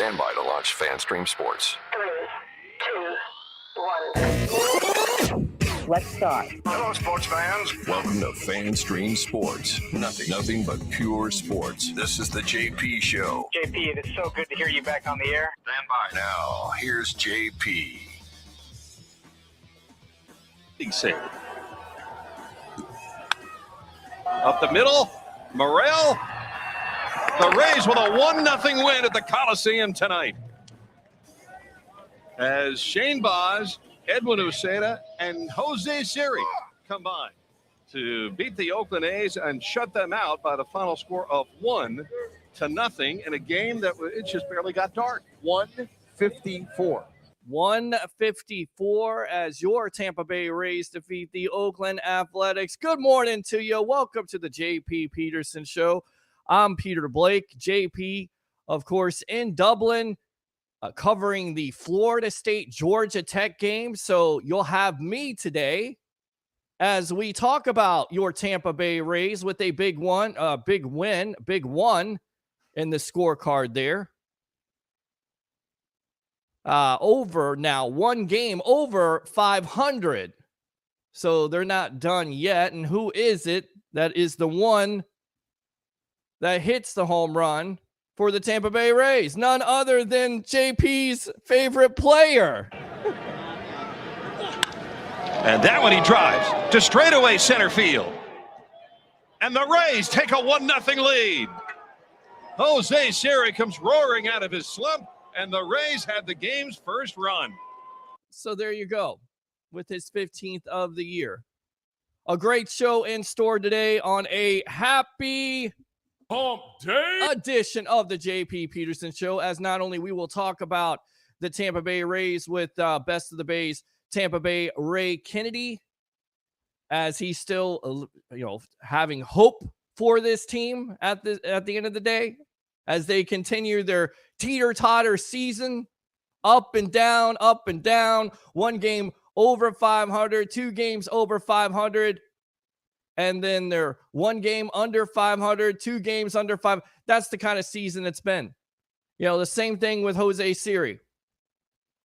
Stand by to launch FanStream Sports. 3, 2, 1. Let's start. Hello, sports fans. Welcome to FanStream Sports. Nothing but pure sports. This is the JP Show. JP, it is so good to hear you back on the air. Stand by. Now, here's JP. Big save. Up the middle, Morrell. The Rays with a 1-0 win at the Coliseum tonight. As Shane Baz, Edwin Uceda, and Jose Siri combine to beat the Oakland A's and shut them out by the final score of 1-0 in a game that it just barely got dark. 154. 154 as your Tampa Bay Rays defeat the Oakland Athletics. Good morning to you. Welcome to the JP Peterson Show. I'm Peter Blake. JP, of course, in Dublin, covering the Florida State Georgia Tech game. So you'll have me today as we talk about your Tampa Bay Rays with a big one in the scorecard there. Over now, one game over 500. So they're not done yet. And who is it that is the one that hits the home run for the Tampa Bay Rays? None other than JP's favorite player. And that one he drives to straightaway center field. And the Rays take a 1-0 lead. Jose Siri comes roaring out of his slump, and the Rays have the game's first run. So there you go, with his 15th of the year. A great show in store today on a happy Hump Day edition of the JP Peterson Show, as not only we will talk about the Tampa Bay Rays with Best of the Bays Tampa Bay Ray Kennedy, as he's still having hope for this team at the end of the day, as they continue their teeter-totter season, up and down, one game over 500, 2 games over 500, and then they're 1 game under 500, 2 games under 5. That's the kind of season it's been. The same thing with Jose Siri.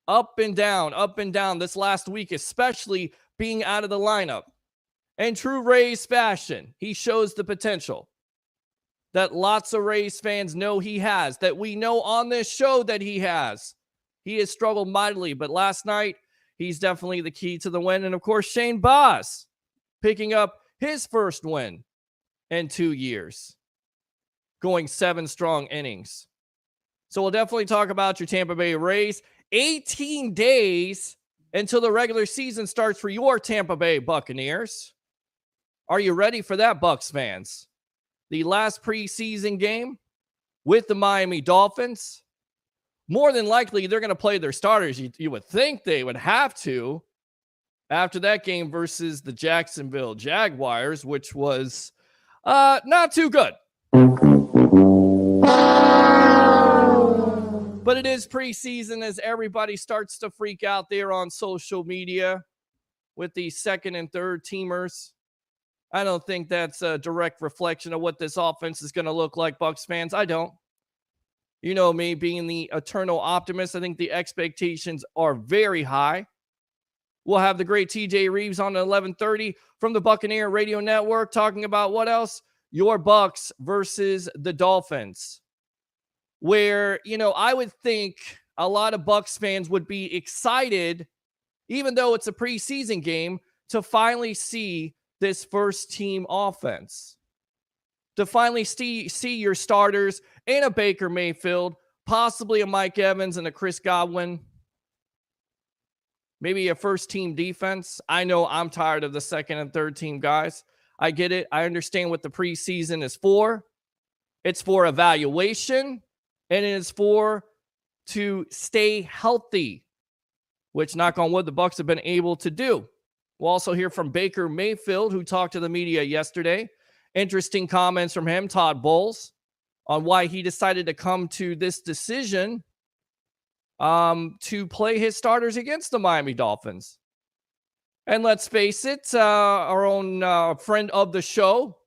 Up and down this last week, especially being out of the lineup. In true Rays fashion, he shows the potential that lots of Rays fans know he has, that we know on this show that he has. He has struggled mightily, but last night, he's definitely the key to the win. And of course, Shane Baz picking up his first win in 2 years, going 7 strong innings. So we'll definitely talk about your Tampa Bay Rays. 18 days until the regular season starts for your Tampa Bay Buccaneers. Are you ready for that, Bucs fans? The last preseason game with the Miami Dolphins. More than likely, they're going to play their starters. You would think they would have to after that game versus the Jacksonville Jaguars, which was not too good. But it is preseason as everybody starts to freak out there on social media with the second and third teamers. I don't think that's a direct reflection of what this offense is going to look like, Bucs fans. I don't. You know me, being the eternal optimist, I think the expectations are very high. We'll have the great TJ Reeves on at 11:30 from the Buccaneer Radio Network talking about what else? Your Bucs versus the Dolphins. Where, I would think a lot of Bucs fans would be excited, even though it's a preseason game, to finally see this first team offense. To finally see your starters and a Baker Mayfield, possibly a Mike Evans and a Chris Godwin. Maybe a first team defense. I know I'm tired of the second and third team guys. I get it. I understand what the preseason is for. It's for evaluation, and it is to stay healthy, which, knock on wood, the Bucs have been able to do. We'll also hear from Baker Mayfield, who talked to the media yesterday. Interesting comments from him, Todd Bowles, on why he decided to come to this decision to play his starters against the Miami Dolphins. And let's face it, our own friend of the show,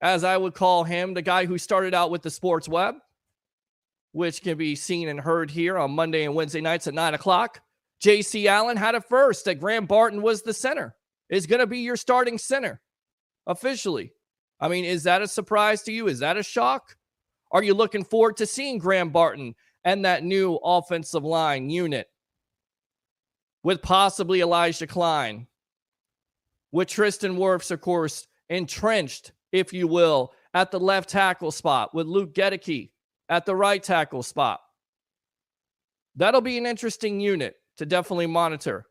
as I would call him, the guy who started out with the Sports Web, which can be seen and heard here on Monday and Wednesday nights at 9 o'clock. J.C. Allen had it first that Graham Barton was the center. Is going to be your starting center officially. I mean, is that a surprise to you? Is that a shock? Are you looking forward to seeing Graham Barton and that new offensive line unit with possibly Elijah Klein, with Tristan Wirfs, of course, entrenched, if you will, at the left tackle spot, with Luke Gedeke at the right tackle spot? That'll be an interesting unit to definitely monitor.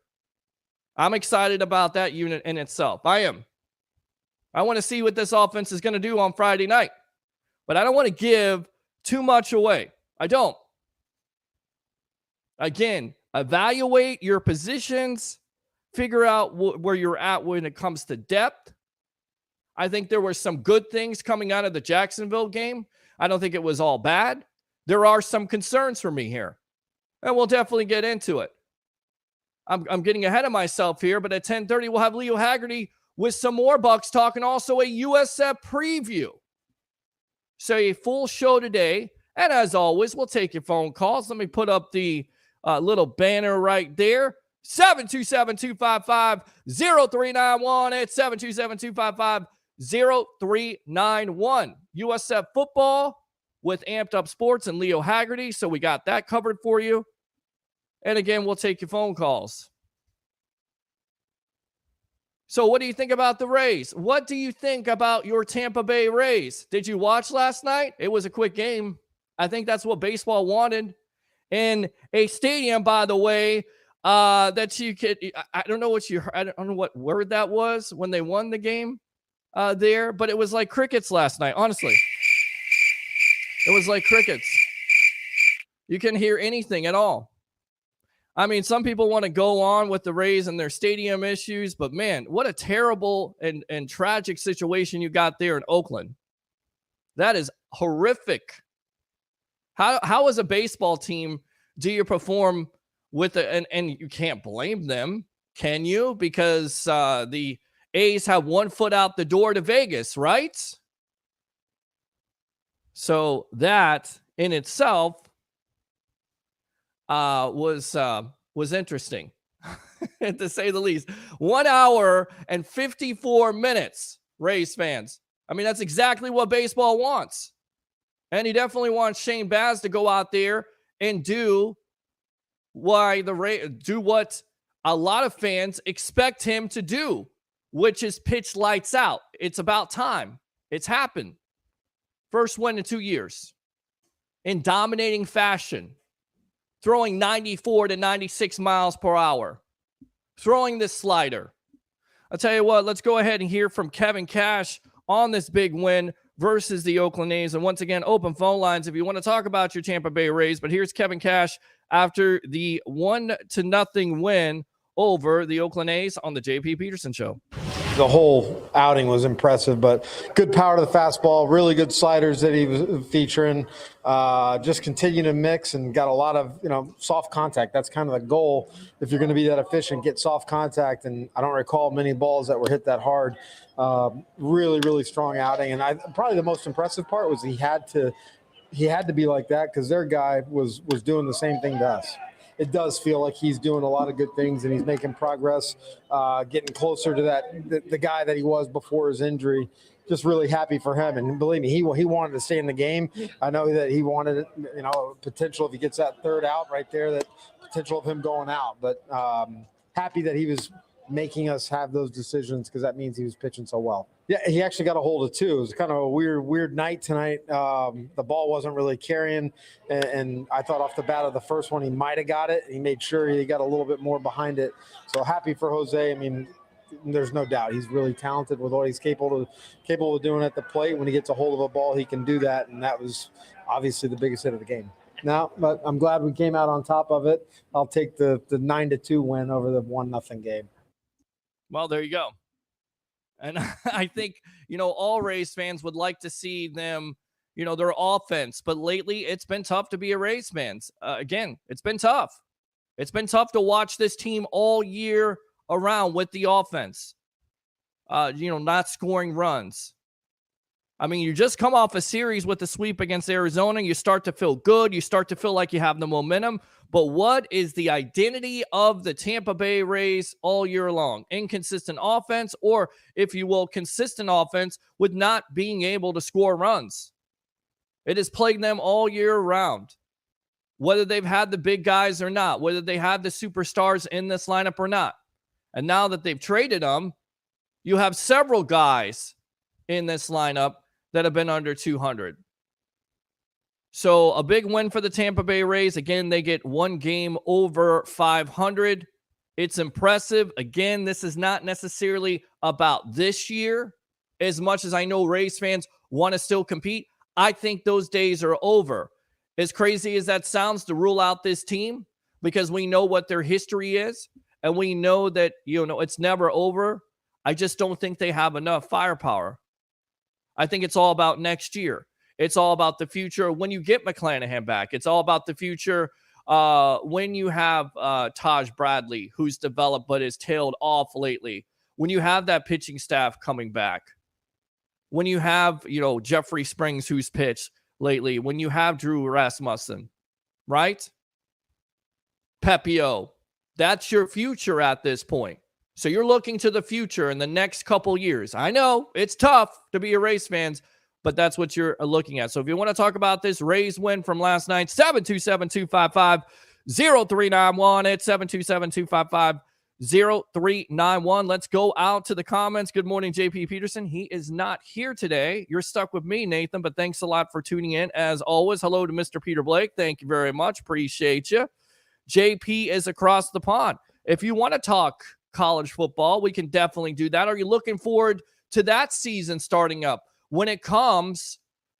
I'm excited about that unit in itself. I am. I want to see what this offense is going to do on Friday night. But I don't want to give too much away. I don't. Again, evaluate your positions. Figure out where you're at when it comes to depth. I think there were some good things coming out of the Jacksonville game. I don't think it was all bad. There are some concerns for me here. And we'll definitely get into it. I'm getting ahead of myself here, but at 10:30, we'll have Leo Haggerty with some more Bucks talk and also a USF preview. So a full show today. And as always, we'll take your phone calls. Let me put up the little banner right there. 727-255-0391 at 727-255-0391. USF football with Amped Up Sports and Leo Haggerty. So we got that covered for you. And again, we'll take your phone calls. So what do you think about the Rays? What do you think about your Tampa Bay Rays? Did you watch last night? It was a quick game. I think that's what baseball wanted. In a stadium, by the way, that you could, I don't know what you heard. I don't know what word that was when they won the game there, but it was like crickets last night. Honestly, it was like crickets. You couldn't hear anything at all. I mean, some people want to go on with the Rays and their stadium issues, but man, what a terrible and tragic situation you got there in Oakland. That is horrific. How as a baseball team do you perform with and you can't blame them, can you? Because the A's have 1 foot out the door to Vegas, right? So that in itself was interesting, to say the least. 1 hour and 54 minutes, Rays fans. I mean, that's exactly what baseball wants. And he definitely wants Shane Baz to go out there and do what a lot of fans expect him to do, which is pitch lights out. It's about time. It's happened. First win in 2 years. In dominating fashion. Throwing 94 to 96 miles per hour. Throwing this slider. I'll tell you what, let's go ahead and hear from Kevin Cash on this big win versus the Oakland A's. And once again, open phone lines if you want to talk about your Tampa Bay Rays. But here's Kevin Cash after the 1-0 win over the Oakland A's on the JP Peterson Show. The whole outing was impressive, but good power to the fastball, really good sliders that he was featuring. Just continue to mix and got a lot of, soft contact. That's kind of the goal. If you're going to be that efficient, get soft contact. And I don't recall many balls that were hit that hard. Really, really strong outing. And probably the most impressive part was he had to be like that because their guy was doing the same thing to us. It does feel like he's doing a lot of good things and he's making progress, getting closer to the guy that he was before his injury. Just really happy for him. And believe me, he wanted to stay in the game. I know that he wanted, potential if he gets that third out right there, that potential of him going out. But happy that he was making us have those decisions because that means he was pitching so well. Yeah, he actually got a hold of two. It was kind of a weird night tonight. The ball wasn't really carrying, and I thought off the bat of the first one he might have got it. He made sure he got a little bit more behind it. So happy for Jose. I mean, there's no doubt he's really talented with what he's capable of doing at the plate. When he gets a hold of a ball, he can do that, and that was obviously the biggest hit of the game. No, but I'm glad we came out on top of it. I'll take the 9-2 win over the 1-0 game. Well, there you go. And I think, all Rays fans would like to see them, their offense. But lately, it's been tough to be a Rays fan. Again, it's been tough. It's been tough to watch this team all year around with the offense. Not scoring runs. I mean, you just come off a series with the sweep against Arizona. You start to feel good. You start to feel like you have the momentum. But what is the identity of the Tampa Bay Rays all year long? Inconsistent offense, or, if you will, consistent offense with not being able to score runs. It has plagued them all year round. Whether they've had the big guys or not, whether they had the superstars in this lineup or not. And now that they've traded them, you have several guys in this lineup that have been under 200. So a big win for the Tampa Bay Rays. Again, they get one game over 500. It's impressive. Again, this is not necessarily about this year. As much as I know Rays fans want to still compete, I think those days are over. As crazy as that sounds to rule out this team, because we know what their history is, and we know that, it's never over. I just don't think they have enough firepower. I think it's all about next year. It's all about the future when you get McClanahan back. It's all about the future when you have Taj Bradley, who's developed but is tailed off lately. When you have that pitching staff coming back. When you have, Jeffrey Springs, who's pitched lately. When you have Drew Rasmussen, right? Pepio. That's your future at this point. So you're looking to the future in the next couple years. I know it's tough to be a Rays fans, but that's what you're looking at. So if you want to talk about this Rays win from last night, 727-255-0391 at 727-255-0391. Let's go out to the comments. Good morning, JP Peterson. He is not here today. You're stuck with me, Nathan, but thanks a lot for tuning in. As always, hello to Mr. Peter Blake. Thank you very much. Appreciate you. JP is across the pond. If you want to talk college football, we can definitely do that. Are you looking forward to that season starting up? When it comes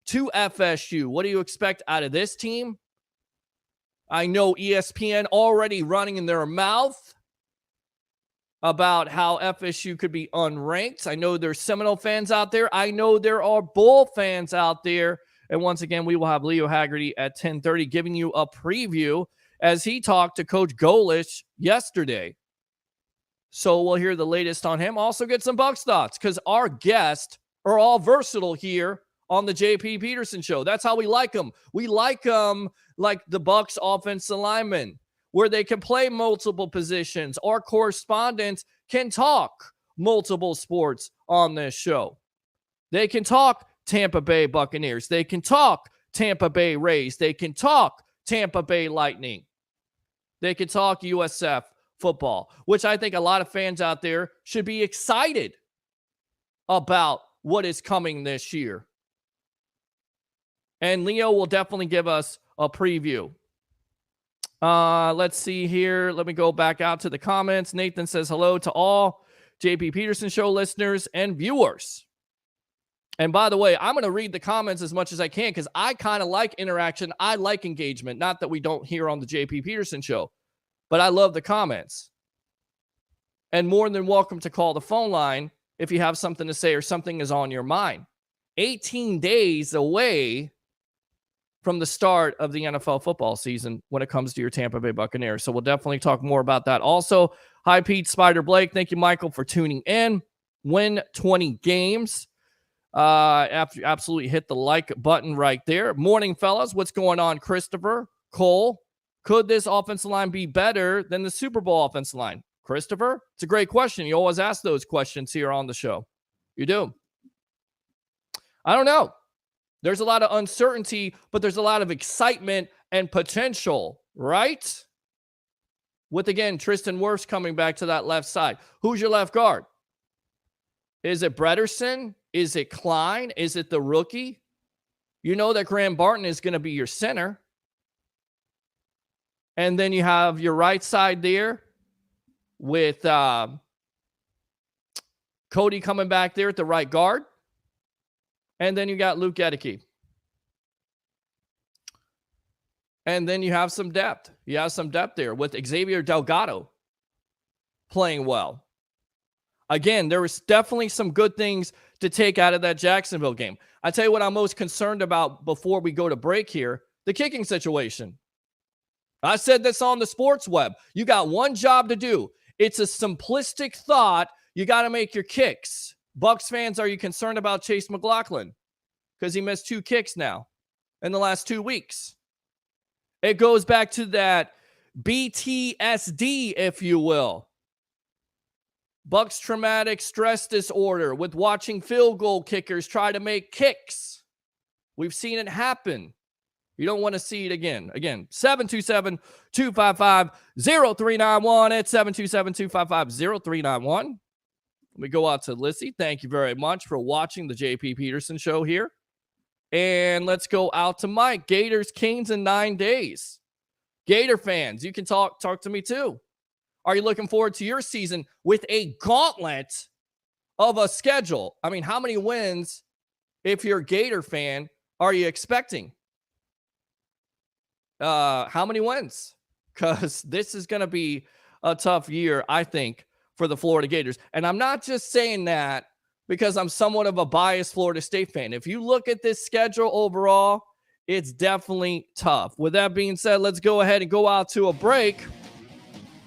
to FSU, what do you expect out of this team? I know ESPN already running in their mouth about how FSU could be unranked. I know there's Seminole fans out there. I know there are Bull fans out there. And once again, we will have Leo Haggerty at 10:30 giving you a preview as he talked to Coach Golish yesterday. So we'll hear the latest on him. Also get some Bucs thoughts because our guests are all versatile here on the JP Peterson Show. That's how we like them. We like them like the Bucs offensive linemen, where they can play multiple positions. Our correspondents can talk multiple sports on this show. They can talk Tampa Bay Buccaneers. They can talk Tampa Bay Rays. They can talk Tampa Bay Lightning. They can talk USF football, which I think a lot of fans out there should be excited about what is coming this year. And Leo will definitely give us a preview. Let's see here. Let me go back out to the comments. Nathan says hello to all JP Peterson Show listeners and viewers. And by the way, I'm going to read the comments as much as I can because I kind of like interaction. I like engagement. Not that we don't hear on the JP Peterson Show, but I love the comments. And more than welcome to call the phone line if you have something to say or something is on your mind. 18 days away from the start of the NFL football season when it comes to your Tampa Bay Buccaneers. So we'll definitely talk more about that. Also, hi, Pete Spider Blake. Thank you, Michael, for tuning in. Win 20 games. Absolutely hit the like button right there. Morning, fellas. What's going on, Christopher? Cole, could this offensive line be better than the Super Bowl offensive line? Christopher, it's a great question. You always ask those questions here on the show. You do. I don't know. There's a lot of uncertainty, but there's a lot of excitement and potential, right? With, again, Tristan Wirfs coming back to that left side. Who's your left guard? Is it Brederson? Is it Klein? Is it the rookie? You know that Graham Barton is going to be your center. And then you have your right side there with Cody coming back there at the right guard. And then you got Luke Gedeke. And then you have some depth. You have some depth there with Xavier Delgado playing well. Again, there was definitely some good things to take out of that Jacksonville game. I tell you what I'm most concerned about before we go to break here, the kicking situation. I said this on the sports web. You got one job to do. It's a simplistic thought. You got to make your kicks. Bucs fans, are you concerned about Chase McLaughlin? because he missed 2 kicks now in the last 2 weeks. It goes back to that BTSD, if you will. Bucks traumatic stress disorder with watching field goal kickers try to make kicks. We've seen it happen. You don't want to see it again. Again, 727-255-0391 at 727-255-0391. We go out to Lissy. Thank you very much for watching the JP Peterson Show here. And let's go out to Mike. Gators, Canes in 9 days. Gator fans, you can talk to me too. Are you looking forward to your season with a gauntlet of a schedule? I mean, how many wins, if you're a Gator fan, are you expecting? How many wins? Because this is going to be a tough year, I think, for the Florida Gators. And I'm not just saying that because I'm somewhat of a biased Florida State fan. If you look at this schedule overall, it's definitely tough. With that being said, let's go ahead and go out to a break.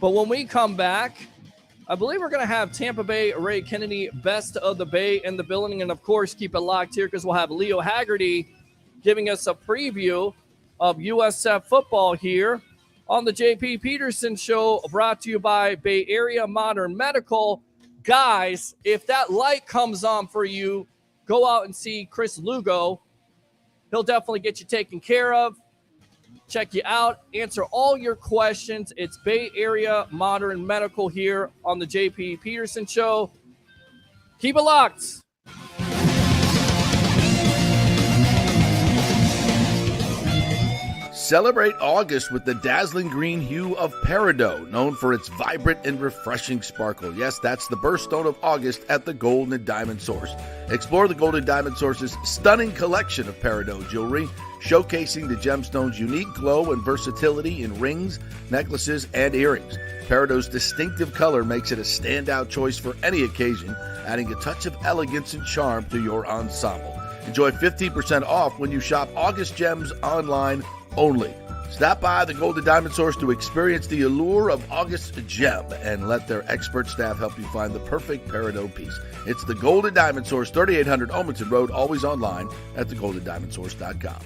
But when we come back, I believe we're going to have Tampa Bay Ray Kennedy, best of the Bay in the building. And, of course, keep it locked here because we'll have Leo Haggerty giving us a preview of USF football here on the JP Peterson Show, brought to you by Bay Area Modern Medical. Guys, if that light comes on for you, go out and see Chris Lugo. He'll definitely get you taken care of. Check you out, answer all your questions. It's Bay Area Modern Medical here on the JP Peterson Show. Keep it locked. Celebrate August with the dazzling green hue of peridot, known for its vibrant and refreshing sparkle. Yes, that's the birthstone of August at the Gold and Diamond Source. Explore the Gold and Diamond Source's stunning collection of peridot jewelry, showcasing the gemstone's unique glow and versatility in rings, necklaces, and earrings. Peridot's distinctive color makes it a standout choice for any occasion, adding a touch of elegance and charm to your ensemble. Enjoy 15% off when you shop August Gems online only. Stop by the Gold and Diamond Source to experience the allure of August Gem and let their expert staff help you find the perfect peridot piece. It's the Gold and Diamond Source, 3800 Olmsted Road, always online at thegoldendiamondsource.com.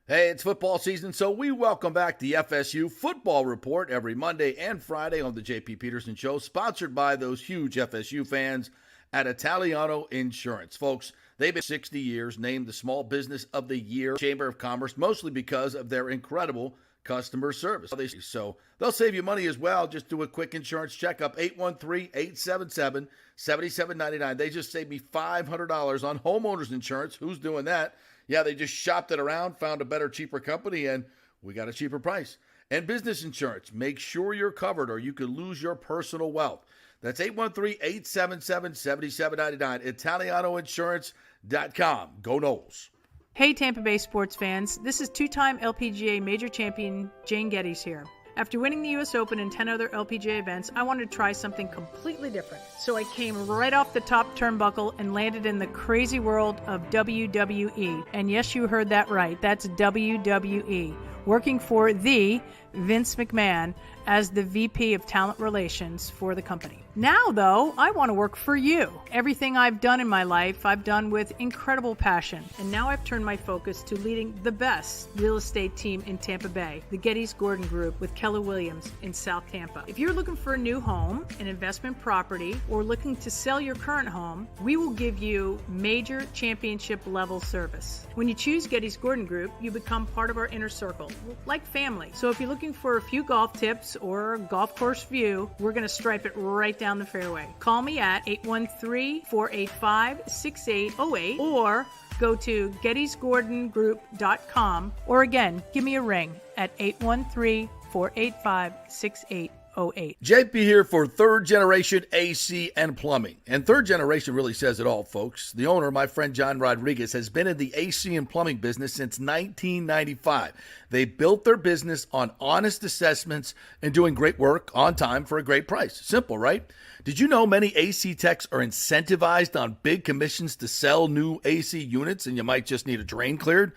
Hey, it's football season, so we welcome back the FSU Football Report every Monday and Friday on the JP Peterson Show, sponsored by those huge FSU fans at Italiano Insurance. Folks, they've been 60 years, named the Small Business of the Year Chamber of Commerce, mostly because of their incredible customer service. So they'll save you money as well. Just do a quick insurance checkup, 813-877-7799. They just saved me $500 on homeowners insurance. Who's doing that? Yeah, they just shopped it around, found a better, cheaper company, and we got a cheaper price. And business insurance, make sure you're covered or you could lose your personal wealth. That's 813-877-7799, ItalianoInsurance.com. Go Noles. Hey Tampa Bay sports fans, this is two-time LPGA major champion Jane Geddes here. After winning the US Open and 10 other LPGA events, I wanted to try something completely different. So I came right off the top turnbuckle and landed in the crazy world of WWE. And yes, you heard that right, that's WWE. Working for the Vince McMahon as the VP of Talent Relations for the company. Now, though, I want to work for you. Everything I've done in my life, I've done with incredible passion. And now I've turned my focus to leading the best real estate team in Tampa Bay, the Gettys Gordon Group with Keller Williams in South Tampa. If you're looking for a new home, an investment property, or looking to sell your current home, we will give you major championship level service. When you choose Gettys Gordon Group, you become part of our inner circle, like family. So if you're looking for a few golf tips or a golf course view, we're going to stripe it right down the fairway. Call me at 813-485-6808 or go to gettysgordongroup.com, or again, give me a ring at 813-485-6808. JP here for Third Generation AC and Plumbing. And Third Generation really says it all, folks. The owner, my friend John Rodriguez, has been in the AC and plumbing business since 1995. They built their business on honest assessments and doing great work on time for a great price. Simple, right? Did you know many AC techs are incentivized on big commissions to sell new AC units and you might just need a drain cleared?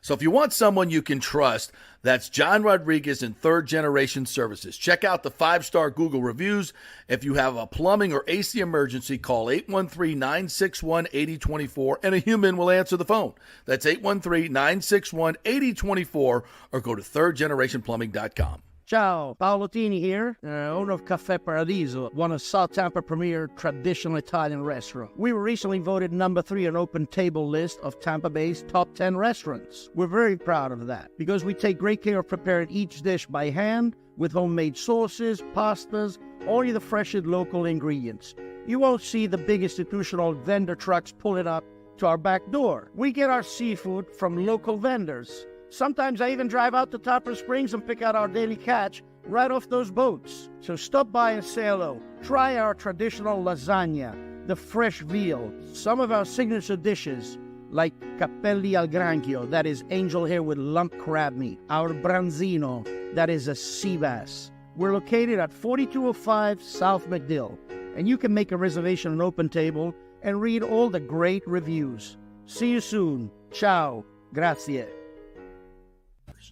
So if you want someone you can trust, that's John Rodriguez in Third Generation Services. Check out the 5-star Google reviews. If you have a plumbing or AC emergency, call 813-961-8024 and a human will answer the phone. That's 813-961-8024 or go to thirdgenerationplumbing.com. Ciao, Paolo Tini here, owner of Caffè Paradiso, one of South Tampa premier traditional Italian restaurant. We were recently voted number 3 on Open Table list of Tampa Bay's top 10 restaurants. We're very proud of that because we take great care of preparing each dish by hand with homemade sauces, pastas, only the freshest local ingredients. You won't see the big institutional vendor trucks pulling up to our back door. We get our seafood from local vendors. Sometimes I even drive out to Topper Springs and pick out our daily catch right off those boats. So stop by and say hello. Try our traditional lasagna, the fresh veal, some of our signature dishes like capelli al granchio, that is angel hair with lump crab meat, our branzino, that is a sea bass. We're located at 4205 South McDill, and you can make a reservation on Open Table and read all the great reviews. See you soon. Ciao. Grazie.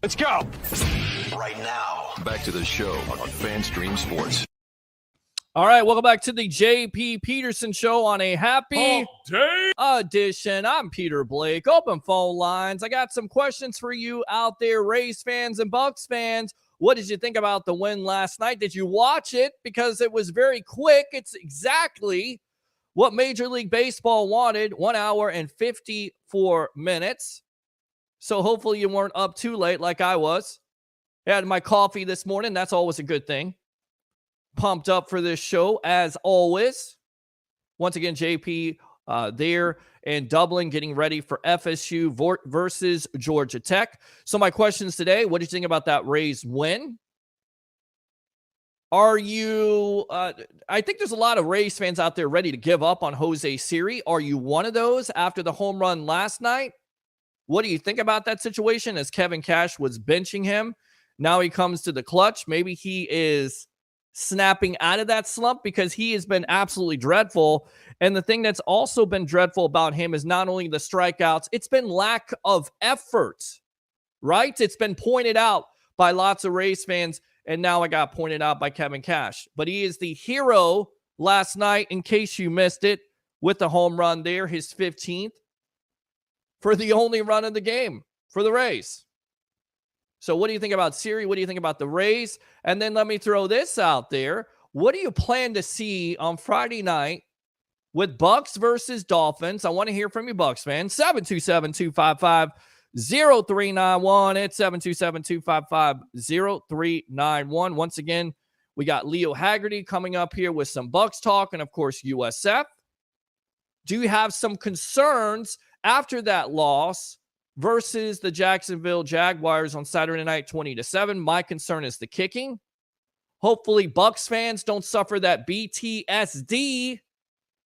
Let's go. Right now, back to the show on FanStream Sports. All right, welcome back to the JP Peterson Show on a happy Day edition. I'm Peter Blake. Open phone lines. I got some questions for you out there, Rays fans and Bucks fans. What did you think about the win last night? Did you watch it? Because it was very quick. It's exactly what Major League Baseball wanted, 1 hour and 54 minutes. So hopefully you weren't up too late like I was. I had my coffee this morning. That's always a good thing. Pumped up for this show as always. Once again, JP there in Dublin getting ready for FSU versus Georgia Tech. So my questions today, what do you think about that Rays win? Are you, I think there's a lot of Rays fans out there ready to give up on Jose Siri. Are you one of those after the home run last night? What do you think about that situation as Kevin Cash was benching him? Now he comes to the clutch. Maybe he is snapping out of that slump because he has been absolutely dreadful. And the thing that's also been dreadful about him is not only the strikeouts, it's been lack of effort, right? It's been pointed out by lots of Rays fans, and now it got pointed out by Kevin Cash. But he is the hero last night, in case you missed it, with the home run there, his 15th. For the only run of the game for the Rays. So what do you think about Siri? What do you think about the Rays? And then let me throw this out there. What do you plan to see on Friday night with Bucks versus Dolphins? I want to hear from you, Bucks fans. 727-255-0391. It's 727-255-0391. Once again, we got Leo Haggerty coming up here with some Bucks talk and, of course, USF. Do you have some concerns after that loss versus the Jacksonville Jaguars on Saturday night, 20-7? My concern is the kicking. Hopefully Bucks fans don't suffer that BTSD.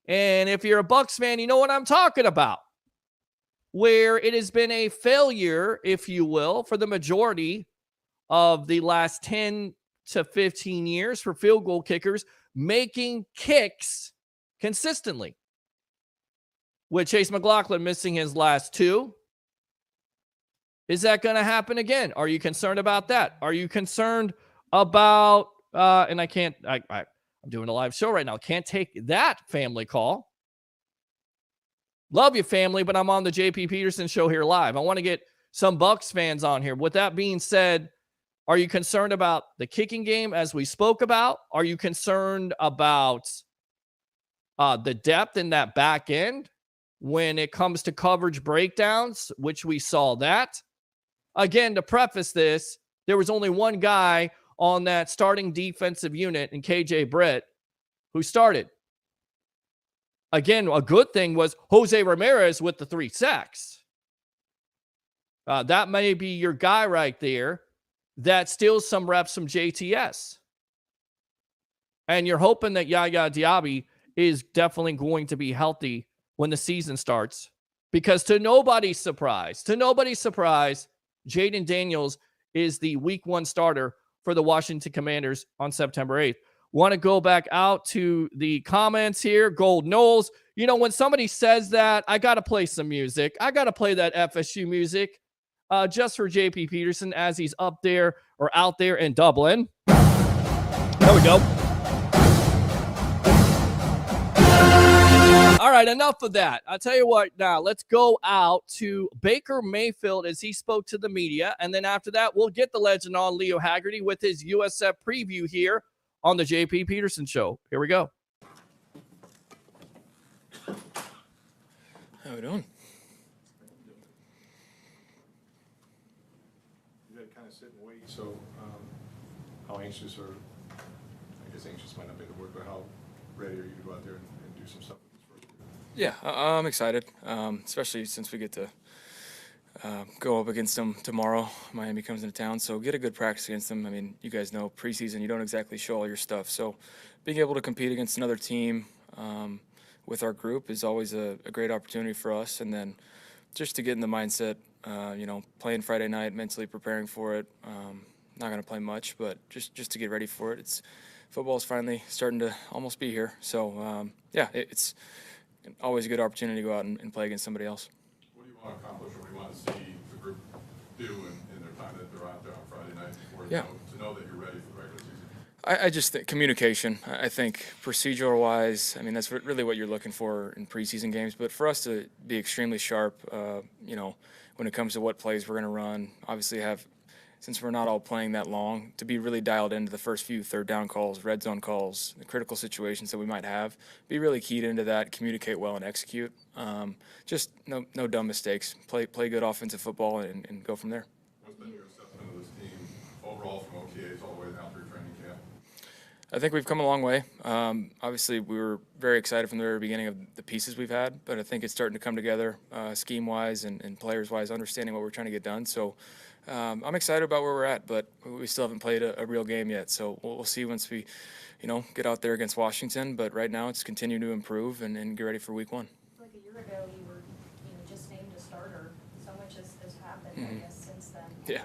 And if you're a Bucks fan, you know what I'm talking about. Where it has been a failure, if you will, for the majority of the last 10 to 15 years for field goal kickers making kicks consistently. With Chase McLaughlin missing his last 2. Is that going to happen again? Are you concerned about that? Are you concerned about, and I'm doing a live show right now. Can't take that family call. Love you, family, but I'm on the JP Peterson Show here live. I want to get some Bucks fans on here. With that being said, are you concerned about the kicking game as we spoke about? Are you concerned about the depth in that back end? When it comes to coverage breakdowns, which we saw that. Again, to preface this, there was only one guy on that starting defensive unit in KJ Britt who started. Again, a good thing was Jose Ramirez with the 3 sacks. That may be your guy right there that steals some reps from JTS. And you're hoping that Yaya Diaby is definitely going to be healthy when the season starts, because to nobody's surprise, Jaden Daniels is the week 1 starter for the Washington Commanders on September 8th. Want to go back out to the comments here. Gold Knowles. You know, when somebody says that, I got to play some music. I got to play that FSU music. just for JP Peterson as he's up there or out there in Dublin. There we go. All right, enough of that. I'll tell you what now, let's go out to Baker Mayfield as he spoke to the media. And then after that, we'll get the legend on, Leo Haggerty, with his USF preview here on the JP Peterson Show. Here we go. How we doing? You had to kind of sit and wait. So, how anxious, or I guess anxious might not be the word, but how ready are you to go out there and do some stuff with this first group? Yeah, I'm excited, especially since we get to go up against them tomorrow. Miami comes into town, so get a good practice against them. I mean, you guys know preseason, you don't exactly show all your stuff. So being able to compete against another team with our group is always a great opportunity for us. And then just to get in the mindset, playing Friday night, mentally preparing for it. Not going to play much, but just to get ready for it. Football's finally starting to almost be here. So, it's always a good opportunity to go out and play against somebody else. What do you want to accomplish, or what do you want to see the group do in their time that they're out there on Friday night to know that you're ready for the regular season? I just think communication. I think procedural-wise, I mean, that's really what you're looking for in preseason games. But for us to be extremely sharp, when it comes to what plays we're going to run, obviously since we're not all playing that long, to be really dialed into the first few third down calls, red zone calls, the critical situations that we might have, be really keyed into that, communicate well and execute. Just no dumb mistakes. Play good offensive football and go from there. What's been your assessment of this team overall from OTAs all the way down through training camp? I think we've come a long way. Obviously, we were very excited from the very beginning of the pieces we've had, but I think it's starting to come together scheme-wise and players-wise, understanding what we're trying to get done. So I'm excited about where we're at, but we still haven't played a real game yet. So we'll see once we, get out there against Washington. But right now, it's continue to improve and get ready for week one. Like a year ago, you were, just named a starter. So much has happened, I guess, since then. Yeah.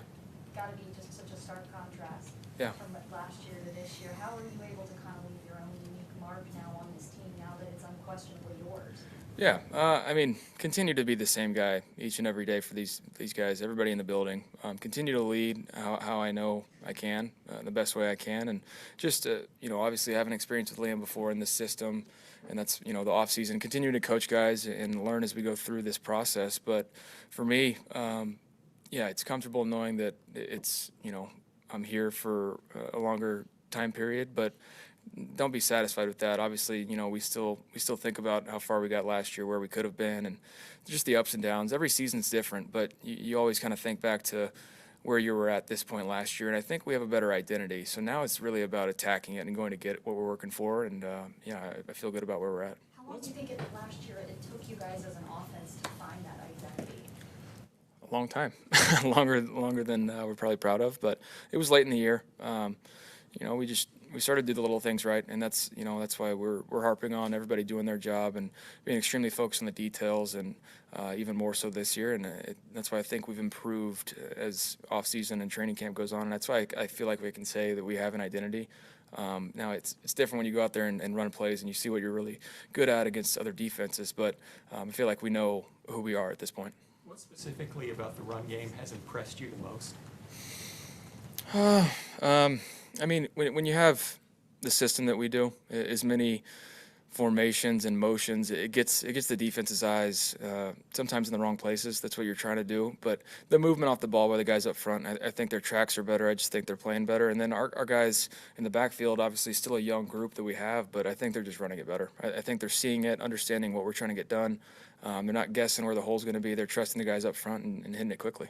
Got to be just such a stark contrast from last year to this year. How are you able to kind of leave your own unique mark now on this team now that it's unquestionably yours? Yeah, continue to be the same guy each and every day for these guys, everybody in the building. Continue to lead how I know I can, the best way I can, and just obviously having experience with Liam before in this system, and that's the off season. Continue to coach guys and learn as we go through this process. But for me, it's comfortable knowing that it's I'm here for a longer time period, but don't be satisfied with that. Obviously, we still think about how far we got last year, where we could have been, and just the ups and downs. Every season's different, but you always kind of think back to where you were at this point last year, and I think we have a better identity. So now it's really about attacking it and going to get what we're working for, and I feel good about where we're at. How long do you think last year it took you guys as an offense to find that identity? A long time, longer than we're probably proud of, but it was late in the year. We started to do the little things right, and that's why we're harping on everybody doing their job and being extremely focused on the details, and even more so this year. And that's why I think we've improved as off-season and training camp goes on. And that's why I feel like we can say that we have an identity. Now it's different when you go out there and run plays and you see what you're really good at against other defenses. But I feel like we know who we are at this point. What specifically about the run game has impressed you the most? When you have the system that we do, as many formations and motions, it gets the defense's eyes sometimes in the wrong places. That's what you're trying to do. But the movement off the ball by the guys up front, I think their tracks are better. I just think they're playing better. And then our guys in the backfield, obviously still a young group that we have, but I think they're just running it better. I think they're seeing it, understanding what we're trying to get done. They're not guessing where the hole's going to be. They're trusting the guys up front and hitting it quickly.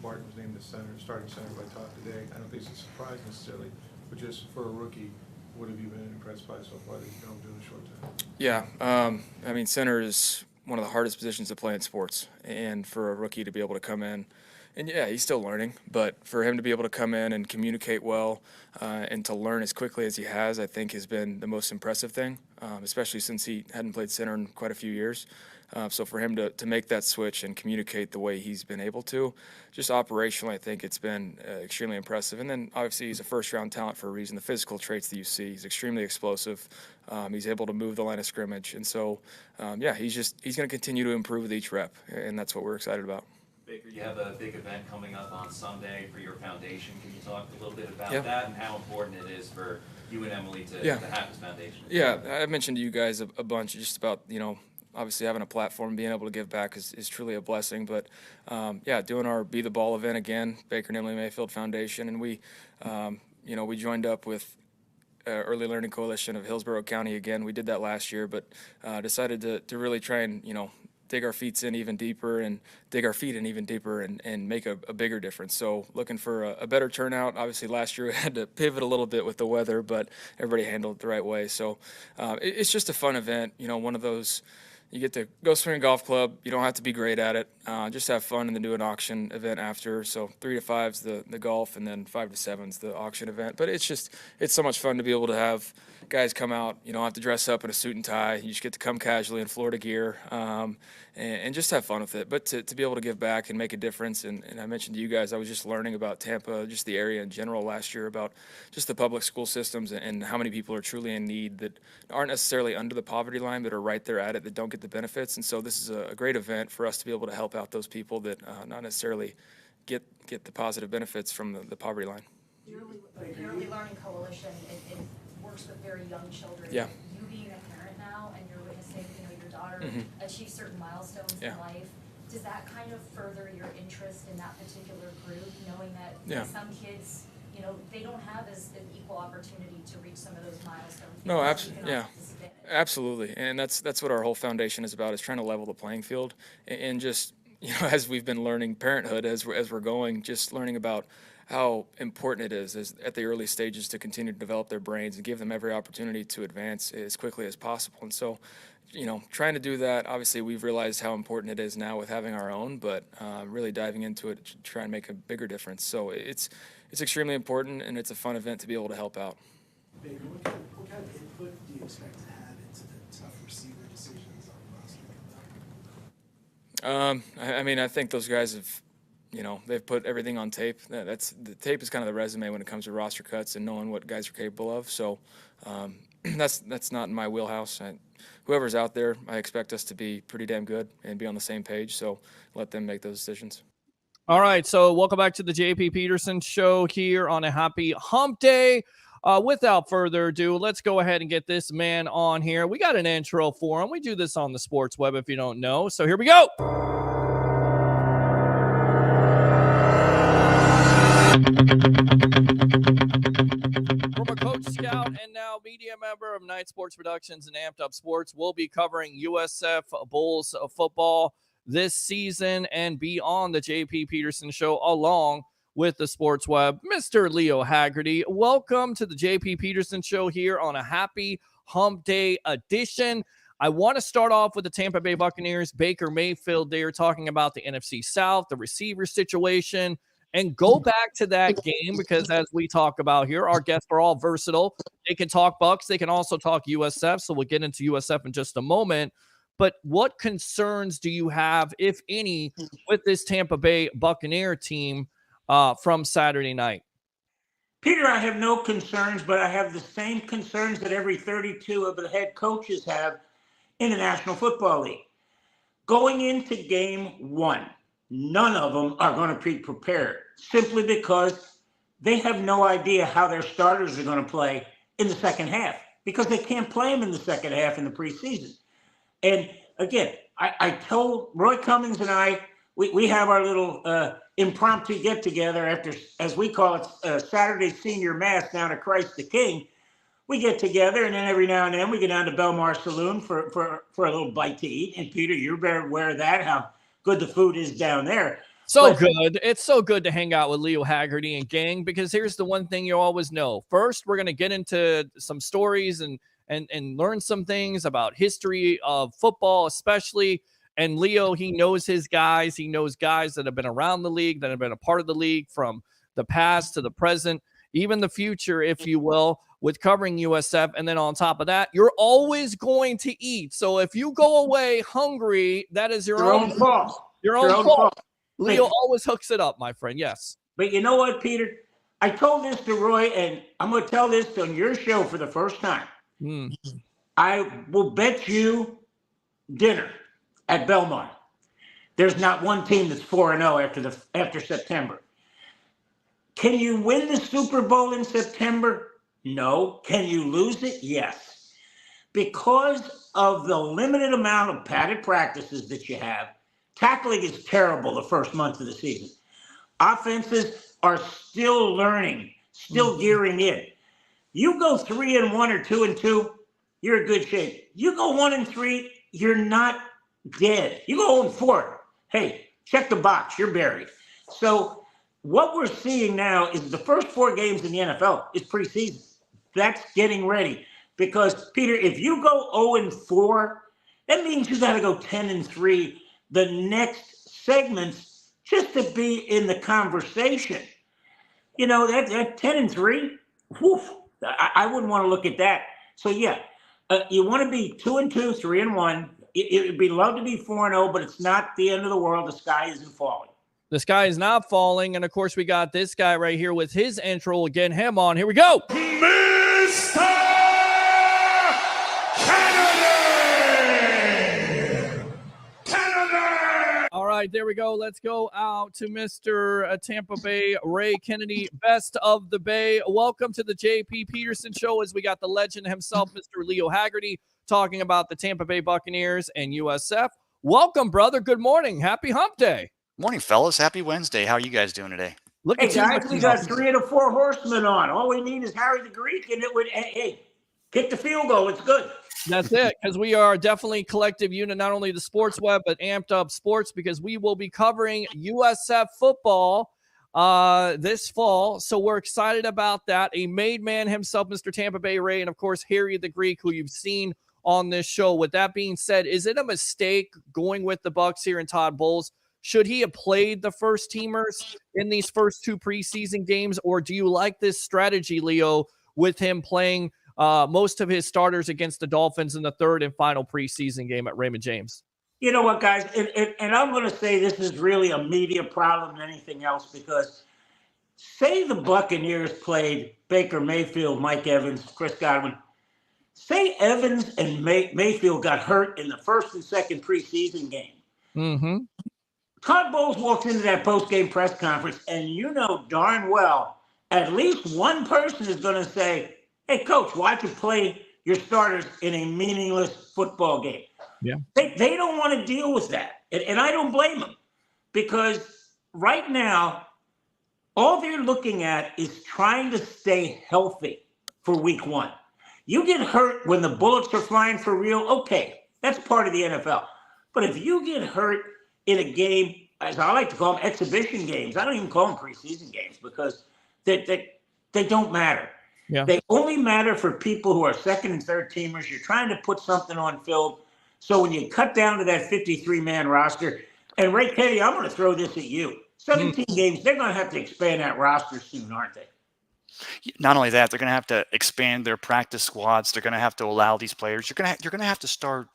Martin was named the starting center by Todd today. I don't think it's a surprise necessarily, but just for a rookie, what have you been impressed by so far that you've done in a short time? Yeah, center is one of the hardest positions to play in sports, and for a rookie to be able to come in, and he's still learning, but for him to be able to come in and communicate well and to learn as quickly as he has, I think has been the most impressive thing, especially since he hadn't played center in quite a few years. So for him to make that switch and communicate the way he's been able to, just operationally, I think it's been extremely impressive. And then obviously he's a first-round talent for a reason. The physical traits that you see, he's extremely explosive. He's able to move the line of scrimmage, and so he's going to continue to improve with each rep, and that's what we're excited about. Baker, you have a big event coming up on Sunday for your foundation. Can you talk a little bit about Yeah. that and how important it is for you and Emily to have this foundation? Yeah, I mentioned to you guys a bunch just about, obviously having a platform, being able to give back is truly a blessing. But doing our Be the Ball event again, Baker and Emily Mayfield Foundation, and we joined up with Early Learning Coalition of Hillsborough County again. We did that last year, but decided to really try and dig our feet in even deeper and make a bigger difference. So looking for a better turnout. Obviously last year we had to pivot a little bit with the weather, but everybody handled it the right way. So it's just a fun event. One of those, you get to go swing a golf club. You don't have to be great at it. Just have fun and then do an auction event after. So 3 to 5's the golf, and then 5 to 7's the auction event. But it's so much fun to be able to have guys come out. You don't have to dress up in a suit and tie. You just get to come casually in Florida gear and just have fun with it. But to be able to give back and make a difference. And I mentioned to you guys, I was just learning about Tampa, just the area in general last year, about just the public school systems and how many people are truly in need that aren't necessarily under the poverty line, but are right there at it, that don't get the benefits. And so this is a great event for us to be able to help out those people that not necessarily get the positive benefits from the poverty line. The Early Learning Coalition, it works with very young children. Yeah. You being a parent now, and you're witnessing, your daughter achieve certain milestones in life. Does that kind of further your interest in that particular group, knowing that some kids, they don't have as an equal opportunity to reach some of those milestones? No, absolutely. And that's what our whole foundation is about, is trying to level the playing field and just, as we've been learning parenthood, as we're going, just learning about how important it is at the early stages to continue to develop their brains and give them every opportunity to advance as quickly as possible. And so, trying to do that, obviously we've realized how important it is now with having our own, but really diving into it to try and make a bigger difference. So it's extremely important, and it's a fun event to be able to help out. Baker, what kind of input do you expect to have into the tough receiver decisions on roster? I think those guys have, they've put everything on tape. The tape is kind of the resume when it comes to roster cuts and knowing what guys are capable of. So that's not in my wheelhouse. Whoever's out there, I expect us to be pretty damn good and be on the same page. So let them make those decisions. All right, so welcome back to the JP Peterson Show here on a happy hump day. Without further ado, let's go ahead and get this man on here. We got an intro for him. We do this on the sports web if you don't know. So here we go. Former Coach Scout and now media member of Night Sports Productions and Amped Up Sports, will be covering USF Bulls football this season and be on the JP Peterson Show along with the Sports Web. Mr. Leo Haggerty, welcome to the JP Peterson Show here on a happy hump day edition. I want to start off with the Tampa Bay Buccaneers, Baker Mayfield. They are talking about the NFC South, the receiver situation, and go back to that game because as we talk about here, our guests are all versatile. They can talk Bucs. They can also talk USF. So we'll get into USF in just a moment. But what concerns do you have, if any, with this Tampa Bay Buccaneer team from Saturday night? Peter, I have no concerns, but I have the same concerns that every 32 of the head coaches have in the National Football League. Going into game one, none of them are going to be prepared simply because they have no idea how their starters are going to play in the second half because they can't play them in the second half in the preseason. And again, I told Roy Cummings and I, we have our little impromptu get together after, as we call it, Saturday senior mass down at Christ the King. We get together, and then every now and then we go down to Belmar Saloon for a little bite to eat. And Peter, you're very aware of that, how good the food is down there. Good. It's so good to hang out with Leo Haggerty and gang, because here's the one thing you always know. First, we're going to get into some stories and learn some things about history of football, especially. And Leo, he knows his guys. He knows guys that have been around the league, that have been a part of the league from the past to the present, even the future, if you will, with covering USF. And then on top of that, you're always going to eat. So if you go away hungry, that is your own fault. Your own fault. Leo always hooks it up, my friend. Yes. But you know what, Peter? I told this to Roy, and I'm going to tell this on your show for the first time. I will bet you dinner at Belmont There's not one team that's 4-0 after September. Can you win the Super Bowl in September? No. Can you lose it? Yes. Because of the limited amount of padded practices that you have, tackling is terrible the first month of the season. Offenses are still learning, still gearing in. You go 3-1 or 2-2, you're in good shape. You go 1-3, you're not dead. You go 0-4, hey, check the box, you're buried. So what we're seeing now is the first 4 games in the NFL is preseason. That's getting ready. Because, Peter, if you go 0-4, that means you got to go 10-3 the next segments just to be in the conversation. You know, that 10-3, whew, I wouldn't want to look at that. So, yeah, you want to be 2-2, 3-1. It would be love to be 4-0, but it's not the end of the world. The sky isn't falling. The sky is not falling. And, of course, we got this guy right here with his intro. Again, him on. Here we go. Mr. All right, there we go. Let's go out to Mr. Tampa Bay Ray Kennedy, best of the Bay. Welcome to the JP Peterson Show as we got the legend himself, Mr. Leo Haggerty, talking about the Tampa Bay Buccaneers and USF. Welcome, brother. Good morning. Happy hump day. Morning, fellas. Happy Wednesday. How are you guys doing today? Look Hey, at guys, we got 3 of the 4 horsemen on. All we need is Harry the Greek, and it would, hey, kick the field goal. It's good. That's it, because we are definitely collective unit, not only the sports web, but Amped Up Sports, because we will be covering USF football this fall. So we're excited about that. A made man himself, Mr. Tampa Bay Ray, and of course, Harry the Greek, who you've seen on this show. With that being said, is it a mistake going with the Bucs here in Todd Bowles? Should he have played the first teamers in these first 2 preseason games, or do you like this strategy, Leo, with him playing most of his starters against the Dolphins in the 3rd and final preseason game at Raymond James? You know what, guys, and I'm going to say this is really a media problem than anything else, because say the Buccaneers played Baker Mayfield, Mike Evans, Chris Godwin. Say Evans and Mayfield got hurt in the 1st and 2nd preseason game. Mm-hmm. Todd Bowles walks into that post-game press conference, and you know darn well at least one person is going to say, hey, coach, why'd you play your starters in a meaningless football game? Yeah. They don't want to deal with that. And I don't blame them, because right now, all they're looking at is trying to stay healthy for week 1. You get hurt when the bullets are flying for real, okay, that's part of the NFL. But if you get hurt in a game, as I like to call them, exhibition games, I don't even call them preseason games, because they don't matter. Yeah. They only matter for people who are 2nd and 3rd teamers. You're trying to put something on film. So when you cut down to that 53-man roster, and Ray Kennedy, I'm going to throw this at you. 17 games, they're going to have to expand that roster soon, aren't they? Not only that, they're going to have to expand their practice squads. They're going to have to allow these players. You're going to have to start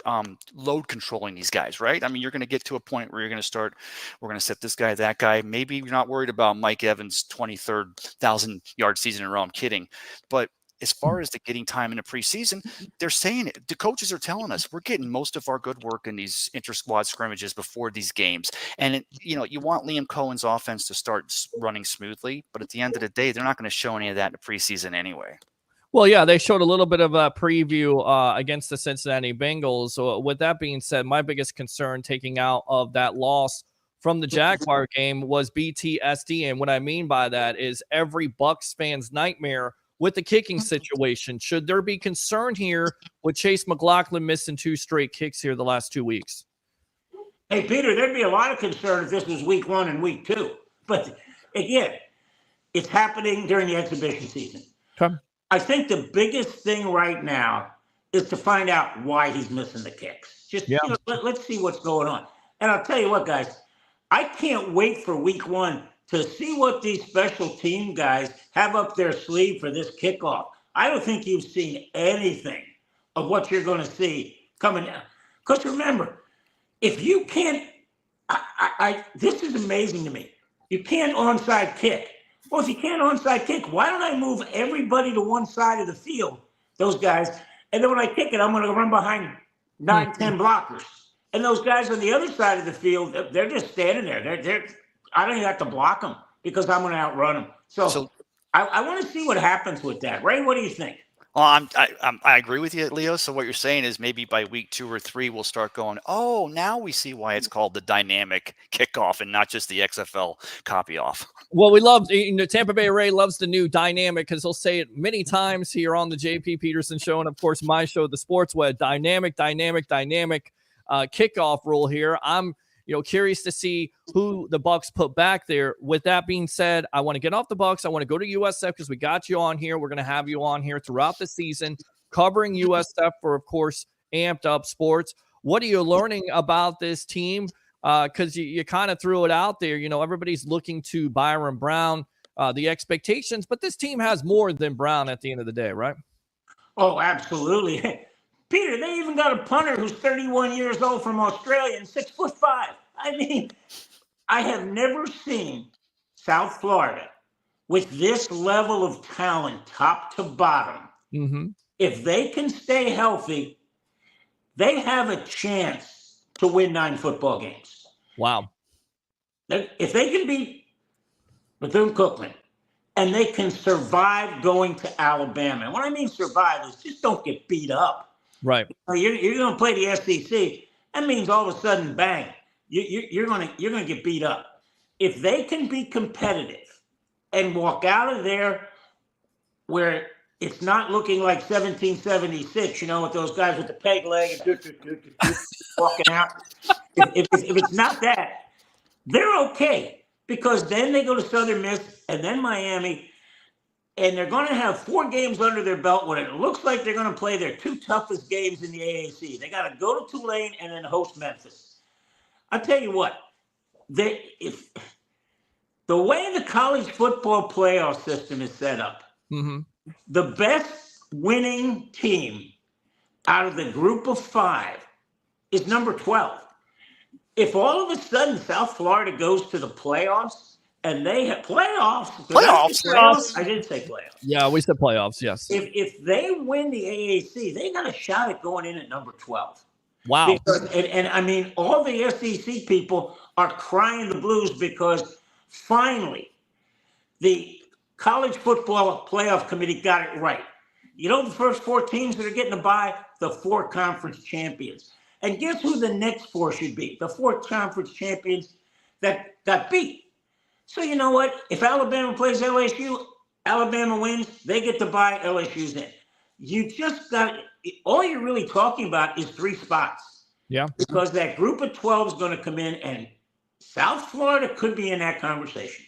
load controlling these guys, right? I mean, you're going to get to a point where you're going to start. We're going to set this guy, that guy. Maybe you're not worried about Mike Evans' 23rd 1,000-yard season in a row. I'm kidding, but as far as the getting time in the preseason, they're saying it. The coaches are telling us we're getting most of our good work in these inter-squad scrimmages before these games. And, you want Liam Cohen's offense to start running smoothly, but at the end of the day, they're not going to show any of that in the preseason anyway. Well, yeah, they showed a little bit of a preview against the Cincinnati Bengals. So with that being said, my biggest concern taking out of that loss from the Jaguar game was BTSD. And what I mean by that is every Bucs fan's nightmare with the kicking situation. Should there be concern here with Chase McLaughlin missing 2 straight kicks here the last 2 weeks? Hey, Peter, there'd be a lot of concern if this was week 1 and week 2. But again, it's happening during the exhibition season. Okay. I think the biggest thing right now is to find out why he's missing the kicks. Just let's see what's going on. And I'll tell you what, guys, I can't wait for week 1 to see what these special team guys have up their sleeve for this kickoff. I don't think you've seen anything of what you're going to see coming down. Because remember, if you can't, this is amazing to me. You can't onside kick. Well, if you can't onside kick, why don't I move everybody to one side of the field, those guys, and then when I kick it, I'm going to run behind 9, 10 blockers. And those guys on the other side of the field, they're just standing there. I don't even have to block them because I'm going to outrun them. So I want to see what happens with that. Ray, what do you think? Well, I agree with you, Leo. So what you're saying is maybe by week 2 or 3, we'll start going, oh, now we see why it's called the dynamic kickoff and not just the XFL copy off. Well, we love, Tampa Bay Ray loves the new dynamic because he'll say it many times here on the JP Peterson Show. And of course, my show, The Sports Web, dynamic kickoff rule here. I'm curious to see who the Bucs put back there. With that being said, I want to get off the Bucs. I want to go to USF because we got you on here. We're going to have you on here throughout the season, covering USF for, of course, Amped Up Sports. What are you learning about this team? Because you kind of threw it out there. Everybody's looking to Byron Brown, the expectations, but this team has more than Brown at the end of the day, right? Oh, absolutely. Peter, they even got a punter who's 31 years old from Australia and 6'5". I mean, I have never seen South Florida with this level of talent, top to bottom. Mm-hmm. If they can stay healthy, they have a chance to win 9 football games. Wow. If they can beat Bethune-Cookman and they can survive going to Alabama, and what I mean survive is just don't get beat up. Right. You're going to play the SEC. That means all of a sudden, bang, you're going to get beat up. If they can be competitive and walk out of there where it's not looking like 1776, with those guys with the peg leg and walking out. If it's not that, they're okay because then they go to Southern Miss and then Miami. And they're going to have 4 games under their belt when it looks like they're going to play their 2 toughest games in the AAC. They got to go to Tulane and then host Memphis. I'll tell you what, the way the college football playoff system is set up, mm-hmm. the best winning team out of the group of 5 is number 12. If all of a sudden South Florida goes to the playoffs, and they have playoffs. I didn't say playoffs. Yeah, we said playoffs, yes. If they win the AAC, they got a shot at going in at number 12. Wow. Because, and I mean, all the SEC people are crying the blues because finally the college football playoff committee got it right. The first 4 teams that are getting a bye, the 4 conference champions. And guess who the next 4 should be? The 4 conference champions that got beat. So you know what? If Alabama plays LSU, Alabama wins, they get to bye, LSU's in. You just got – all you're really talking about is 3 spots. Yeah. Because that group of 12 is going to come in, and South Florida could be in that conversation.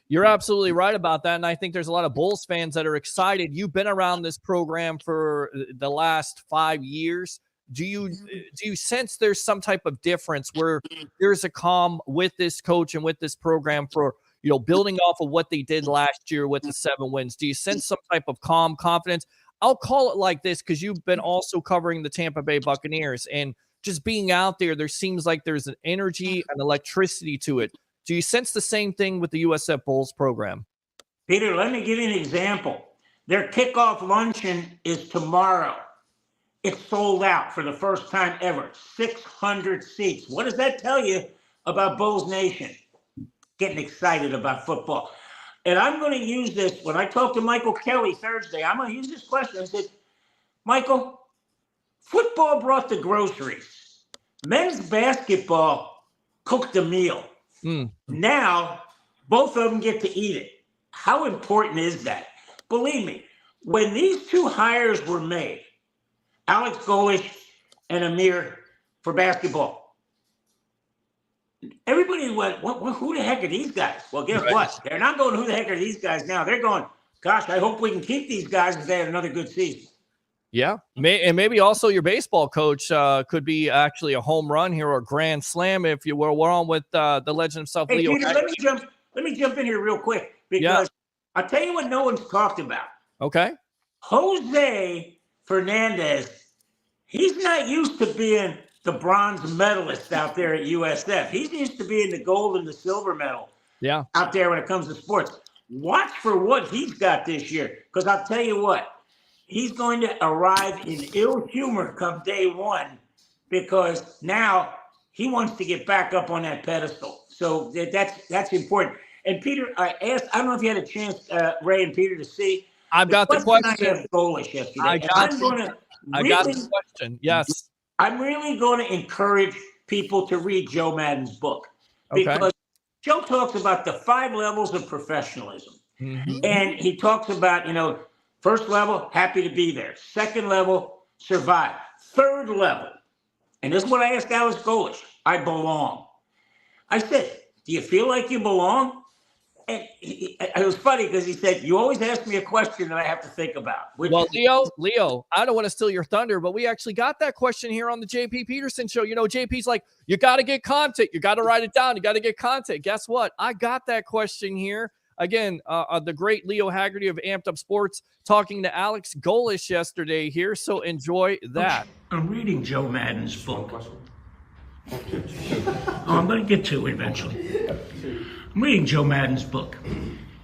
You're absolutely right about that, and I think there's a lot of Bulls fans that are excited. You've been around this program for the last 5 years. Do you sense there's some type of difference where there's a calm with this coach and with this program for, building off of what they did last year with the 7 wins? Do you sense some type of calm confidence? I'll call it like this because you've been also covering the Tampa Bay Buccaneers, and just being out there seems like there's an energy and electricity to it. Do you sense the same thing with the USF Bulls program? Peter, let me give you an example. Their kickoff luncheon is tomorrow. It's sold out for the first time ever. 600 seats. What does that tell you about Bulls Nation? Getting excited about football. And I'm going to use this. When I talked to Michael Kelly Thursday, I'm going to use this question. I said, Michael, football brought the groceries. Men's basketball cooked a meal. Now, both of them get to eat it. How important is that? Believe me, when these 2 hires were made, Alex Golish and Amir for basketball, everybody went, who the heck are these guys? Well, guess what? They're not going, who the heck are these guys now? They're going, gosh, I hope we can keep these guys if they have another good season. Yeah. And maybe also your baseball coach could be actually a home run here or a grand slam if you were. We're on with the legend himself, Hey, Leo. Peter, let me jump in here real quick because I'll tell you what no one's talked about. Okay. Jose Fernandez, he's not used to being the bronze medalist out there at USF. He's used to being the gold and the silver medal out there when it comes to sports. Watch for what he's got this year, because I'll tell you what, he's going to arrive in ill humor come day 1 because now he wants to get back up on that pedestal. So that's important. And Peter, I don't know if you had a chance, Ray and Peter, to see. I've got the question. I asked Golish yesterday. I got the question. Yes. I'm really going to encourage people to read Joe Madden's book, because Joe talks about the 5 levels of professionalism. Mm-hmm. And he talks about, first level, happy to be there. Second level, survive. Third level, and this is what I asked Alex Golish, I belong. I said, do you feel like you belong? And it was funny because he said, you always ask me a question that I have to think about. Well, Leo, I don't want to steal your thunder, but we actually got that question here on the JP Peterson show. JP's like, you got to get content. You got to write it down. You got to get content. Guess what? I got that question here. Again, the great Leo Haggerty of Amped Up Sports talking to Alex Golish yesterday here. So enjoy that. I'm reading Joe Madden's book. I'm going to get to it eventually. I'm reading Joe Madden's book.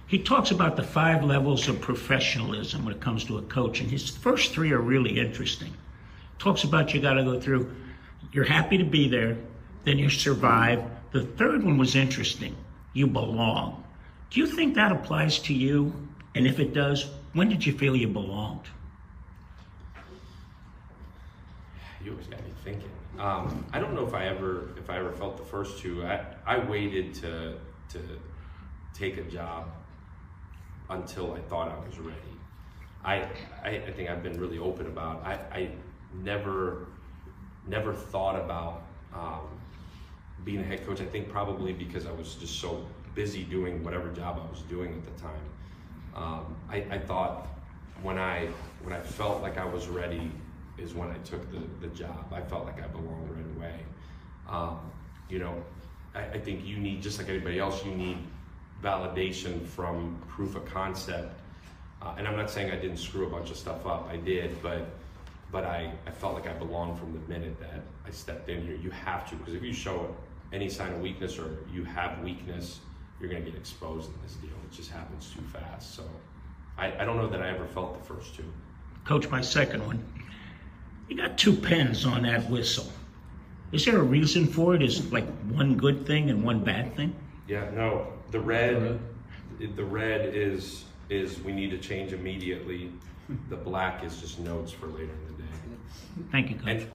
He talks about the 5 levels of professionalism when it comes to a coach, and his first 3 are really interesting. Talks about you got to go through, you're happy to be there, then you survive. The third one was interesting. You belong. Do you think that applies to you? And if it does, when did you feel you belonged? You always got me thinking. I don't know if I ever felt the first 2. I waited to take a job until I thought I was ready. I think I've been really open about. I never thought about being a head coach. I think probably because I was just so busy doing whatever job I was doing at the time. I thought when I felt like I was ready is when I took the job. I felt like I belonged right away. I think you need, just like anybody else, you need validation from proof of concept. And I'm not saying I didn't screw a bunch of stuff up. I did, but I felt like I belonged from the minute that I stepped in here. You have to, because if you show any sign of weakness or you have weakness, you're going to get exposed in this deal. It just happens too fast. So I don't know that I ever felt the first 2. Coach, my second one. You got 2 pens on that whistle. Is there a reason for it? Is it like one good thing and one bad thing? Yeah, no. The red is we need to change immediately. The black is just notes for later in the day. Thank you, Coach.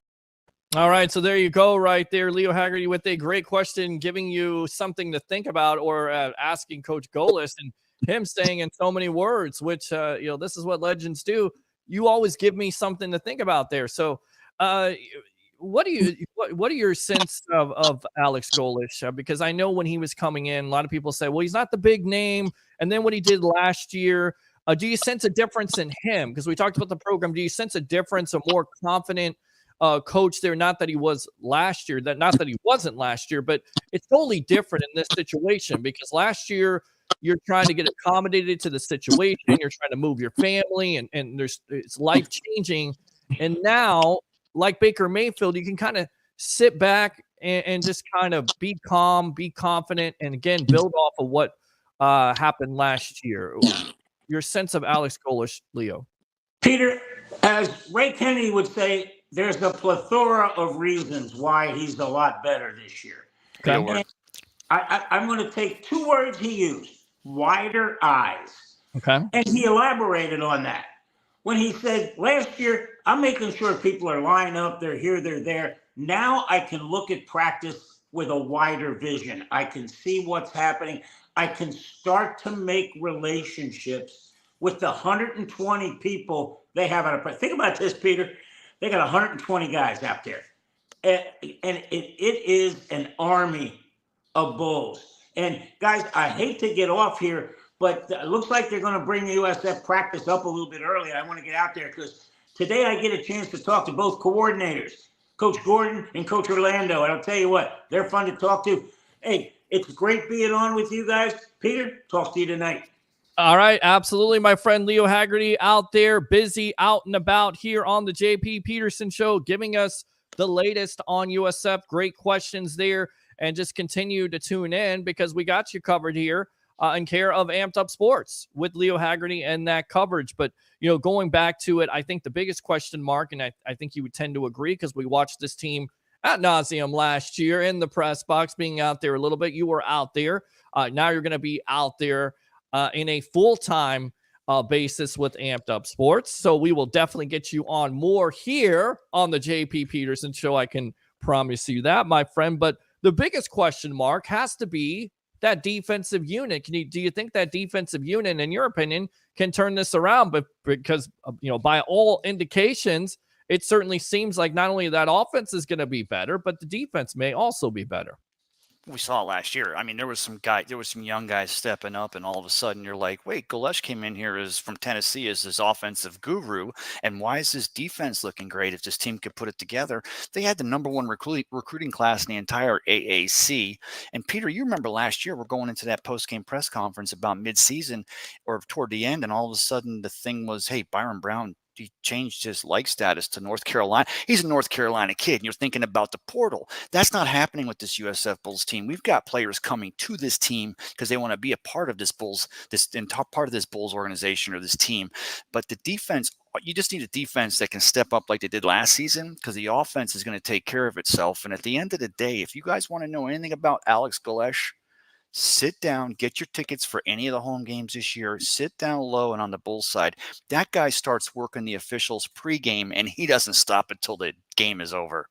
All right, so there you go right there. Leo Haggerty with a great question, giving you something to think about, or asking Coach Golish, and him saying in so many words, which, this is what legends do. You always give me something to think about there. So what are your sense of Alex Golish? Because I know when he was coming in, a lot of people say, well, he's not the big name. And then what he did last year, do you sense a difference in him? Because we talked about the program. Do you sense a difference, a more confident coach there? Not that he was last year, not that he wasn't last year, but it's totally different in this situation, because last year you're trying to get accommodated to the situation. You're trying to move your family, and it's life changing. And now, like Baker Mayfield, you can kind of sit back and just kind of be calm, be confident, and again, build off of what happened last year. Your sense of Alex Golish, Leo? Peter, as Ray Kennedy would say, there's a plethora of reasons why he's a lot better this year. Okay. I'm going to take 2 words he used: wider eyes. Okay. And he elaborated on that when he said, last year, I'm making sure people are lined up, they're here, they're there. Now I can look at practice with a wider vision. I can see what's happening. I can start to make relationships with the 120 people they have at a practice. Think about this, Peter. They got 120 guys out there. And it is an army of bulls. And guys, I hate to get off here, but it looks like they're going to bring the USF practice up a little bit early. I want to get out there because today I get a chance to talk to both coordinators, Coach Gordon and Coach Orlando. And I'll tell you what, they're fun to talk to. Hey, it's great being on with you guys. Peter, talk to you tonight. All right, absolutely, my friend Leo Haggerty out there, busy, out and about here on the JP Peterson Show, giving us the latest on USF. Great questions there, and just continue to tune in because we got you covered here in care of Amped Up Sports with Leo Haggerty and that coverage. But, going back to it, I think the biggest question mark, and I think you would tend to agree because we watched this team ad nauseum last year in the press box, being out there a little bit. You were out there. Now you're going to be out there in a full-time basis with Amped Up Sports. So we will definitely get you on more here on the JP Peterson Show. I can promise you that, my friend. But the biggest question mark has to be that defensive unit. Do you think that defensive unit, in your opinion, can turn this around? But because, by all indications, it certainly seems like not only that offense is going to be better, but the defense may also be better. We saw it last year. I mean, there was some young guys stepping up, and all of a sudden you're like, wait, Galesh came in here from Tennessee as this offensive guru, and why is this defense looking great if this team could put it together? They had the number one recruiting class in the entire AAC. And Peter, you remember last year, we're going into that post-game press conference about midseason or toward the end, and all of a sudden the thing was, hey, Byron Brown, he changed his like status to North Carolina. He's a North Carolina kid, and you're thinking about the portal. That's not happening with this USF Bulls team. We've got players coming to this team because they want to be a part of this Bulls organization or this team. But the defense, you just need a defense that can step up like they did last season, because the offense is going to take care of itself. And at the end of the day, if you guys want to know anything about Alex Galesh, sit down, get your tickets for any of the home games this year. Sit down low and on the Bulls side. That guy starts working the officials pregame, and he doesn't stop until the game is over.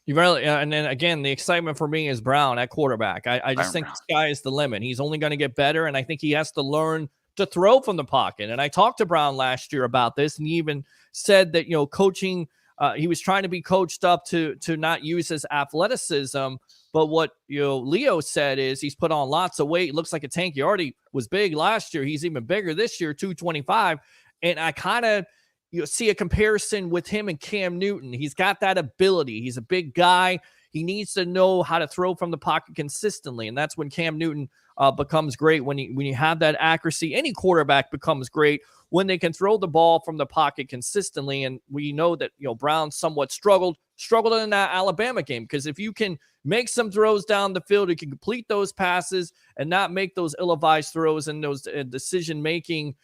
You really, and then again, the excitement for me is Brown at quarterback. I just think the sky is the limit. He's only going to get better, and I think he has to learn to throw from the pocket. And I talked to Brown last year about this, and he even said that coaching. He was trying to be coached up to not use his athleticism. But what Leo said is he's put on lots of weight. It looks like a tank. He already was big last year. He's even bigger this year, 225. And I kind of see a comparison with him and Cam Newton. He's got that ability. He's a big guy. He needs to know how to throw from the pocket consistently. And that's when Cam Newton becomes great. When you have that accuracy, any quarterback becomes great when they can throw the ball from the pocket consistently. And we know that, Brown somewhat struggled in that Alabama game, because if you can make some throws down the field, you can complete those passes and not make those ill-advised throws in those decision-making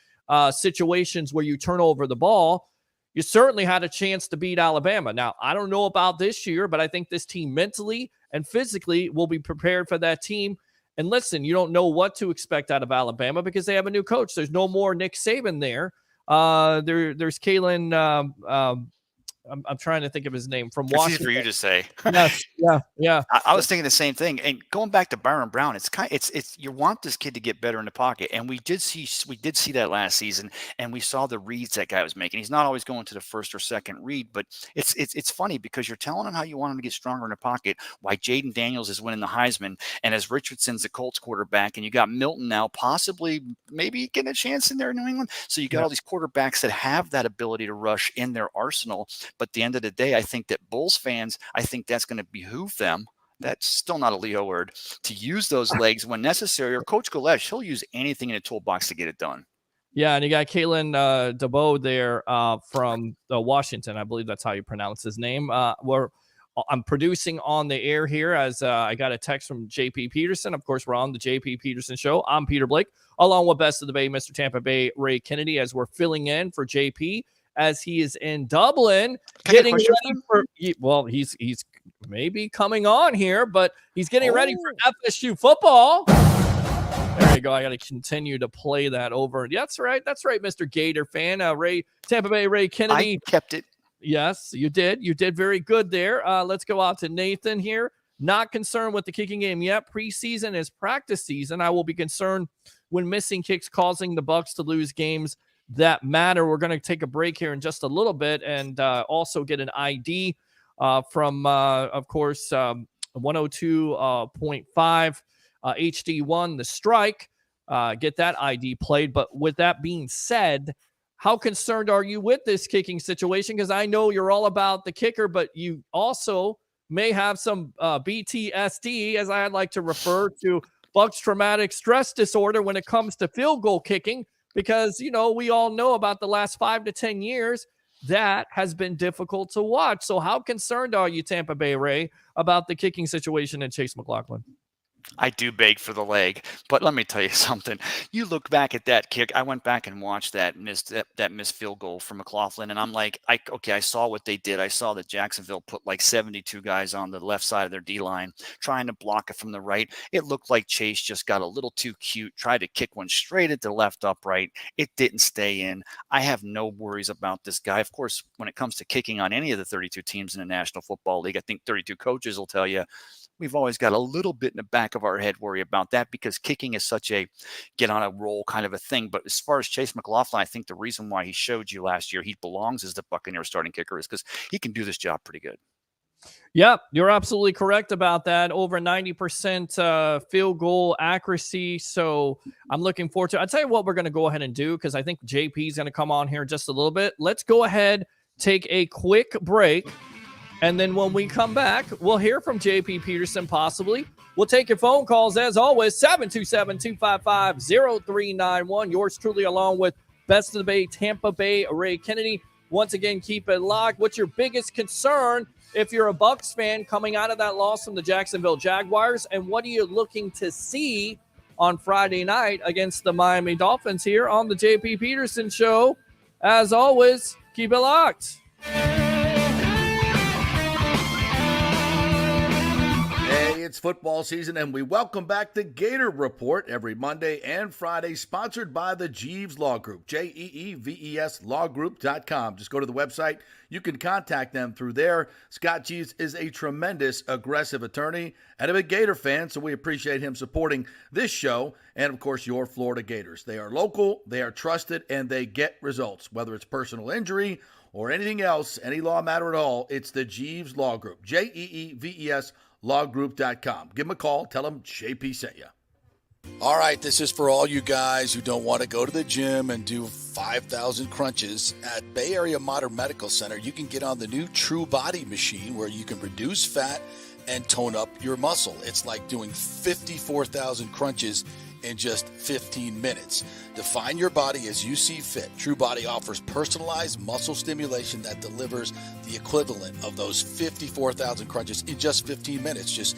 situations where you turn over the ball, you certainly had a chance to beat Alabama. Now, I don't know about this year, but I think this team mentally and physically will be prepared for that team. And listen, you don't know what to expect out of Alabama because they have a new coach. There's no more Nick Saban there. There's Kalen. I'm trying to think of his name from Washington. It's easy for you to say. Yes, yeah. I was thinking the same thing. And going back to Byron Brown, it's you want this kid to get better in the pocket, and we did see that last season, and we saw the reads that guy was making. He's not always going to the first or second read, but it's funny because you're telling him how you want him to get stronger in the pocket. Why Jaden Daniels is winning the Heisman, and as Richardson's the Colts quarterback, and you got Milton now possibly maybe getting a chance in there in New England. So you got all these quarterbacks that have that ability to rush in their arsenal. But at the end of the day, I think that Bulls fans, I think that's going to behoove them. That's still not a Leo word, to use those legs when necessary. Or Coach Galesh, he'll use anything in a toolbox to get it done. Yeah, and you got Kalen DeBoe there from Washington. I believe that's how you pronounce his name. I'm producing on the air here as I got a text from JP Peterson. Of course, we're on the JP Peterson Show. I'm Peter Blake, along with Best of the Bay, Mr. Tampa Bay, Ray Kennedy, as we're filling in for JP as he is in Dublin, getting ready for. He's maybe coming on here, but he's getting ready for FSU football. There you go. I got to continue to play that over. That's right, Mr. Gator fan. Tampa Bay Ray Kennedy. I kept it. Yes, you did. You did very good there. Let's go out to Nathan here. Not concerned with the kicking game yet. Preseason is practice season. I will be concerned when missing kicks causing the Bucs to lose games that matter. We're going to take a break here in just a little bit and also get an ID from, of course, 102.5 HD1, The Strike. Get that ID played. But with that being said, how concerned are you with this kicking situation? Because I know you're all about the kicker, but you also may have some BTSD, as I like to refer to, Bucs traumatic stress disorder, when it comes to field goal kicking. Because, we all know about the last 5 to 10 years, that has been difficult to watch. So how concerned are you, Tampa Bay Ray, about the kicking situation in Chase McLaughlin? I do beg for the leg, but let me tell you something. You look back at that kick. I went back and watched that missed field goal from McLaughlin, and I'm like, I saw what they did. I saw that Jacksonville put like 72 guys on the left side of their D line trying to block it from the right. It looked like Chase just got a little too cute, tried to kick one straight at the left upright. It didn't stay in. I have no worries about this guy. Of course, when it comes to kicking on any of the 32 teams in the National Football League, I think 32 coaches will tell you we've always got a little bit in the back of our head worry about that because kicking is such a get on a roll kind of a thing. But as far as Chase McLaughlin, I think the reason why he showed you last year he belongs as the Buccaneers starting kicker is because he can do this job pretty good. Yep, you're absolutely correct about that. Over 90% field goal accuracy. So I'm looking forward to it. I'll tell you what we're going to go ahead and do because I think JP is going to come on here just a little bit. Let's go ahead, take a quick break. And then when we come back, we'll hear from JP Peterson possibly. We'll take your phone calls as always, 727-255-0391. Yours truly along with Best of the Bay, Tampa Bay, Ray Kennedy. Once again, keep it locked. What's your biggest concern if you're a Bucs fan coming out of that loss from the Jacksonville Jaguars? And what are you looking to see on Friday night against the Miami Dolphins here on the JP Peterson Show? As always, keep it locked. It's football season, and we welcome back the Gator Report every Monday and Friday, sponsored by the Jeeves Law Group, Jeeves lawgroup.com. Just go to the website. You can contact them through there. Scott Jeeves is a tremendous, aggressive attorney and a big Gator fan, so we appreciate him supporting this show and, of course, your Florida Gators. They are local, they are trusted, and they get results, whether it's personal injury or anything else, any law matter at all. It's the Jeeves Law Group, Jeeves lawgroup.com. Give them a call. Tell them JP sent you. All right, this is for all you guys who don't want to go to the gym and do 5,000 crunches. At Bay Area Modern Medical Center, you can get on the new True Body machine where you can reduce fat and tone up your muscle. It's like doing 54,000 crunches in just 15 minutes. Define your body as you see fit. True Body offers personalized muscle stimulation that delivers the equivalent of those 54,000 crunches in just 15 minutes. Just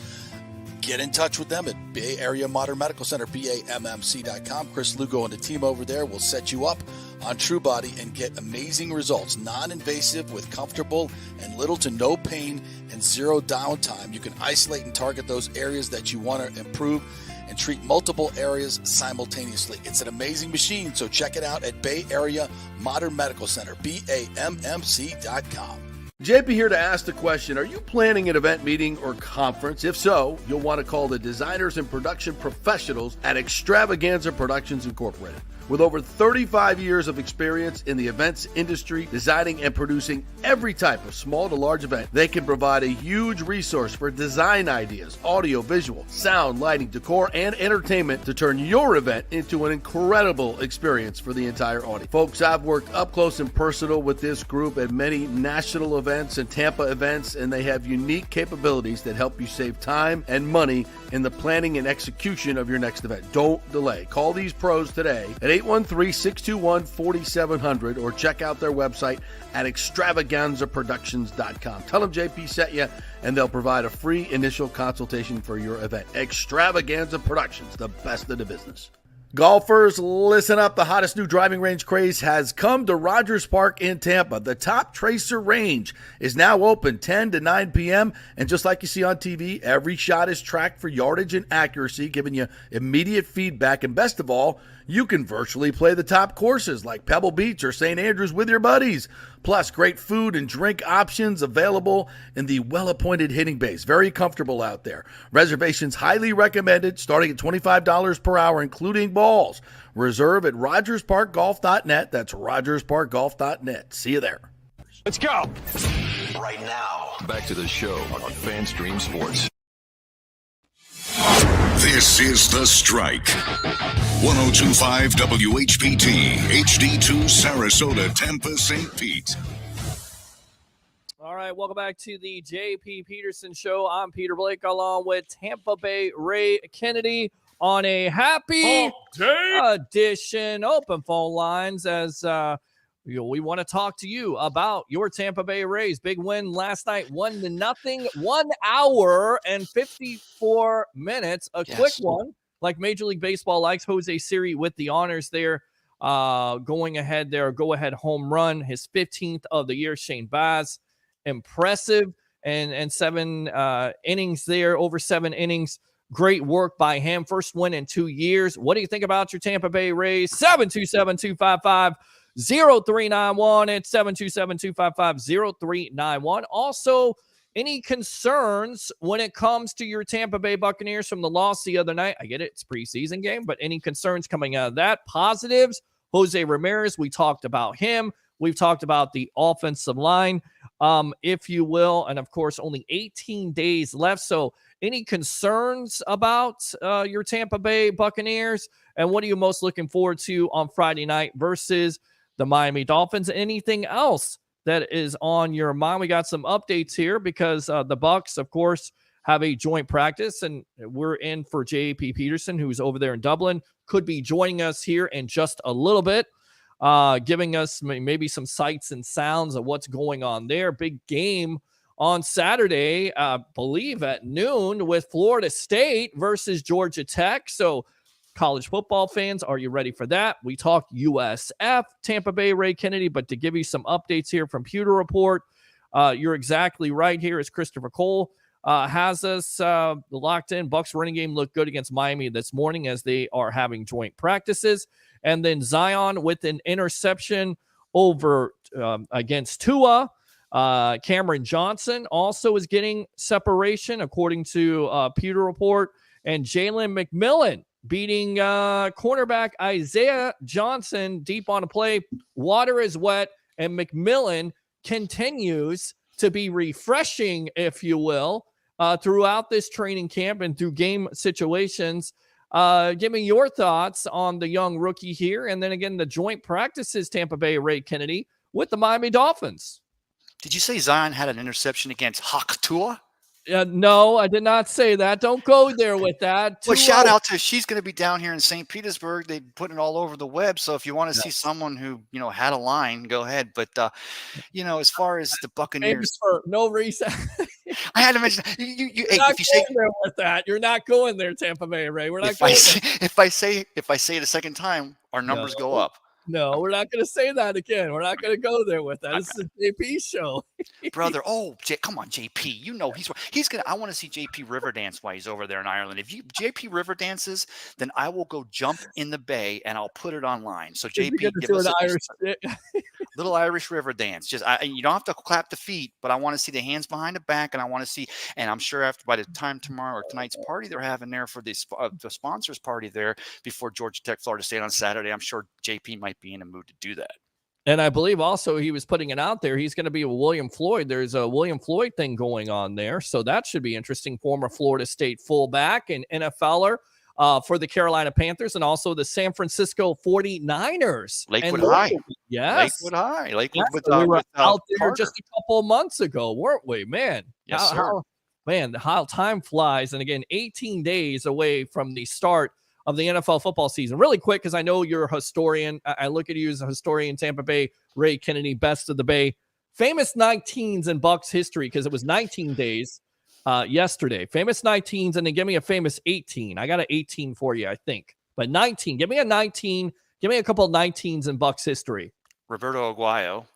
get in touch with them at Bay Area Modern Medical Center, BAMMC.com. Chris Lugo and the team over there will set you up on True Body and get amazing results. Non-invasive with comfortable and little to no pain and zero downtime. You can isolate and target those areas that you want to improve and treat multiple areas simultaneously. It's an amazing machine, so check it out at Bay Area Modern Medical Center, BAMMC.com. JP here to ask the question, are you planning an event, meeting, or conference? If so, you'll want to call the designers and production professionals at Extravaganza Productions Incorporated. With over 35 years of experience in the events industry, designing and producing every type of small to large event, they can provide a huge resource for design ideas, audio, visual, sound, lighting, decor, and entertainment to turn your event into an incredible experience for the entire audience. Folks, I've worked up close and personal with this group at many national events and Tampa events, and they have unique capabilities that help you save time and money in the planning and execution of your next event. Don't delay. Call these pros today at 813-621-4700 or check out their website at extravaganzaproductions.com. Tell them JP sent you, and they'll provide a free initial consultation for your event. Extravaganza Productions, the best of the business. Golfers, listen up. The hottest new driving range craze has come to Rogers Park in Tampa. The Top Tracer range is now open 10 to 9 p.m. And just like you see on TV, every shot is tracked for yardage and accuracy, giving you immediate feedback. And best of all, you can virtually play the top courses like Pebble Beach or St. Andrews with your buddies. Plus, great food and drink options available in the well-appointed hitting bays. Very comfortable out there. Reservations highly recommended, starting at $25 per hour, including balls. Reserve at RogersParkGolf.net. That's RogersParkGolf.net. See you there. Let's go. Right now, back to the show on FanStream Sports. This is The Strike. 102.5 WHPT, HD2 Sarasota, Tampa, St. Pete. All right, welcome back to the JP Peterson Show. I'm Peter Blake along with Tampa Bay Ray Kennedy on a happy edition. Open phone lines as we want to talk to you about your Tampa Bay Rays. Big win last night, 1-0, 1 hour and 54 minutes. A quick one, like Major League Baseball likes. Jose Siri with the honors there, going ahead there, go-ahead home run, his 15th of the year. Shane Baz, impressive, and 7 innings there, over 7 innings. Great work by him. First win in 2 years. What do you think about your Tampa Bay Rays? 727-255-0391. It's 727-255-0391. Also, any concerns when it comes to your Tampa Bay Buccaneers from the loss the other night? I get it, it's a preseason game, but any concerns coming out of that? Positives, Jose Ramirez, we talked about him. We've talked about the offensive line, if you will. And, of course, only 18 days left. So any concerns about your Tampa Bay Buccaneers? And what are you most looking forward to on Friday night versus the Miami Dolphins? Anything else that is on your mind? We got some updates here because the Bucs, of course, have a joint practice, and we're in for J.P. Peterson, who's over there in Dublin, could be joining us here in just a little bit, giving us maybe some sights and sounds of what's going on there. Big game on Saturday, believe at noon, with Florida State versus Georgia Tech. So college football fans, are you ready for that? We talked USF, Tampa Bay, Ray Kennedy, but to give you some updates here from Pewter Report, you're exactly right here as Christopher Cole has us locked in. Bucs running game looked good against Miami this morning as they are having joint practices. And then Zion with an interception over against Tua. Cameron Johnson also is getting separation, according to Pewter Report. And Jalen McMillan beating cornerback Isaiah Johnson deep on a play. Water is wet, and McMillan continues to be refreshing, if you will, throughout this training camp and through game situations. Give me your thoughts on the young rookie here. And then again, the joint practices, Tampa Bay, Ray Kennedy, with the Miami Dolphins. Did you say Zion had an interception against Hawk Tua? No, I did not say that. Don't go there with that. Well, shout out to, she's going to be down here in St. Petersburg. They put it all over the web. So if you want to see someone who, had a line, go ahead. But, as far as the Buccaneers, for no reason. I had to mention, hey, if you say there with that, you're not going there, Tampa Bay, Ray. We're not if going if I say it a second time, our numbers go up. No, we're not going to say that again. We're not going to go there with that. This is a JP show. Brother, come on, JP. He's going to, I want to see JP river dance while he's over there in Ireland. If JP river dances, then I will go jump in the bay and I'll put it online. So JP, give us a little Irish river dance. Just, you don't have to clap the feet, but I want to see the hands behind the back, and I want to see, and I'm sure by the time tomorrow or tonight's party they're having there for the sponsors party there before Georgia Tech, Florida State on Saturday, I'm sure JP might be in a mood to do that. And I believe also he was putting it out there. He's going to be with William Floyd. There's a William Floyd thing going on there. So that should be interesting. Former Florida State fullback and NFLer for the Carolina Panthers and also the San Francisco 49ers. Lakewood High. Yes. Lakewood High. Lakewood we were out there Carter. just a couple of months ago, weren't we? Man. Yes, sir. How time flies. And again, 18 days away from the start of the NFL football season. Really quick, because I know you're a historian. I look at you as a historian, Tampa Bay, Ray Kennedy, best of the Bay. Famous 19s in Bucs history, because it was 19 days yesterday. Famous 19s, and then give me a famous 18. I got an 18 for you, I think. But 19, give me a 19. Give me a couple of 19s in Bucs history. Roberto Aguayo.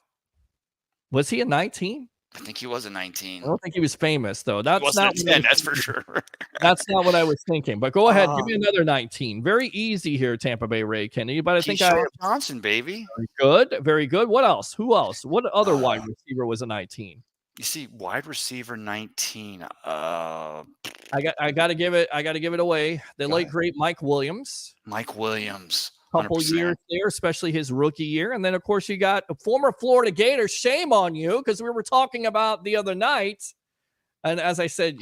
Was he a 19? I think he was a 19. I don't think he was famous, though. That's not 10, that's for sure. That's not what I was thinking. But go ahead, give me another 19. Very easy here, Tampa Bay, Ray Kennedy. But I think Johnson, baby. Very good. What else? Who else? What other wide receiver was a 19? You see, wide receiver 19. I got to give it away. The late great Mike Williams. Mike Williams. Couple years there, especially his rookie year. And then, of course, you got a former Florida Gator. Shame on you, because we were talking about the other night. And as I said,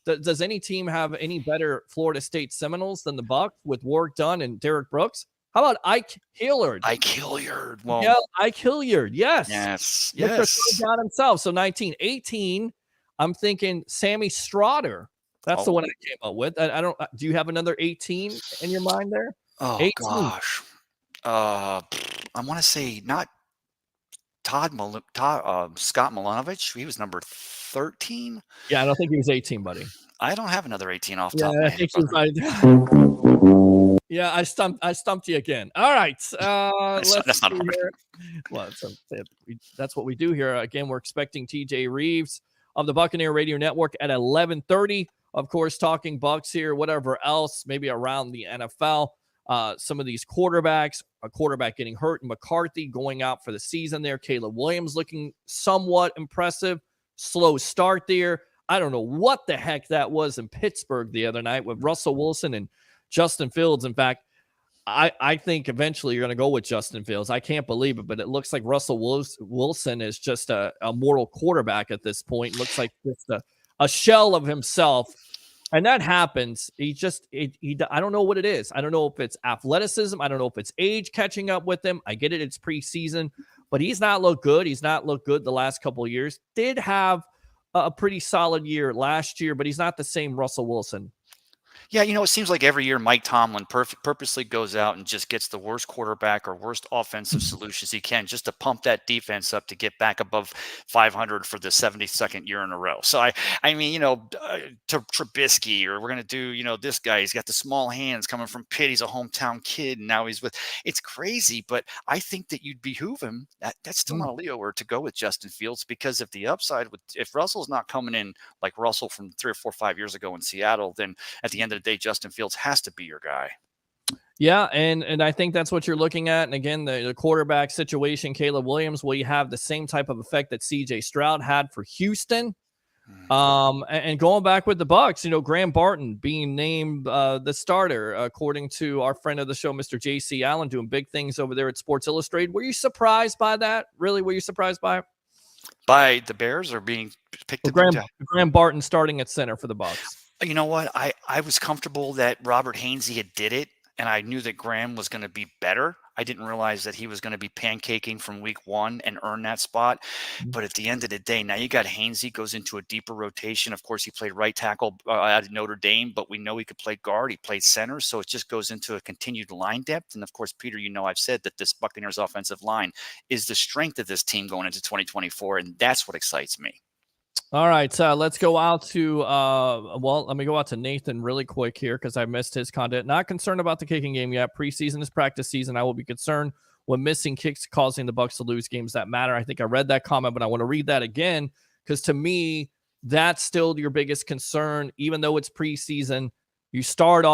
does any team have any better Florida State Seminoles than the Bucs with Warrick Dunn and Derek Brooks? How about Ike Hilliard? Well, yeah, Ike Hilliard. Yes. Yes. Down himself. So 19, 18. I'm thinking Sammy Strotter. That's the one I came up with. I don't. Do you have another 18 in your mind there? Oh 18. gosh. I want to say not Scott Milanovic, he was number 13. Yeah, I don't think he was 18, buddy. I don't have another 18 off Yeah, top of my I head. think he was Yeah, I stumped you again. All right. That's not hard. Well, that's what we do here. Again, we're expecting TJ Reeves of the Buccaneer Radio Network at 11:30. Of course, talking Bucs here, whatever else, maybe around the NFL. Some of these quarterbacks, a quarterback getting hurt, McCarthy going out for the season there. Caleb Williams looking somewhat impressive. Slow start there. I don't know what the heck that was in Pittsburgh the other night with Russell Wilson and Justin Fields. In fact, I think eventually you're going to go with Justin Fields. I can't believe it, but it looks like Russell Wilson is just a mortal quarterback at this point. Looks like just a shell of himself. And that happens. I don't know what it is. I don't know if it's athleticism. I don't know if it's age catching up with him. I get it. It's preseason, but he's not looked good. He's not looked good the last couple of years. Did have a pretty solid year last year, but he's not the same Russell Wilson. Yeah, it seems like every year Mike Tomlin purposely goes out and just gets the worst quarterback or worst offensive solutions he can just to pump that defense up to get back above 500 for the 72nd year in a row. So, to Trubisky, or we're going to do, this guy, he's got the small hands coming from Pitt. He's a hometown kid, and now it's crazy, but I think that you'd behoove him. That's still not a Leo word to go with Justin Fields, because if the upside, if Russell's not coming in like Russell from 3 or 4 or 5 years ago in Seattle, then at the end of the day, Justin Fields has to be your guy. Yeah, and I think that's what you're looking at. And again, the quarterback situation, Caleb Williams, will you have the same type of effect that CJ Stroud had for Houston? And going back with the Bucs, Graham Barton being named the starter, according to our friend of the show, Mr. J.C. Allen, doing big things over there at Sports Illustrated. Were you surprised by that? Really? Were you surprised by it? By the Bears, or being picked up? Graham Barton starting at center for the Bucs. You know what? I was comfortable that Robert Hainsey had did it, and I knew that Graham was going to be better. I didn't realize that he was going to be pancaking from week 1 and earn that spot. But at the end of the day, now you got Hainsey goes into a deeper rotation. Of course, he played right tackle at Notre Dame, but we know he could play guard. He played center, so it just goes into a continued line depth. And of course, Peter, I've said that this Buccaneers offensive line is the strength of this team going into 2024, and that's what excites me. All right, let's go out to let me go out to Nathan really quick here, because I missed his content. Not concerned about the kicking game yet. Preseason is practice season. I will be concerned when missing kicks causing the Bucs to lose games that matter. I think I read that comment, but I want to read that again, because to me, that's still your biggest concern. Even though it's preseason, you start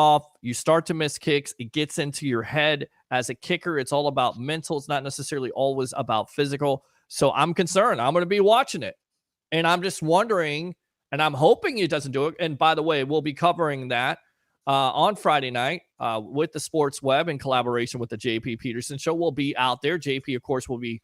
to miss kicks. It gets into your head as a kicker. It's all about mental. It's not necessarily always about physical. So I'm concerned. I'm going to be watching it. And I'm just wondering, and I'm hoping he doesn't do it. And by the way, we'll be covering that on Friday night with the Sports Web in collaboration with the JP Peterson Show. We'll be out there. JP, of course, will be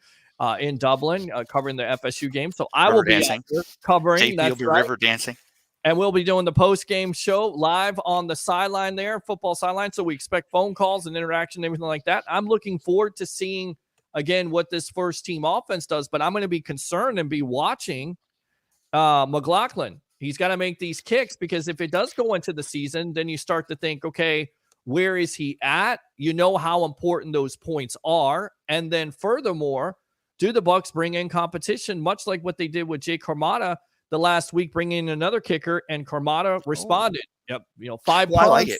in Dublin covering the FSU game. So I will be out there covering. JP will be river dancing. And we'll be doing the post-game show live on the sideline there, football sideline. So we expect phone calls and interaction and everything like that. I'm looking forward to seeing, again, what this first-team offense does. But I'm going to be concerned and be watching McLaughlin. He's got to make these kicks, because if it does go into the season, then you start to think, okay, where is he at? How important those points are. And then furthermore, do the Bucs bring in competition, much like what they did with Jake Carmada the last week, bringing in another kicker, and Carmada responded. Yep. 5 I like it.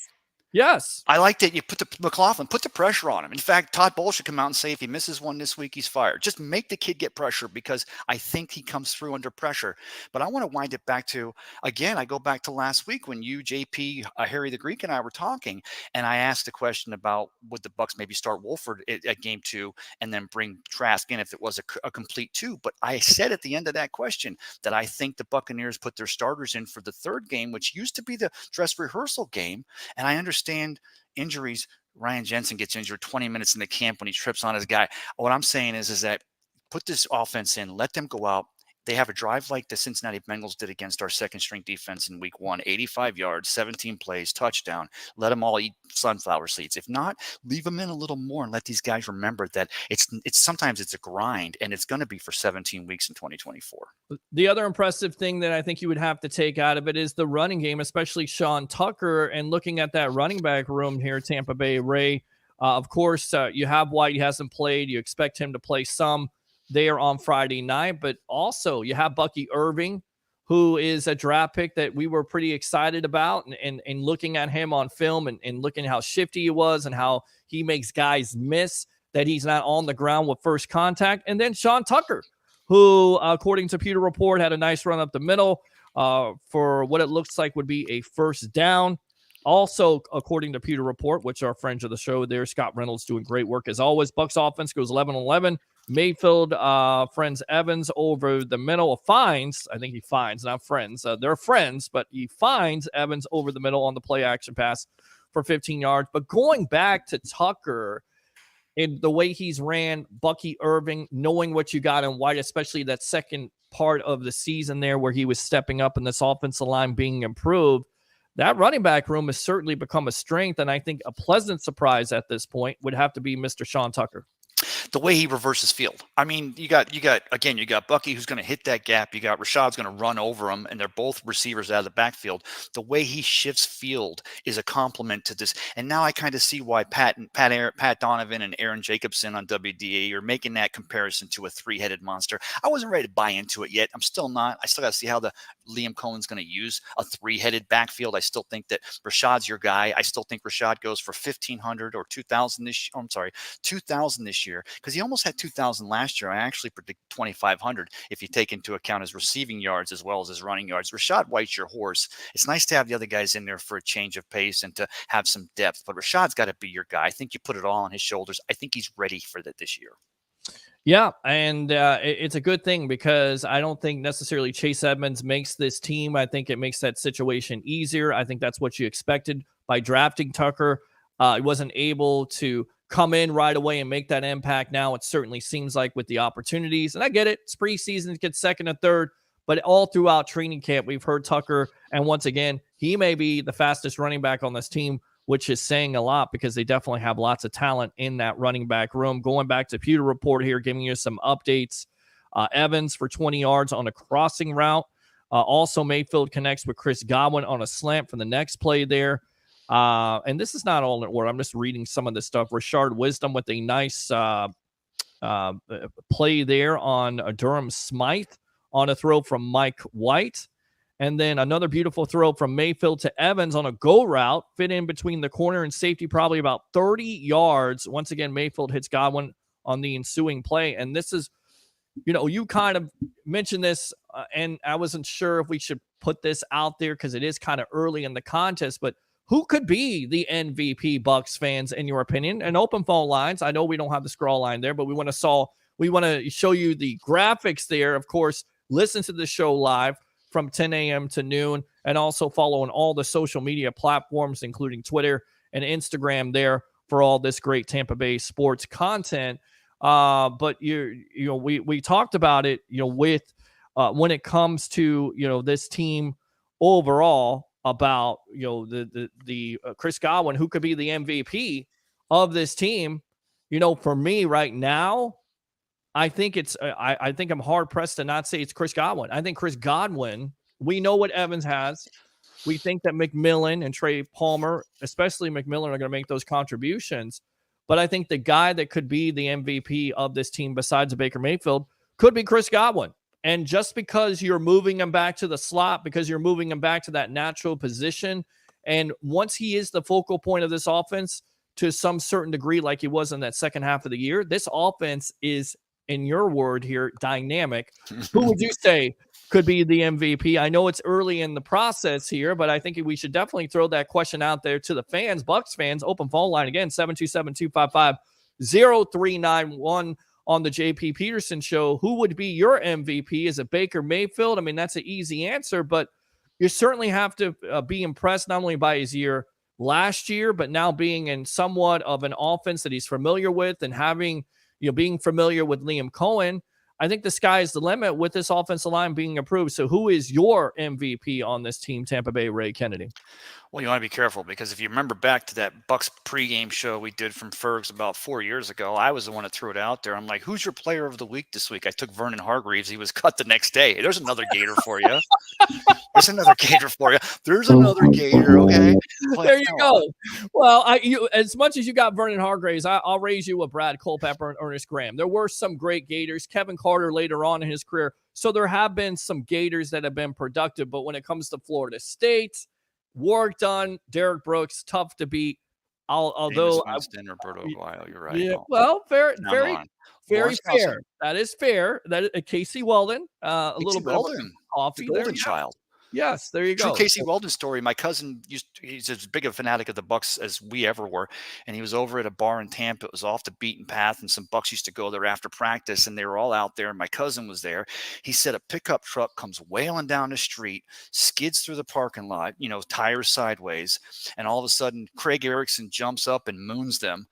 Yes. I like that you put the pressure on him. In fact, Todd Bowles should come out and say if he misses one this week, he's fired. Just make the kid get pressure, because I think he comes through under pressure. But I want to wind it back to, again, I go back to last week when you, JP, Harry the Greek, and I were talking, and I asked a question about would the Bucs maybe start Wolford at game 2 and then bring Trask in if it was a complete 2. But I said at the end of that question that I think the Buccaneers put their starters in for the 3rd game, which used to be the dress rehearsal game. And I understand injuries. Ryan Jensen gets injured 20 minutes in the camp when he trips on his guy. What I'm saying is that put this offense in, let them go out. They have a drive like the Cincinnati Bengals did against our second-string defense in week 1, 85 yards, 17 plays, touchdown. Let them all eat sunflower seeds. If not, leave them in a little more and let these guys remember that it's sometimes it's a grind, and it's going to be for 17 weeks in 2024. The other impressive thing that I think you would have to take out of it is the running game, especially Sean Tucker, and looking at that running back room here, Tampa Bay, Ray. Of course, you have White. He hasn't played. You expect him to play some. there on Friday night. But also you have Bucky Irving, who is a draft pick that we were pretty excited about, and looking at him on film and looking at how shifty he was and how he makes guys miss, that he's not on the ground with first contact. And then Sean Tucker, who, according to Pewter Report, had a nice run up the middle for what it looks like would be a first down. Also, according to Pewter Report, which are friends of the show there, Scott Reynolds doing great work as always. Bucks offense goes 11-11. Mayfield friends Evans over the middle. Finds, I think he finds, not friends. They're friends, but he finds Evans over the middle on the play action pass for 15 yards. But going back to Tucker and the way he's ran, Bucky Irving, knowing what you got in White, especially that second part of the season there where he was stepping up and this offensive line being improved, that running back room has certainly become a strength. And I think a pleasant surprise at this point would have to be Mr. Sean Tucker. The way he reverses field. I mean, you got Bucky who's going to hit that gap. You got Rashad's going to run over him, and they're both receivers out of the backfield. The way he shifts field is a compliment to this. And now I kind of see why Pat Donovan and Aaron Jacobson on WDA are making that comparison to a three-headed monster. I wasn't ready to buy into it yet. I'm still not. I still got to see how the Liam Cohen's going to use a three-headed backfield. I still think that Rashad's your guy. I still think Rashad goes for 1,500 or 2,000 this. I'm sorry, 2,000 this year, because he almost had 2,000 last year. I actually predict 2,500 if you take into account his receiving yards as well as his running yards. Rashad White's your horse. It's nice to have the other guys in there for a change of pace and to have some depth, but Rashad's got to be your guy. I think you put it all on his shoulders. I think he's ready for that this year. Yeah, and it's a good thing because I don't think necessarily Chase Edmonds makes this team. I think it makes that situation easier. I think that's what you expected by drafting Tucker. He wasn't able to come in right away and make that impact. Now it certainly seems like with the opportunities, and I get it, it's preseason, it gets second and third, but all throughout training camp, we've heard Tucker, and once again, he may be the fastest running back on this team, which is saying a lot because they definitely have lots of talent in that running back room. Going back to Pewter Report here, giving you some updates. Evans for 20 yards on a crossing route. Also, Mayfield connects with Chris Godwin on a slant for the next play there. And this is not all in order. I'm just reading some of this stuff. Rashard Wisdom with a nice play there on Durham Smythe on a throw from Mike White. And then another beautiful throw from Mayfield to Evans on a go route, fit in between the corner and safety, probably about 30 yards. Once again, Mayfield hits Godwin on the ensuing play. And this is, you kind of mentioned this, and I wasn't sure if we should put this out there because it is kind of early in the contest, but who could be the MVP, Bucks fans, in your opinion? And open phone lines. I know we don't have the scroll line there, but we want to show you the graphics there. Of course, listen to the show live from 10 a.m. to noon, and also follow on all the social media platforms, including Twitter and Instagram there for all this great Tampa Bay sports content. But we talked about it, with when it comes to, this team overall, about the Chris Godwin, who could be the MVP of this team. For me right now, I think I think I'm hard pressed to not say it's Chris Godwin. I think Chris Godwin, we know what Evans has. We think that McMillan and Trey Palmer, especially McMillan, are going to make those contributions. But I think the guy that could be the MVP of this team besides Baker Mayfield could be Chris Godwin. And just because you're moving him back to the slot, because you're moving him back to that natural position, and once he is the focal point of this offense to some certain degree, like he was in that second half of the year, this offense is, in your word here, dynamic. Who would you say could be the MVP? I know it's early in the process here, but I think we should definitely throw that question out there to the fans, Bucks fans. Open phone line again, 727-255-0391. On the JP Peterson Show. Who would be your MVP? Is it Baker Mayfield? I mean, that's an easy answer, but you certainly have to be impressed not only by his year last year, but now being in somewhat of an offense that he's familiar with and having, being familiar with Liam Cohen. I think the sky is the limit with this offensive line being improved. So who is your MVP on this team, Tampa Bay, Ray Kennedy? Well, you want to be careful because if you remember back to that Bucks pregame show we did from Fergs about 4 years ago, I was the one that threw it out there. I'm like, who's your player of the week this week? I took Vernon Hargreaves. He was cut the next day. There's another Gator for you. There's another Gator for you. There's another Gator, okay? There you go. Well, as much as you got Vernon Hargreaves, I'll raise you with Brad Culpepper and Ernest Graham. There were some great Gators. Kevin Carter later on in his career. So there have been some Gators that have been productive. But when it comes to Florida State, work done. Derek Brooks, tough to beat. Although Winston or Roberto Aguayo, you're right. Yeah, well, very Lawrence fair. Nelson. That is fair. That Casey Weldon, a Casey little bit Weldon, of coffee. the golden child. Yes, there you True go. Casey Weldon story. My cousin he's as big a fanatic of the Bucks as we ever were. And he was over at a bar in Tampa. It was off the beaten path. And some Bucks used to go there after practice. And they were all out there. And my cousin was there. He said a pickup truck comes wailing down the street, skids through the parking lot, tires sideways. And all of a sudden, Craig Erickson jumps up and moons them.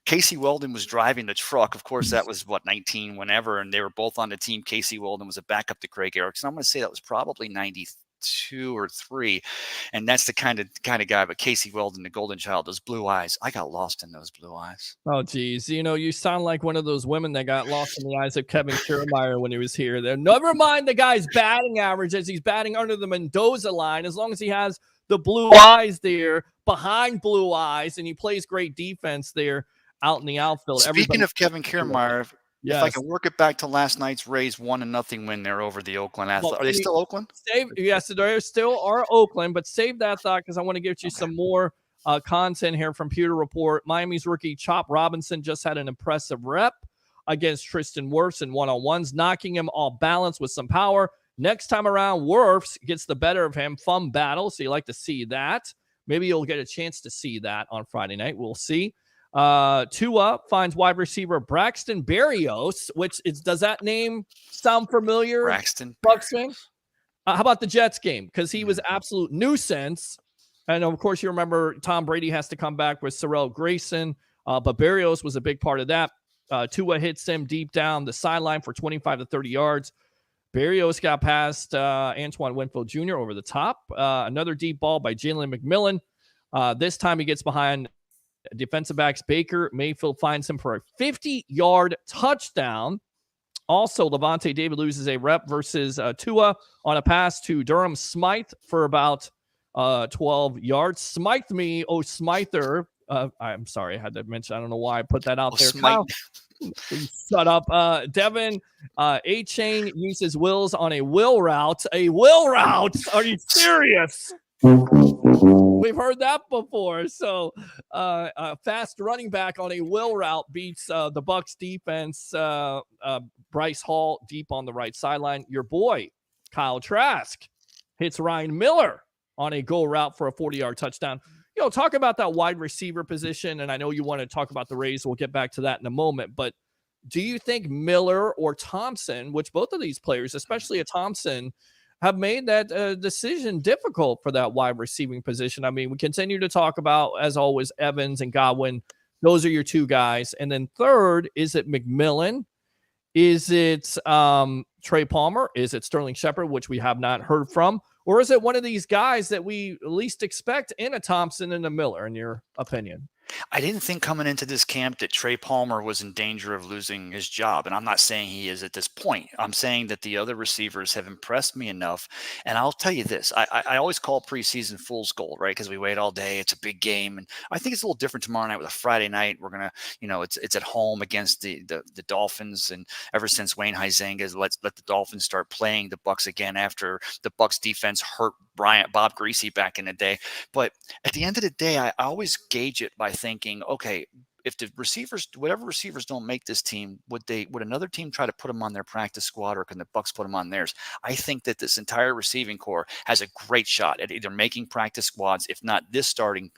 Casey Weldon was driving the truck. Of course, that was 19 whenever. And they were both on the team. Casey Weldon was a backup to Craig Erickson. I'm going to say that was probably 92 or 3, and that's the kind of guy. But Casey Weldon, the golden child, those blue eyes, I got lost in those blue eyes. Oh geez, you sound like one of those women that got lost in the eyes of Kevin Kiermaier when he was here. There, never mind the guy's batting average as he's batting under the Mendoza line, as long as he has the blue eyes there behind blue eyes, and he plays great defense there out in the outfield. Speaking of Kevin Kiermaier, yes. If I can work it back to last night's Rays 1-0 win there over the Oakland Athletics. Are they still Oakland? Yes, they still are Oakland, but save that thought because I want to get you some more content here from Pewter Report. Miami's rookie Chop Robinson just had an impressive rep against Tristan Wirfs in one-on-ones, knocking him off balance with some power. Next time around, Wirfs gets the better of him. Fun battle, so you like to see that. Maybe you'll get a chance to see that on Friday night. We'll see. Tua finds wide receiver Braxton Berrios, does that name sound familiar? Braxton Bucks fan? How about the Jets game? Because he was absolute nuisance. And of course, you remember Tom Brady has to come back with Sorrell Grayson, but Berrios was a big part of that. Tua hits him deep down the sideline for 25 to 30 yards. Berrios got past Antoine Winfield Jr. over the top. Another deep ball by Jalen McMillan. This time he gets behind defensive backs Baker. Mayfield finds him for a 50-yard touchdown. Also, Levante David loses a rep versus Tua on a pass to Durham Smythe for about 12 yards. Smythe me, oh Smither. I'm sorry, I had to mention. I don't know why I put that out there. Kyle, shut up. Devin A-Chain uses Wills on a will route. A will route? Are you serious? We've heard that before. So a fast running back on a will route beats the Bucks defense. Bryce Hall deep on the right sideline. Your boy, Kyle Trask, hits Ryan Miller on a go route for a 40-yard touchdown. Talk about that wide receiver position. And I know you want to talk about the Rays. We'll get back to that in a moment. But do you think Miller or Thompson, which both of these players, especially a Thompson, have made that decision difficult for that wide receiving position? I mean, we continue to talk about, as always, Evans and Godwin. Those are your two guys. And then third, is it McMillan? Is it Trey Palmer? Is it Sterling Shepard, which we have not heard from? Or is it one of these guys that we least expect in a Thompson and a Miller, in your opinion? I didn't think coming into this camp that Trey Palmer was in danger of losing his job. And I'm not saying he is at this point. I'm saying that the other receivers have impressed me enough. And I'll tell you this, I always call preseason fool's gold, right? Because we wait all day. It's a big game. And I think it's a little different tomorrow night with a Friday night. We're going to, it's at home against the Dolphins. And ever since Wayne Huizenga let the Dolphins start playing the Bucks again after the Bucks defense hurt Bob Greasy back in the day. But at the end of the day, I always gauge it by thinking, okay, if the whatever receivers don't make this team, would another team try to put them on their practice squad, or can the Bucks put them on theirs? I think that this entire receiving core has a great shot at either making practice squads, if not this starting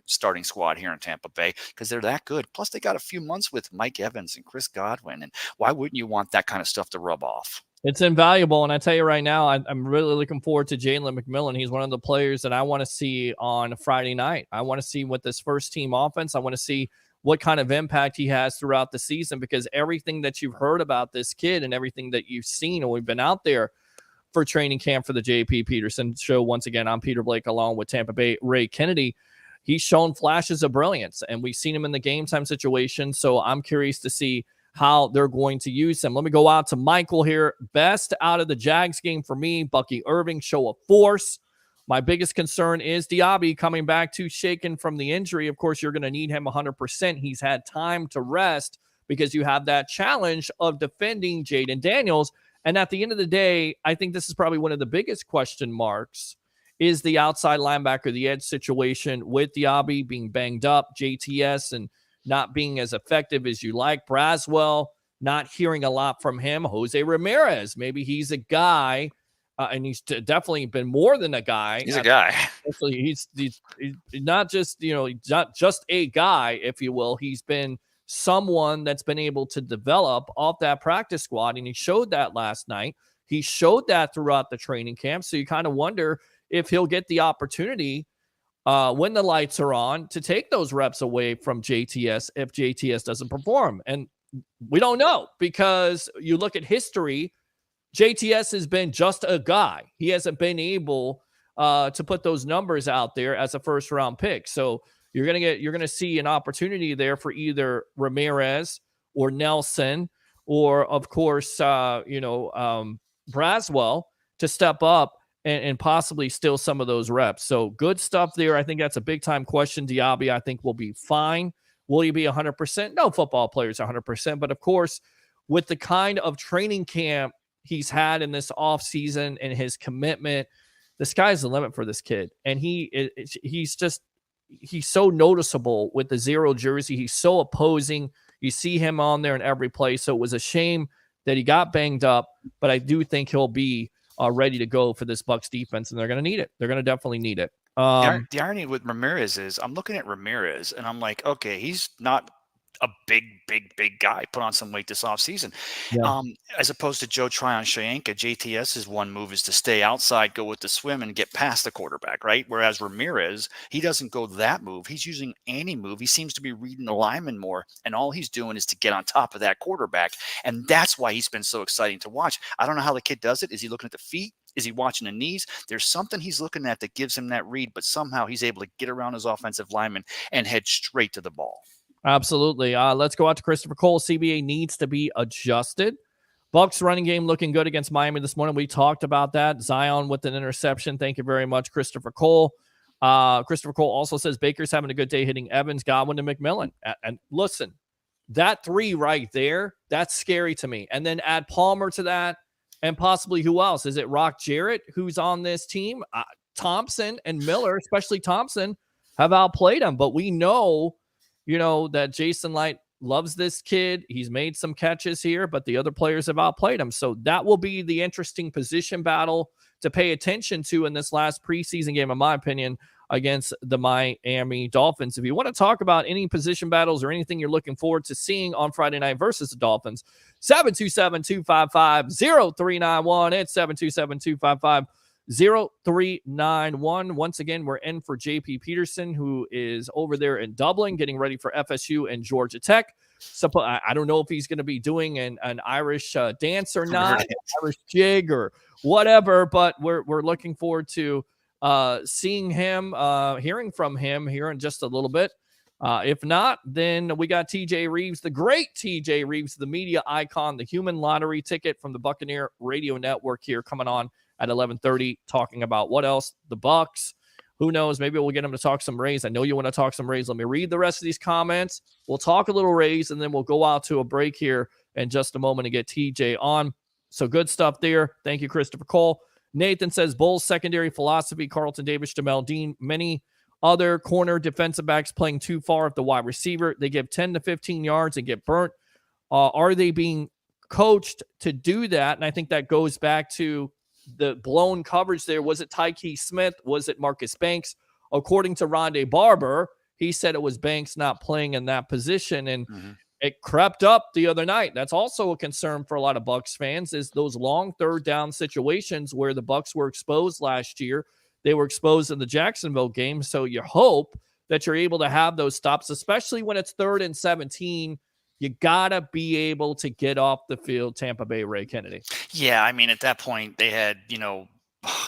squad here in Tampa Bay, because they're that good. Plus, they got a few months with Mike Evans and Chris Godwin, and why wouldn't you want that kind of stuff to rub off? It's invaluable, and I tell you right now, I'm really looking forward to Jalen McMillan. He's one of the players that I want to see on Friday night. I want to see what this first-team offense, I want to see what kind of impact he has throughout the season, because everything that you've heard about this kid and everything that you've seen, and we've been out there, for training camp for the JP Peterson Show. Once again, I'm Peter Blake along with Tampa Bay Ray Kennedy. He's shown flashes of brilliance, and we've seen him in the game time situation. So I'm curious to see how they're going to use him. Let me go out to Michael here. Best out of the Jags game for me, Bucky Irving, show of force. My biggest concern is Diaby coming back too shaken from the injury. Of course, you're going to need him 100%. He's had time to rest because you have that challenge of defending Jaden Daniels. And at the end of the day, I think this is probably one of the biggest question marks is the outside linebacker, the edge situation with Diaby being banged up, JTS and not being as effective as you like. Braswell, not hearing a lot from him. Jose Ramirez, maybe he's a guy, and he's definitely been more than a guy. He's a guy. He's not just, not just a guy, if you will. He's been someone that's been able to develop off that practice squad, and he showed that last night. He showed that throughout the training camp, so you kind of wonder if he'll get the opportunity when the lights are on to take those reps away from JTS if JTS doesn't perform. And we don't know, because you look at history, JTS has been just a guy. He hasn't been able to put those numbers out there as a first round pick. So you're going to see an opportunity there for either Ramirez or Nelson, or of course, Braswell to step up and possibly steal some of those reps. So good stuff there. I think that's a big-time question. Diaby, I think, will be fine. Will he be 100%? No football player is 100%. But, of course, with the kind of training camp he's had in this offseason and his commitment, the sky's the limit for this kid. And he's so noticeable with the 0 jersey. He's so opposing. You see him on there in every play. So it was a shame that he got banged up. But I do think he'll be ready to go for this Bucs defense, and they're going to need it. They're going to definitely need it. The irony with Ramirez is I'm looking at Ramirez, and I'm like, okay, he's not a big guy, put on some weight this offseason. Yeah. As opposed to Joe Tryon-Shoyinka, JTS's one move is to stay outside, go with the swim, and get past the quarterback, right? Whereas Ramirez, he doesn't go that move. He's using any move. He seems to be reading the lineman more, and all he's doing is to get on top of that quarterback. And that's why he's been so exciting to watch. I don't know how the kid does it. Is he looking at the feet? Is he watching the knees? There's something he's looking at that gives him that read, but somehow he's able to get around his offensive lineman and head straight to the ball. Absolutely. Let's go out to Christopher Cole. CBA needs to be adjusted. Bucs running game looking good against Miami this morning. We talked about that. Zion with an interception. Thank you very much, Christopher Cole. Christopher Cole also says Baker's having a good day hitting Evans, Godwin, and McMillan. And listen, that 3 right there, that's scary to me. And then add Palmer to that, and possibly who else? Is it Rock Jarrett who's on this team? Thompson and Miller, especially Thompson, have outplayed him. But we know, that Jason Light loves this kid. He's made some catches here, but the other players have outplayed him. So that will be the interesting position battle to pay attention to in this last preseason game, in my opinion, against the Miami Dolphins. If you want to talk about any position battles or anything you're looking forward to seeing on Friday night versus the Dolphins, 727-255-0391. It's 727-255-0391. Once again, we're in for JP Peterson, who is over there in Dublin getting ready for FSU and Georgia Tech. So I don't know if he's going to be doing an Irish dance or not, Irish jig or whatever, but we're looking forward to seeing him, hearing from him here in just a little bit. If not, then we got TJ Reeves, the great TJ Reeves, the media icon, the human lottery ticket from the Buccaneer Radio Network here coming on at 11:30, talking about what else? The Bucs. Who knows? Maybe we'll get him to talk some Rays. I know you want to talk some Rays. Let me read the rest of these comments. We'll talk a little Rays, and then we'll go out to a break here in just a moment to get TJ on. So good stuff there. Thank you, Christopher Cole. Nathan says, Bulls secondary philosophy, Carlton Davis, Jamel Dean, many other corner defensive backs playing too far at the wide receiver. They give 10 to 15 yards and get burnt. Are they being coached to do that? And I think that goes back to the blown coverage there. Was it Tyke Smith? Was it Marcus Banks? According to Rondé Barber, he said it was Banks not playing in that position, and it crept up the other night. That's also a concern for a lot of Bucs fans, is those long third down situations where the Bucs were exposed last year. They were exposed in the Jacksonville game, so you hope that you're able to have those stops, especially when it's 3rd and 17. You got to be able to get off the field, Tampa Bay Ray Kennedy. Yeah, I mean, at that point, they had,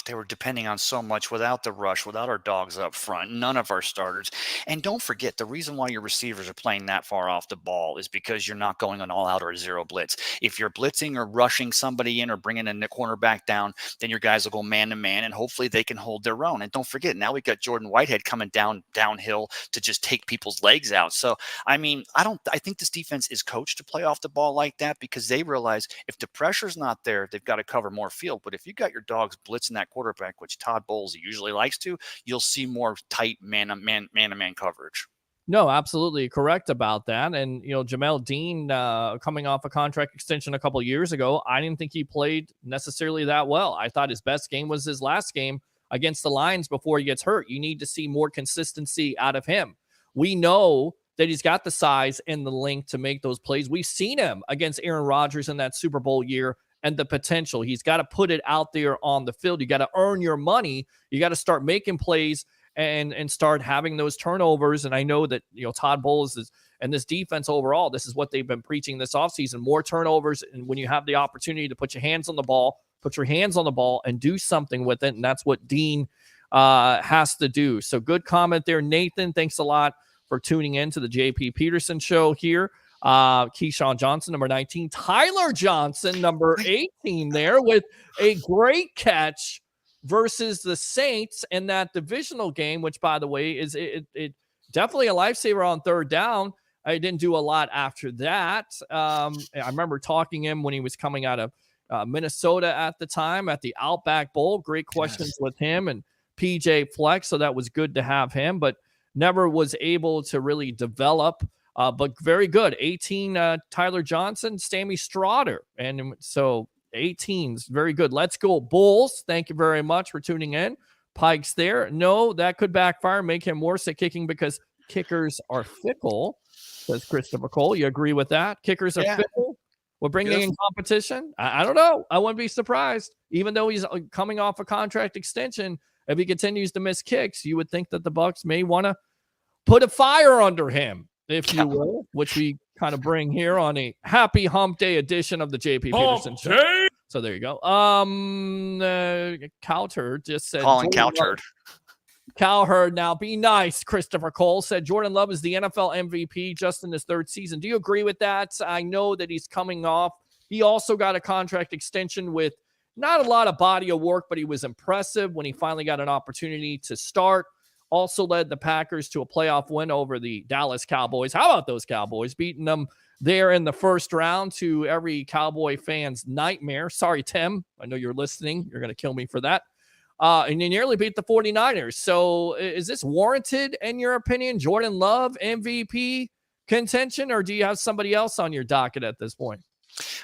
they were depending on so much without the rush, without our dogs up front, none of our starters. And don't forget, the reason why your receivers are playing that far off the ball is because you're not going on all out or zero blitz. If you're blitzing or rushing somebody in or bringing in the cornerback down, then your guys will go man to man, and hopefully they can hold their own. And don't forget, now we've got Jordan Whitehead coming downhill to just take people's legs out. So, I mean, I think this defense is coached to play off the ball like that because they realize if the pressure's not there, they've got to cover more field. But if you got your dogs blitzing that quarterback, which Todd Bowles usually likes to, you'll see more tight man-to-man coverage. No, absolutely correct about that. And, Jamel Dean coming off a contract extension a couple of years ago, I didn't think he played necessarily that well. I thought his best game was his last game against the Lions before he gets hurt. You need to see more consistency out of him. We know that he's got the size and the length to make those plays. We've seen him against Aaron Rodgers in that Super Bowl year and the potential. He's got to put it out there on the field. You got to earn your money. You got to start making plays and start having those turnovers. And I know that, Todd Bowles and this defense overall, this is what they've been preaching this offseason, more turnovers. And when you have the opportunity to put your hands on the ball, and do something with it. And that's what Dean has to do. So good comment there, Nathan. Thanks a lot for tuning in to the JP Peterson Show here. Keyshawn Johnson, number 19. Tyler Johnson, number 18 there with a great catch versus the Saints in that divisional game, which, by the way, is it definitely a lifesaver on third down. I didn't do a lot after that. I remember talking to him when he was coming out of Minnesota at the time at the Outback Bowl. Great questions with him and PJ Flex, so that was good to have him, but never was able to really develop. But very good. 18, Tyler Johnson, Sammy Strotter. And so 18 is very good. Let's go Bulls. Thank you very much for tuning in. Pike's there. No, that could backfire, make him worse at kicking because kickers are fickle, says Christopher Cole. You agree with that? Kickers are fickle? We're bringing in competition? I don't know. I wouldn't be surprised. Even though he's coming off a contract extension, if he continues to miss kicks, you would think that the Bucs may want to put a fire under him, if you will, which we kind of bring here on a happy hump day edition of the JP Peterson Show. So there you go. Cowherd just said. Colin Cowherd. Cowherd, now be nice. Christopher Cole said Jordan Love is the NFL MVP just in his third season. Do you agree with that? I know that he's coming off. He also got a contract extension with not a lot of body of work, but he was impressive when he finally got an opportunity to start. Also led the Packers to a playoff win over the Dallas Cowboys. How about those Cowboys? Beating them there in the first round, to every Cowboy fan's nightmare. Sorry, Tim. I know you're listening. You're going to kill me for that. And you nearly beat the 49ers. So is this warranted, in your opinion? Jordan Love, MVP contention, or do you have somebody else on your docket at this point?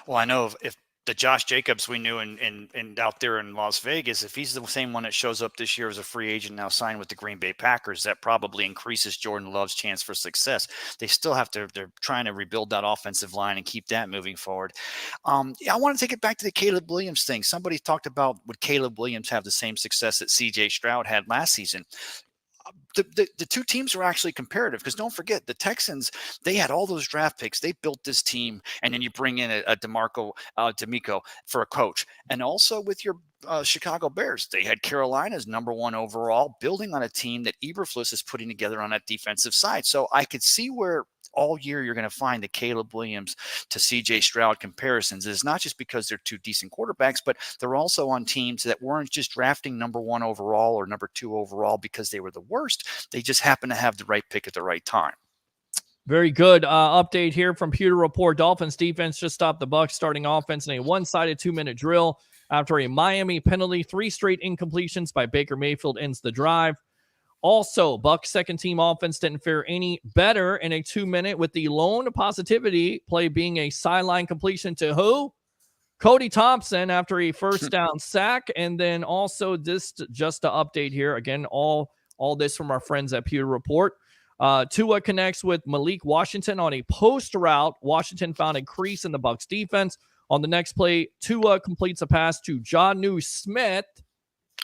Well, I know if the Josh Jacobs we knew and out there in Las Vegas, if he's the same one that shows up this year as a free agent now signed with the Green Bay Packers, that probably increases Jordan Love's chance for success. They still have to, they're trying to rebuild that offensive line and keep that moving forward. I want to take it back to the Caleb Williams thing. Somebody talked about, would Caleb Williams have the same success that CJ Stroud had last season? The two teams are actually comparative, because don't forget, the Texans, they had all those draft picks. They built this team, and then you bring in a D'Amico for a coach. And also with your Chicago Bears, they had Carolina's #1 overall, building on a team that Eberflus is putting together on that defensive side. So I could see where all year you're going to find the Caleb Williams to CJ Stroud comparisons. It's not just because they're two decent quarterbacks, but they're also on teams that weren't just drafting #1 overall or #2 overall because they were the worst. They just happen to have the right pick at the right time. Very good update here from Pewter Report. Dolphins defense just stopped the Bucs starting offense in a one-sided 2-minute drill after a Miami penalty. 3 straight incompletions by Baker Mayfield ends the drive. Also, Bucs second-team offense didn't fare any better in a 2-minute, with the lone positivity play being a sideline completion to who? Cody Thompson after a first down sack. And then also just to update here, again, all this from our friends at Pewter Report. Tua connects with Malik Washington on a post route. Washington found a crease in the Bucs defense. On the next play, Tua completes a pass to Jonnu Smith,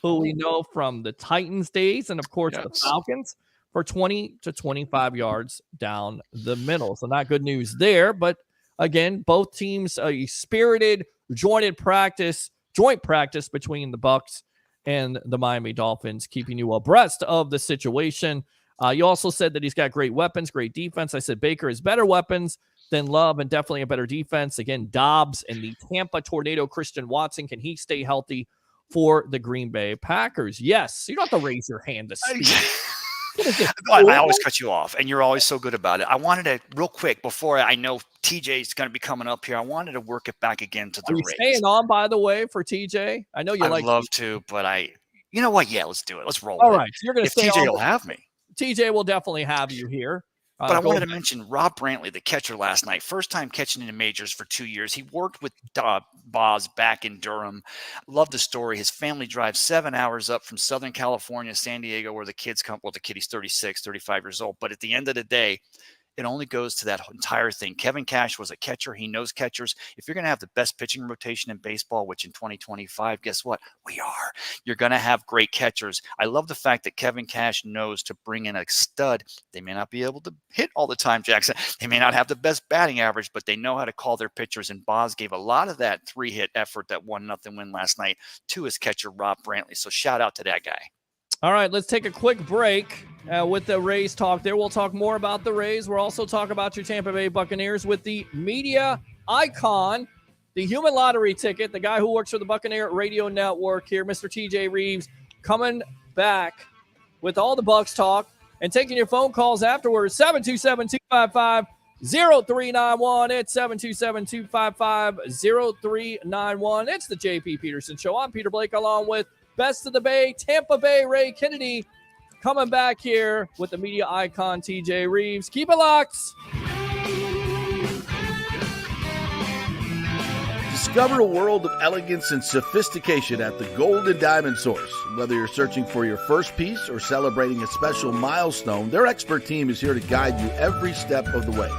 who we know from the Titans days and, of course, the Falcons for 20 to 25 yards down the middle. So not good news there. But again, both teams, a spirited joint practice between the Bucs and the Miami Dolphins, keeping you abreast of the situation. You also said that he's got great weapons, great defense. I said Baker has better weapons than Love and definitely a better defense. Again, Dobbs and the Tampa Tornado Christian Watson. Can he stay healthy for the Green Bay Packers? Yes. You don't have to raise your hand to speak. I always cut you off, and you're always so good about it. I wanted to, real quick, before I know TJ's going to be coming up here, I wanted to work it back again to the Are you Rays. staying on, by the way, for TJ? I know you I'd like love to, but you know what? Yeah, let's do it. Let's roll All with right. it. So you're going to If stay TJ on. will have me. TJ will definitely have you here. But I wanted to mention Rob Brantley, the catcher last night. First time catching in the majors for 2 years. He worked with Boz back in Durham. Love the story. His family drives 7 hours up from Southern California, San Diego, where the kids come. Well, the kid, he's 36, 35 years old. But at the end of the day, it only goes to that entire thing. Kevin Cash was a catcher. He knows catchers. If you're going to have the best pitching rotation in baseball, which in 2025, guess what? We are. You're going to have great catchers. I love the fact that Kevin Cash knows to bring in a stud. They may not be able to hit all the time, Jackson. They may not have the best batting average, but they know how to call their pitchers. And Boz gave a lot of that 3-hit effort, that 1-0 win last night, to his catcher, Rob Brantley. So shout out to that guy. All right, let's take a quick break with the Rays talk there. We'll talk more about the Rays. We'll also talk about your Tampa Bay Buccaneers with the media icon, the human lottery ticket, the guy who works for the Buccaneer Radio Network here, Mr. TJ Reeves, coming back with all the Bucs talk and taking your phone calls afterwards. 727-255-0391. It's 727-255-0391. It's the JP Peterson Show. I'm Peter Blake, along with Best of the Bay, Tampa Bay Ray Kennedy, coming back here with the media icon TJ Reeves. Keep it locked. Discover a world of elegance and sophistication at the Gold and Diamond Source. Whether you're searching for your first piece or celebrating a special milestone, their expert team is here to guide you every step of the way.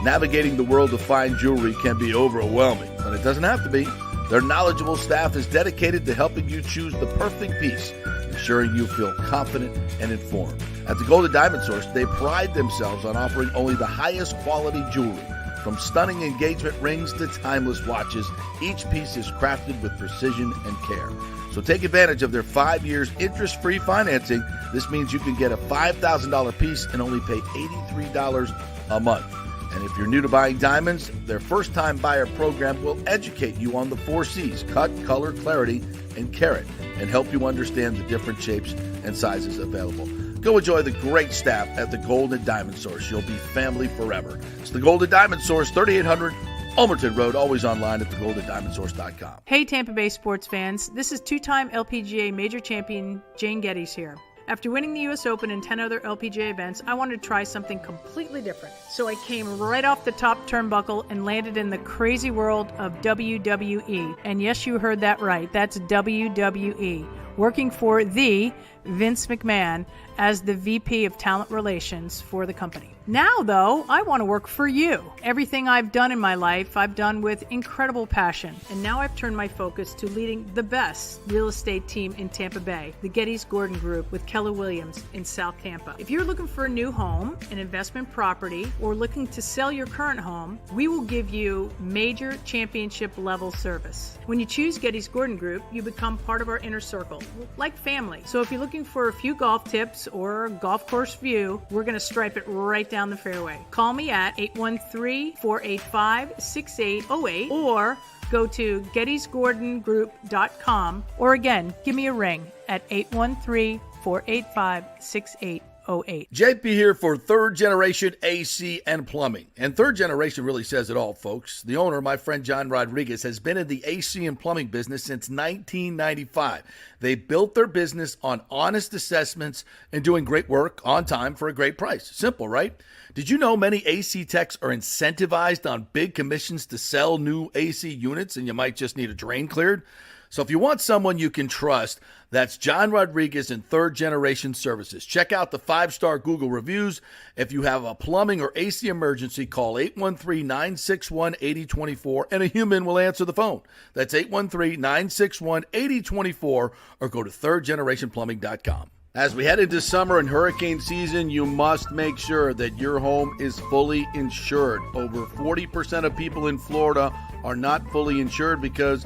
Navigating the world of fine jewelry can be overwhelming, but it doesn't have to be. Their knowledgeable staff is dedicated to helping you choose the perfect piece, ensuring you feel confident and informed. At the Gold and Diamond Source, they pride themselves on offering only the highest quality jewelry. From stunning engagement rings to timeless watches, each piece is crafted with precision and care. So take advantage of their 5 years interest-free financing. This means you can get a $5,000 piece and only pay $83 a month. And if you're new to buying diamonds, their first-time buyer program will educate you on the 4 C's: cut, color, clarity, and carat, and help you understand the different shapes and sizes available. Go enjoy the great staff at the Gold and Diamond Source. You'll be family forever. It's the Gold and Diamond Source, 3800 Ulmerton Road, always online at thegoldendiamondsource.com. Hey Tampa Bay sports fans, this is two-time LPGA major champion Jane Geddes here. After winning the US Open and 10 other LPGA events, I wanted to try something completely different. So I came right off the top turnbuckle and landed in the crazy world of WWE. And yes, you heard that right. That's WWE. Working for the Vince McMahon as the VP of Talent Relations for the company. Now, though, I want to work for you. Everything I've done in my life, I've done with incredible passion. And now I've turned my focus to leading the best real estate team in Tampa Bay, the Gettys Gordon Group with Keller Williams in South Tampa. If you're looking for a new home, an investment property, or looking to sell your current home, we will give you major championship level service. When you choose Gettys Gordon Group, you become part of our inner circle, like family. So if you're looking for a few golf tips or a golf course view, we're going to stripe it right down the fairway. Call me at 813-485-6808 or go to gettysgordongroup.com, or again, give me a ring at 813-485-6808. JP here for Third Generation AC and Plumbing. And Third Generation really says it all, folks. The owner, my friend John Rodriguez, has been in the AC and plumbing business since 1995. They built their business on honest assessments and doing great work on time for a great price. Simple, right? Did you know many AC techs are incentivized on big commissions to sell new AC units, and you might just need a drain cleared? So if you want someone you can trust, that's John Rodriguez and Third Generation Services. Check out the 5-star Google reviews. If you have a plumbing or AC emergency, call 813-961-8024 and a human will answer the phone. That's 813-961-8024 or go to thirdgenerationplumbing.com. As we head into summer and hurricane season, you must make sure that your home is fully insured. Over 40% of people in Florida are not fully insured because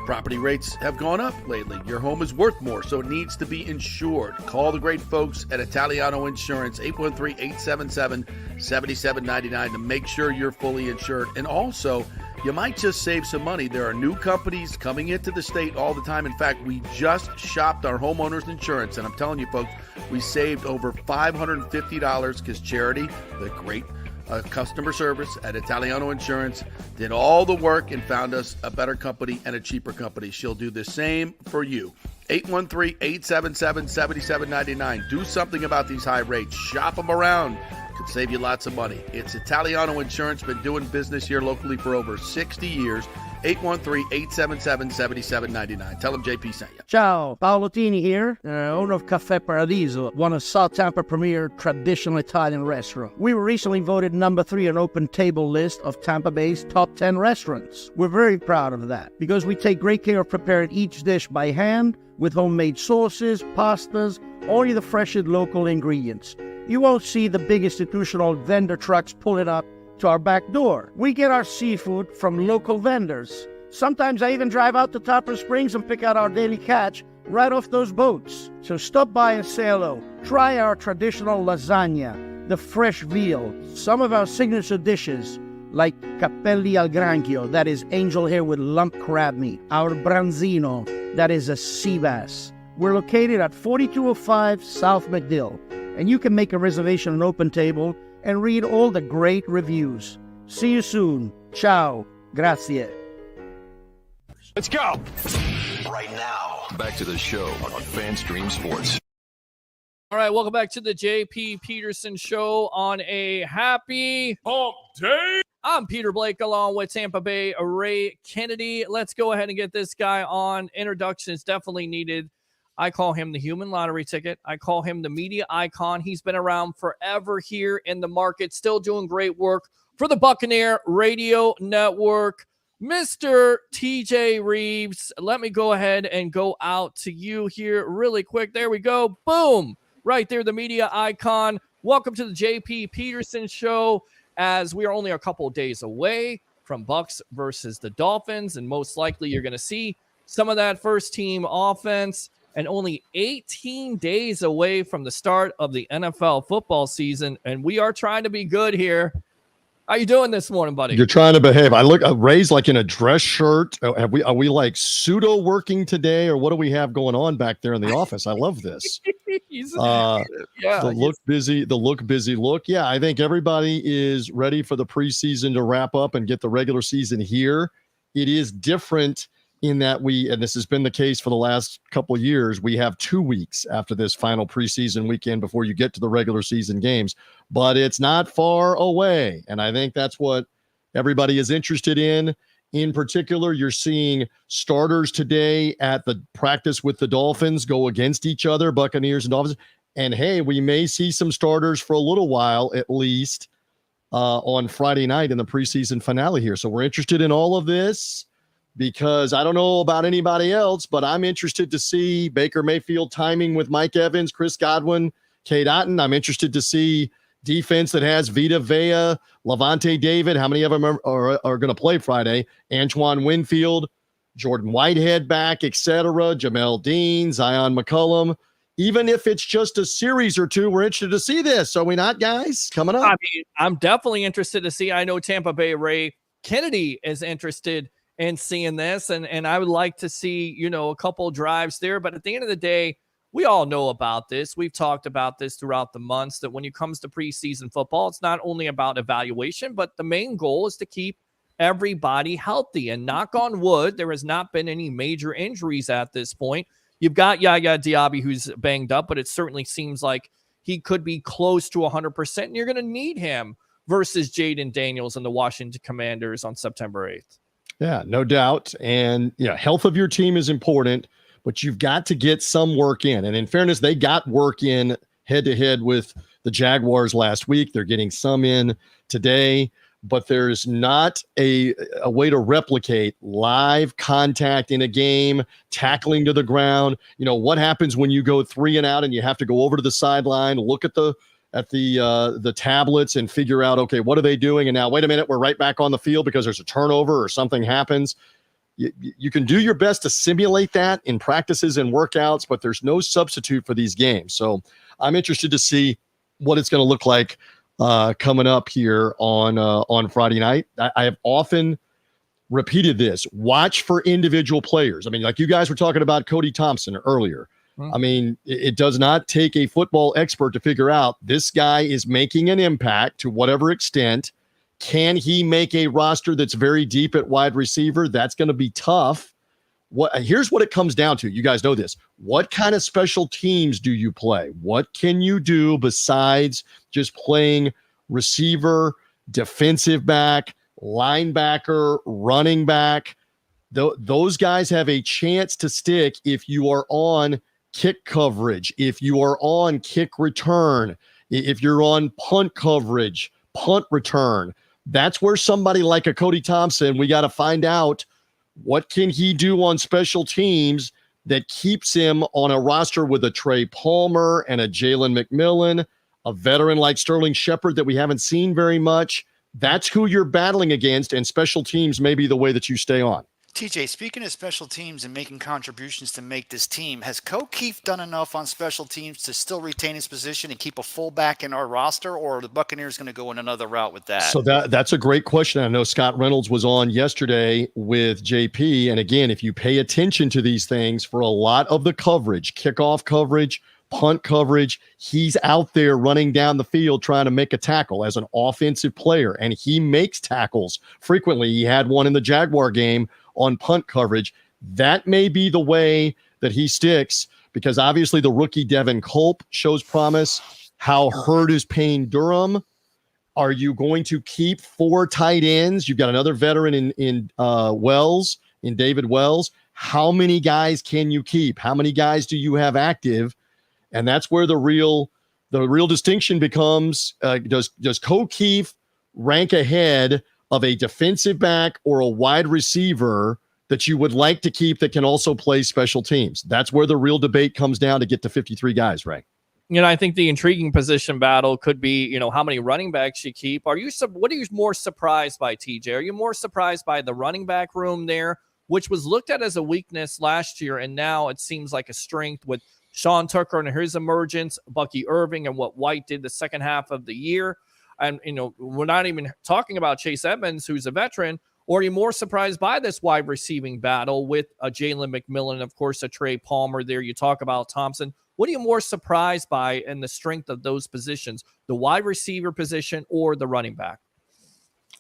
property rates have gone up lately. Your home is worth more, so it needs to be insured. Call the great folks at Italiano Insurance, 813-877-7799 to make sure you're fully insured. And also, you might just save some money. There are new companies coming into the state all the time. In fact, we just shopped our homeowners insurance, and I'm telling you, folks, we saved over $550 because Charity, the great customer service at Italiano Insurance, did all the work and found us a better company and a cheaper company. She'll do the same for you. 813-877-7799. Do something about these high rates. Shop them around. Could save you lots of money. It's Italiano Insurance. Been doing business here locally for over 60 years. 813-877-7799. Tell them JP sent you. Ciao, Paolo Tini here, owner of Caffè Paradiso, one of South Tampa premier traditional Italian restaurant. We were recently voted number 3 on Open Table list of Tampa Bay's top 10 restaurants. We're very proud of that because we take great care of preparing each dish by hand with homemade sauces, pastas, only the freshest local ingredients. You won't see the big institutional vendor trucks pulling up to our back door. We get our seafood from local vendors. Sometimes I even drive out to Topper Springs and pick out our daily catch right off those boats. So stop by and say hello. Try our traditional lasagna, the fresh veal, some of our signature dishes like capelli al granchio, that is angel hair with lump crab meat, our branzino, that is a sea bass. We're located at 4205 South McDill, and you can make a reservation on Open Table and read all the great reviews. See you soon. Ciao. Grazie. Let's go. Right now, back to the show on FanStream Sports. All right, welcome back to the JP Peterson Show on a happy hump day. I'm Peter Blake along with Tampa Bay Ray Kennedy. Let's go ahead and get this guy on. Introduction is definitely needed. I call him the human lottery ticket. I call him the media icon. He's been around forever here in the market, still doing great work for the Buccaneer Radio Network. Mr. TJ Reeves, let me go ahead and go out to you here really quick. There we go. Boom. Right there, the media icon. Welcome to the JP Peterson Show, as we are only a couple of days away from Bucs versus the Dolphins, and most likely you're going to see some of that first team offense. And only 18 days away from the start of the NFL football season, and we are trying to be good here. How you doing this morning, buddy? You're trying to behave. I look, Ray's like in a dress shirt. Are we like pseudo working today, or what do we have going on back there in the office? I love this. The look busy look. Yeah, I think everybody is ready for the preseason to wrap up and get the regular season here. It is different in that and this has been the case for the last couple of years, we have 2 weeks after this final preseason weekend before you get to the regular season games, but it's not far away. And I think that's what everybody is interested in. In particular, you're seeing starters today at the practice with the Dolphins go against each other, Buccaneers and Dolphins. And hey, we may see some starters for a little while, at least on Friday night in the preseason finale here. So we're interested in all of this, because I don't know about anybody else, but I'm interested to see Baker Mayfield timing with Mike Evans, Chris Godwin, Cade Otton. I'm interested to see defense that has Vita Vea, Levante David. How many of them are going to play Friday? Antoine Winfield, Jordan Whitehead back, etc. Jamel Dean, Zion McCollum. Even if it's just a series or two, we're interested to see this. Are we not, guys? Coming up. I mean, I'm definitely interested to see. I know Tampa Bay Ray Kennedy is interested in seeing this, and I would like to see, a couple drives there. But at the end of the day, we all know about this. We've talked about this throughout the months, that when it comes to preseason football, it's not only about evaluation, but the main goal is to keep everybody healthy. And knock on wood, there has not been any major injuries at this point. You've got Yaya Diaby, who's banged up, but it certainly seems like he could be close to 100%, and you're going to need him versus Jaden Daniels and the Washington Commanders on September 8th. Yeah, no doubt. And health of your team is important, but you've got to get some work in. And in fairness, they got work in head-to-head with the Jaguars last week. They're getting some in today. but there's not a way to replicate live contact in a game, tackling to the ground. You know, what happens when you go 3 and out and you have to go over to the sideline, look at the tablets and figure out, okay, what are they doing? And now, wait a minute, we're right back on the field because there's a turnover or something happens. You can do your best to simulate that in practices and workouts, but there's no substitute for these games. So I'm interested to see what it's going to look like coming up here on Friday night. I have often repeated this. Watch for individual players. I mean, like you guys were talking about Cody Thompson earlier. I mean, it does not take a football expert to figure out this guy is making an impact to whatever extent. Can he make a roster that's very deep at wide receiver? That's going to be tough. Here's what it comes down to. You guys know this. What kind of special teams do you play? What can you do besides just playing receiver, defensive back, linebacker, running back? Those guys have a chance to stick if you are on kick coverage, if you are on kick return, if you're on punt coverage, punt return. That's where somebody like a Cody Thompson, we got to find out what can he do on special teams that keeps him on a roster with a Trey Palmer and a Jalen McMillan, a veteran like Sterling Shepard that we haven't seen very much. That's who you're battling against, and special teams may be the way that you stay on. TJ, speaking of special teams and making contributions to make this team, has Keefe done enough on special teams to still retain his position and keep a fullback in our roster, or are the Buccaneers going to go in another route with that? So that's a great question. I know Scott Reynolds was on yesterday with JP, and again, if you pay attention to these things, for a lot of the coverage, kickoff coverage, punt coverage, he's out there running down the field trying to make a tackle as an offensive player, and he makes tackles frequently. He had one in the Jaguar game on punt coverage. That may be the way that he sticks, because obviously the rookie Devin Culp shows promise. How hurt is Payne Durham? Are you going to keep 4 tight ends? You've got another veteran in Wells, in David Wells. How many guys can you keep? How many guys do you have active? And that's where the real distinction becomes. Does Keefe rank ahead of a defensive back or a wide receiver that you would like to keep that can also play special teams? That's where the real debate comes down to get to 53 guys, Ray. I think the intriguing position battle could be, how many running backs you keep. What are you more surprised by, TJ? Are you more surprised by the running back room there, which was looked at as a weakness last year, and now it seems like a strength with Sean Tucker and his emergence, Bucky Irving and what White did the second half of the year? And, we're not even talking about Chase Edmonds, who's a veteran. Or are you more surprised by this wide receiving battle with a Jalen McMillan, of course, a Trey Palmer there? You talk about Thompson. What are you more surprised by in the strength of those positions, the wide receiver position or the running back?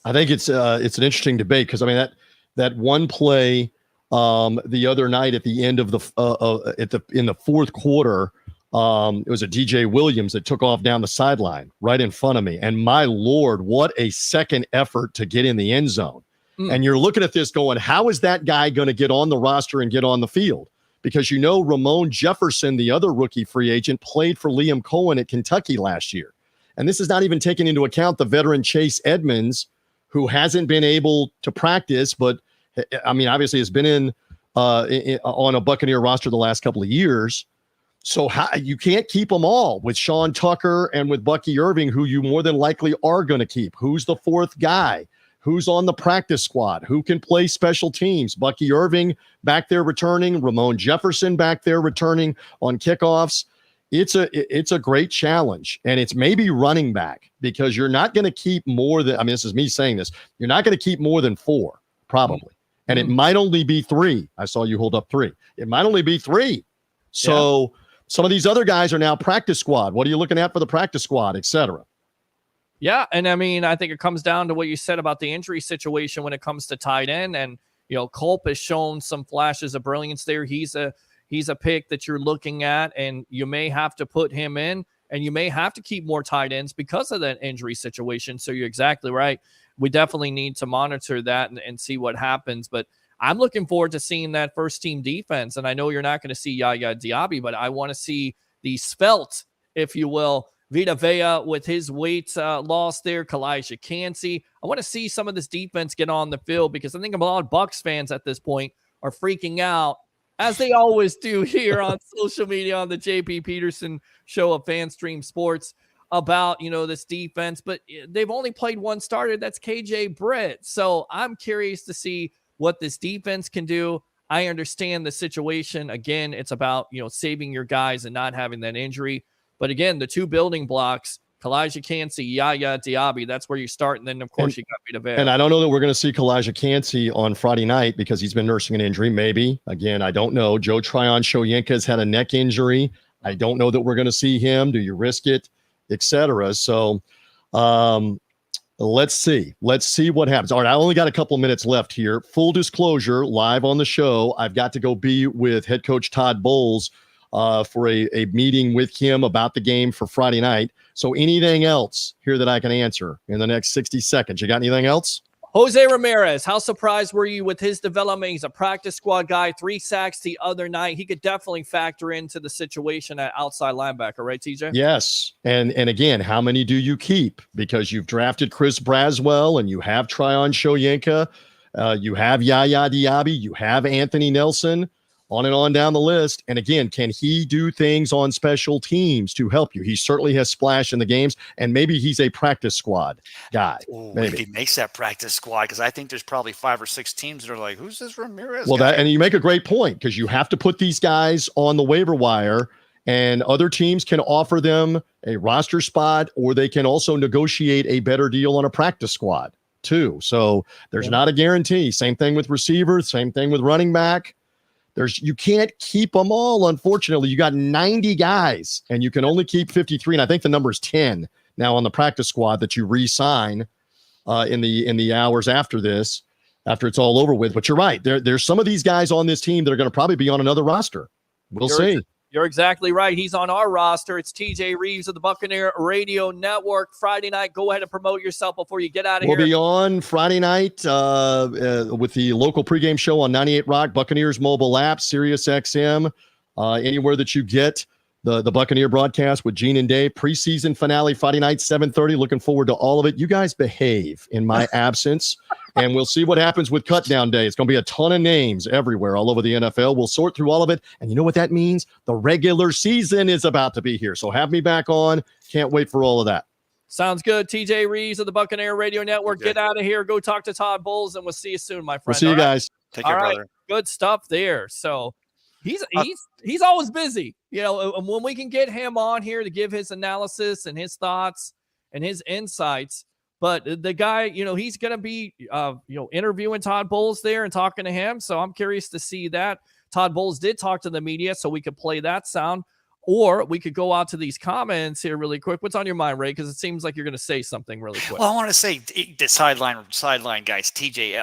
I think it's an interesting debate, because, I mean, that one play the other night at the end of in the fourth quarter, it was a DJ Williams that took off down the sideline right in front of me. And my Lord, what a second effort to get in the end zone. And you're looking at this going, how is that guy going to get on the roster and get on the field? Because Ramon Jefferson, the other rookie free agent, played for Liam Cohen at Kentucky last year. And this is not even taking into account the veteran Chase Edmonds, who hasn't been able to practice, but I mean, obviously has been on a Buccaneer roster the last couple of years. So you can't keep them all with Sean Tucker and with Bucky Irving, who you more than likely are going to keep. Who's the fourth guy? Who's on the practice squad? Who can play special teams? Bucky Irving back there returning, Ramon Jefferson back there returning on kickoffs. It's a great challenge, and it's maybe running back, because you're not going to keep more than, I mean, this is me saying this, you're not going to keep more than 4, probably. And it might only be 3. I saw you hold up 3. It might only be 3. So some of these other guys are now practice squad. What are you looking at for the practice squad, et cetera? Yeah, and I mean, I think it comes down to what you said about the injury situation when it comes to tight end. And, Culp has shown some flashes of brilliance there. He's a pick that you're looking at, and you may have to put him in, and you may have to keep more tight ends because of that injury situation. So you're exactly right. We definitely need to monitor that and see what happens. But I'm looking forward to seeing that first team defense. And I know you're not going to see Yaya Diaby, but I want to see the svelte, if you will, Vita Vea with his weight loss there, Kalijah Cansey. I want to see some of this defense get on the field because I think a lot of Bucs fans at this point are freaking out, as they always do here on social media on the JP Peterson Show of FanStream Sports about, this defense. But they've only played one starter. That's KJ Britt. So I'm curious to see what this defense can do. I understand the situation. Again, it's about, saving your guys and not having that injury. But again, the two building blocks, Kalijah Cansey, Yaya Diaby, that's where you start. And then, of course, you got Vita Vea. And I don't know that we're going to see Kalijah Cansey on Friday night because he's been nursing an injury. Maybe. Again, I don't know. Joe Tryon-Shoyinka has had a neck injury. I don't know that we're going to see him. Do you risk it, etc.? So let's see. Let's see what happens. All right, I only got a couple of minutes left here. Full disclosure, live on the show, I've got to go be with head coach Todd Bowles for a meeting with him about the game for Friday night. So anything else here that I can answer in the next 60 seconds? You got anything else? Jose Ramirez, how surprised were you with his development? He's a practice squad guy, 3 sacks the other night. He could definitely factor into the situation at outside linebacker, right, TJ? Yes. And again, how many do you keep? Because you've drafted Chris Braswell and you have Tryon-Shoyinka, you have Yaya Diaby, you have Anthony Nelson, on and on down the list. And again, can he do things on special teams to help you? He certainly has splashed in the games, and maybe he's a practice squad guy. Ooh, maybe. If he makes that practice squad, because I think there's probably 5 or 6 teams that are like, who's this Ramirez Well, guy? and you make a great point because you have to put these guys on the waiver wire, and other teams can offer them a roster spot, or they can also negotiate a better deal on a practice squad too. So there's not a guarantee. Same thing with receivers, same thing with running back. You can't keep them all, unfortunately. You got 90 guys, and you can only keep 53. And I think the number is 10 now on the practice squad that you re-sign in the hours after this, after it's all over with. But you're right. There's some of these guys on this team that are going to probably be on another roster. We'll see. You're exactly right. He's on our roster. It's TJ Reeves of the Buccaneer Radio Network. Friday night, go ahead and promote yourself before you get out of here. We'll be on Friday night with the local pregame show on 98 Rock, Buccaneers mobile app, Sirius XM, anywhere that you get the Buccaneer broadcast with Gene and Dave. Preseason finale Friday night, 7:30. Looking forward to all of it. You guys behave in my absence, and we'll see what happens with Cut Down Day. It's going to be a ton of names everywhere all over the NFL. We'll sort through all of it, and you know what that means? The regular season is about to be here. So have me back on. Can't wait for all of that. Sounds good. TJ Reeves of the Buccaneer Radio Network. Get out of here. Go talk to Todd Bowles, and we'll see you soon, my friend. We'll see you guys. Take care, brother. Good stuff there. So he's always busy. When we can get him on here to give his analysis and his thoughts and his insights. But the guy, he's going to be, interviewing Todd Bowles there and talking to him. So I'm curious to see that. Todd Bowles did talk to the media, so we could play that sound. Or we could go out to these comments here really quick. What's on your mind, Ray? Because it seems like you're going to say something really quick. Well, I want to say the sideline guys, TJ,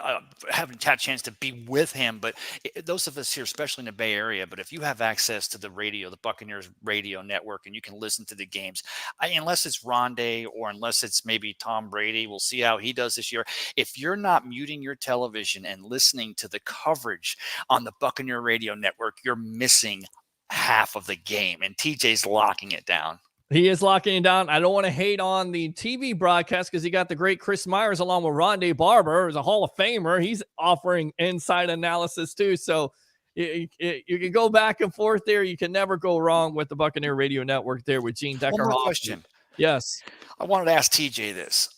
haven't had a chance to be with him, but those of us here, especially in the Bay Area, but if you have access to the radio, the Buccaneers Radio Network, and you can listen to the games, unless it's Rondé or unless it's maybe Tom Brady, we'll see how he does this year. If you're not muting your television and listening to the coverage on the Buccaneer Radio Network, you're missing half of the game, and TJ's locking it down. He is locking it down. I don't want to hate on the TV broadcast because he got the great Chris Myers along with Rondé Barber, who's a Hall of Famer. He's offering inside analysis too. So you can go back and forth there. You can never go wrong with the Buccaneer Radio Network there with Gene Decker. One more question. Yes. I wanted to ask TJ this.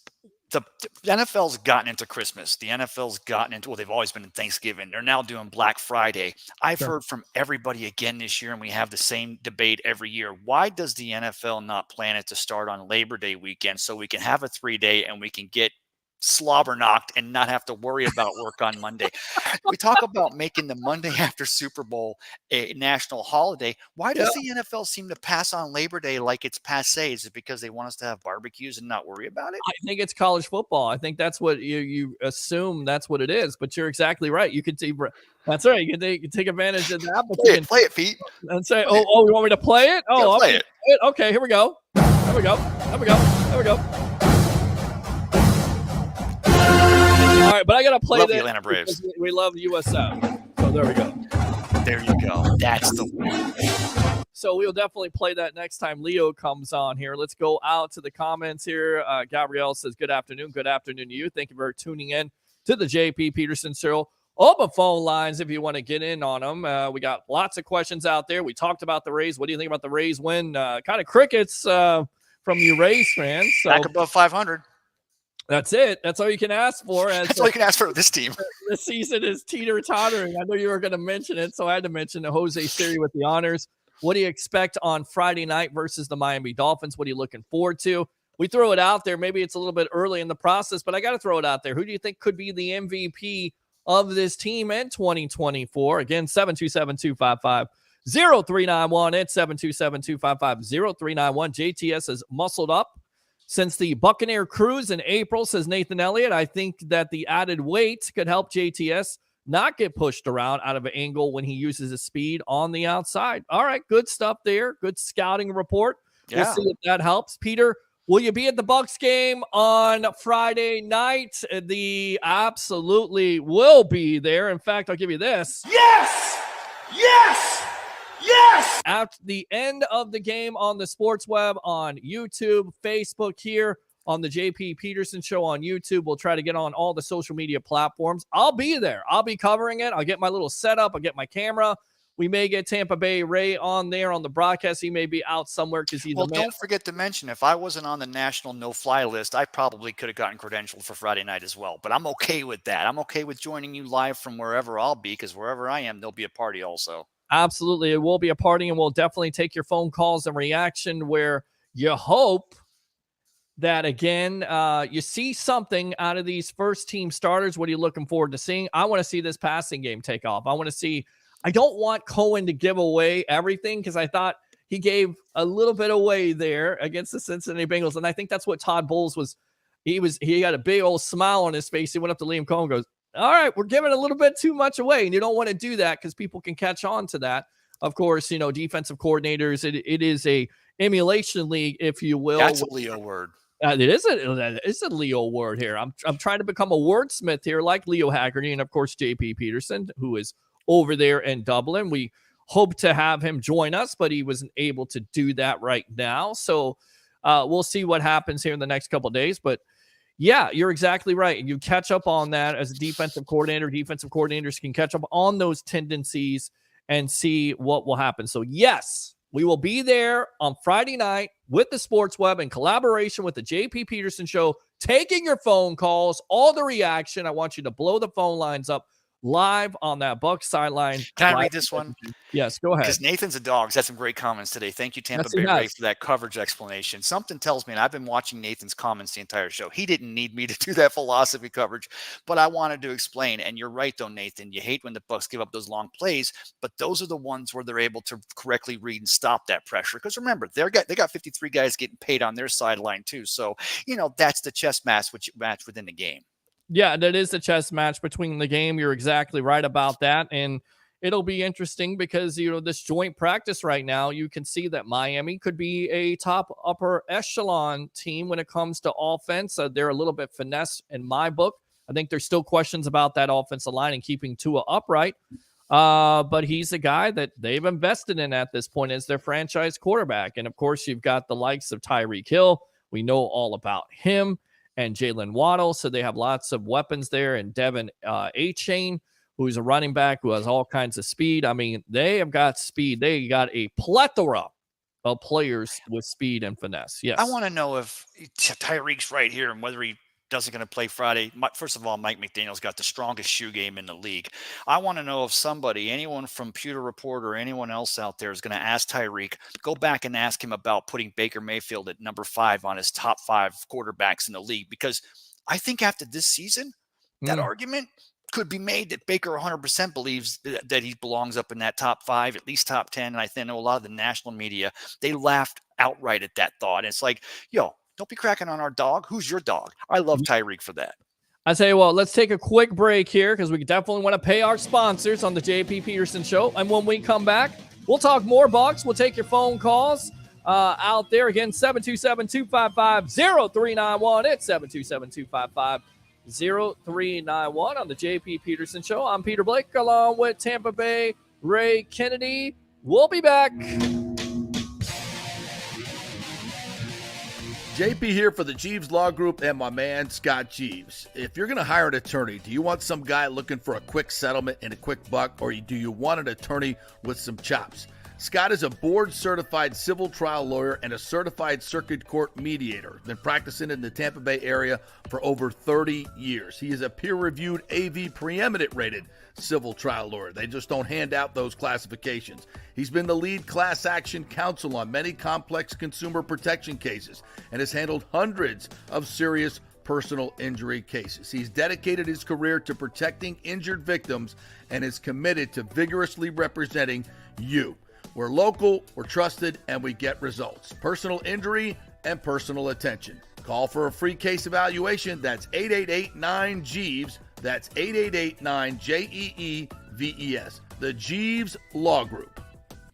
The NFL's gotten into Christmas. The NFL's gotten into, they've always been in Thanksgiving. They're now doing Black Friday. I've heard from everybody again this year, and we have the same debate every year. Why does the NFL not plan it to start on Labor Day weekend so we can have a 3-day and we can get slobber knocked and not have to worry about work on Monday? We talk about making the Monday after Super Bowl a national holiday. Why does the NFL seem to pass on Labor Day like it's passé? Is it because they want us to have barbecues and not worry about it? I think it's college football. I think that's what you assume that's what it is, but you're exactly right. You can see that's right. You can take advantage of that. But play it, Pete. And say, oh, you want me to play it? Oh, play it. Okay, here we go. Here we go. Here we go. Here we go. All right, but I got to play love this. The Atlanta Braves. We love USF. So there we go. There you go. That's the one. So we'll definitely play that next time Leo comes on here. Let's go out to the comments here. Gabrielle says, good afternoon. Good afternoon to you. Thank you for tuning in to the JP Peterson Show. Open phone lines if you want to get in on them. We got lots of questions out there. We talked about the Rays. What do you think about the Rays win? Kind of crickets from you Rays fans. So back above 500. That's it. That's all you can ask for. That's all you can ask for this team. The season is teeter-tottering. I know you were going to mention it, so I had to mention the Jose Siri with the honors. What do you expect on Friday night versus the Miami Dolphins? What are you looking forward to? We throw it out there. Maybe it's a little bit early in the process, but I got to throw it out there. Who do you think could be the MVP of this team in 2024? Again, 727-255-0391. It's 727-255-0391. JTS has muscled up since the Buccaneer cruise in April, says Nathan Elliott. I think that the added weight could help JTS not get pushed around out of an angle when he uses his speed on the outside. All right, good stuff there. Good scouting report. Yeah. We'll see if that helps. Peter, will you be at the Bucs game on Friday night? The absolutely will be there. In fact, I'll give you this. Yes! Yes! Yes! At the end of the game on the Sports Web, on YouTube, Facebook, here on the JP Peterson Show on YouTube. We'll try to get on all the social media platforms. I'll be there. I'll be covering it. I'll get my little setup. I'll get my camera. We may get Tampa Bay Ray on there on the broadcast. He may be out somewhere because he's well, don't forget to mention, if I wasn't on the national no-fly list, I probably could have gotten credentialed for Friday night as well. But I'm okay with that. I'm okay with joining you live from wherever I'll be, because wherever I am, there'll be a party also. Absolutely. It will be a party, and we'll definitely take your phone calls and reaction where you hope that, again, you see something out of these first-team starters. What are you looking forward to seeing? I want to see this passing game take off. I want to see – I don't want Cohen to give away everything, because I thought he gave a little bit away there against the Cincinnati Bengals, and I think that's what Todd Bowles was – he had a big old smile on his face. He went up to Liam Cohen and goes, all right, we're giving a little bit too much away, and you don't want to do that because people can catch on to that. Of course, defensive coordinators, it is a emulation league, if you will. That's a Leo word. It's a Leo word here. I'm trying to become a wordsmith here, like Leo Haggerty, and of course JP Peterson, who is over there in Dublin. We hope to have him join us, but he wasn't able to do that right now. So we'll see what happens here in the next couple of days. But yeah, you're exactly right. You catch up on that as a defensive coordinator. Defensive coordinators can catch up on those tendencies and see what will happen. So yes, we will be there on Friday night with the Sports Web in collaboration with the JP Peterson Show, taking your phone calls, all the reaction. I want you to blow the phone lines up live on that Bucs sideline. Can I read this one? Yes, go ahead. Because Nathan's a dog. Had some great comments today. Thank you, Tampa Bay Ray, for that coverage explanation. Something tells me, and I've been watching Nathan's comments the entire show, he didn't need me to do that philosophy coverage, but I wanted to explain. And you're right, though, Nathan. You hate when the Bucs give up those long plays, but those are the ones where they're able to correctly read and stop that pressure. Because remember, they got 53 guys getting paid on their sideline too. So, that's the chess match within the game. Yeah, that is the chess match between the game. You're exactly right about that. And it'll be interesting because, this joint practice right now, you can see that Miami could be a top upper echelon team when it comes to offense. They're a little bit finesse in my book. I think there's still questions about that offensive line and keeping Tua upright. But he's a guy that they've invested in at this point as their franchise quarterback. And of course, you've got the likes of Tyreek Hill. We know all about him. And Jalen Waddle, so they have lots of weapons there. And Devin A-Chain, who's a running back who has all kinds of speed. I mean, they have got speed. They got a plethora of players with speed and finesse. Yes. I want to know if Tyreek's right here and whether he doesn't going to play Friday. First of all, Mike McDaniel's got the strongest shoe game in the league. I want to know if anyone from Pewter Report or anyone else out there is going to ask Tyreek, go back and ask him about putting Baker Mayfield at number 5 on his top 5 quarterbacks in the league. Because I think after this season, that argument could be made that Baker 100% believes that he belongs up in that top 5, at least top 10. And I think a lot of the national media, they laughed outright at that thought. And it's like, don't be cracking on our dog. Who's your dog? I love Tyreek for that. I tell you what, let's take a quick break here because we definitely want to pay our sponsors on the JP Peterson Show. And when we come back, we'll talk more Bucs. We'll take your phone calls out there. Again, 727-255-0391. It's 727-255-0391 on the JP Peterson Show. I'm Peter Blake along with Tampa Bay Ray Kennedy. We'll be back. JP here for the Jeeves Law Group and my man Scott Jeeves. If you're going to hire an attorney, do you want some guy looking for a quick settlement and a quick buck, or do you want an attorney with some chops? Scott is a board-certified civil trial lawyer and a certified circuit court mediator. Been practicing in the Tampa Bay area for over 30 years. He is a peer-reviewed AV preeminent rated civil trial lawyer. They just don't hand out those classifications. He's been the lead class action counsel on many complex consumer protection cases and has handled hundreds of serious personal injury cases. He's dedicated his career to protecting injured victims and is committed to vigorously representing you. We're local, we're trusted, and we get results. Personal injury and personal attention. Call for a free case evaluation. That's 888-9-JEEVES. That's 888-9-JEEVES. The Jeeves Law Group.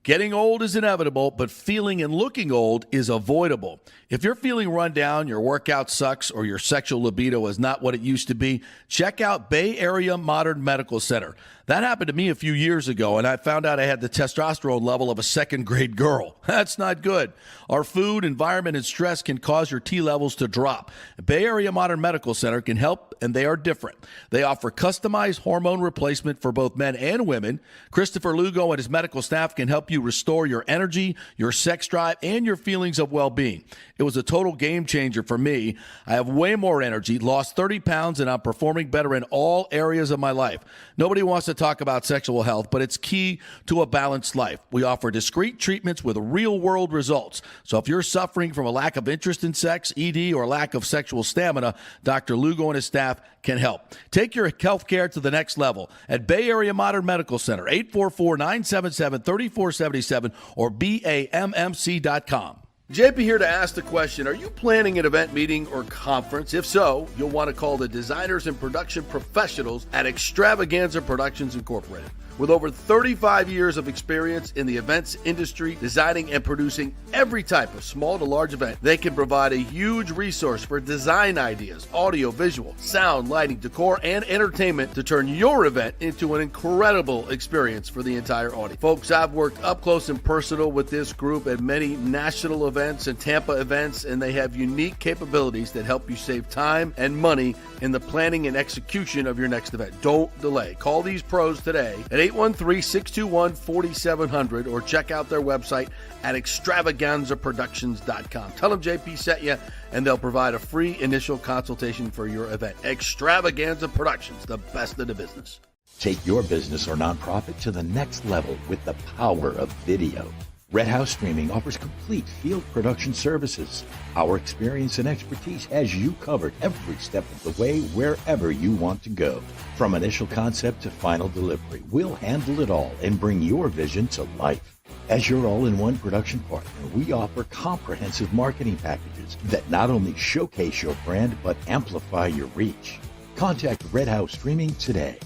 Getting old is inevitable, but feeling and looking old is avoidable. If you're feeling run down, your workout sucks, or your sexual libido is not what it used to be, check out Bay Area Modern Medical Center. That happened to me a few years ago, and I found out I had the testosterone level of a second-grade girl. That's not good. Our food, environment, and stress can cause your T levels to drop. Bay Area Modern Medical Center can help, and they are different. They offer customized hormone replacement for both men and women. Christopher Lugo and his medical staff can help you restore your energy, your sex drive, and your feelings of well-being. It was a total game changer for me. I have way more energy, lost 30 pounds, and I'm performing better in all areas of my life. Nobody wants to talk about sexual health, but it's key to a balanced life. We offer discreet treatments with real-world results. So if you're suffering from a lack of interest in sex, ED, or lack of sexual stamina, Dr. Lugo and his staff can help. Take your health care to the next level at Bay Area Modern Medical Center, 844-977-3477 or BAMMC.com. JP here to ask the question, are you planning an event, meeting, or conference? If so, you'll want to call the designers and production professionals at Extravaganza Productions Incorporated. With over 35 years of experience in the events industry, designing and producing every type of small to large event, they can provide a huge resource for design ideas, audio, visual, sound, lighting, decor, and entertainment to turn your event into an incredible experience for the entire audience. Folks, I've worked up close and personal with this group at many national events and Tampa events, and they have unique capabilities that help you save time and money in the planning and execution of your next event. Don't delay. Call these pros today at 813-621-4700 or check out their website at extravaganzaproductions.com. Tell them JP sent you, and they'll provide a free initial consultation for your event. Extravaganza Productions, the best in the business. Take your business or nonprofit to the next level with the power of video. Red House Streaming offers complete field production services. Our experience and expertise has you covered every step of the way wherever you want to go. From initial concept to final delivery, we'll handle it all and bring your vision to life. As your all-in-one production partner, we offer comprehensive marketing packages that not only showcase your brand, but amplify your reach. Contact Red House Streaming today.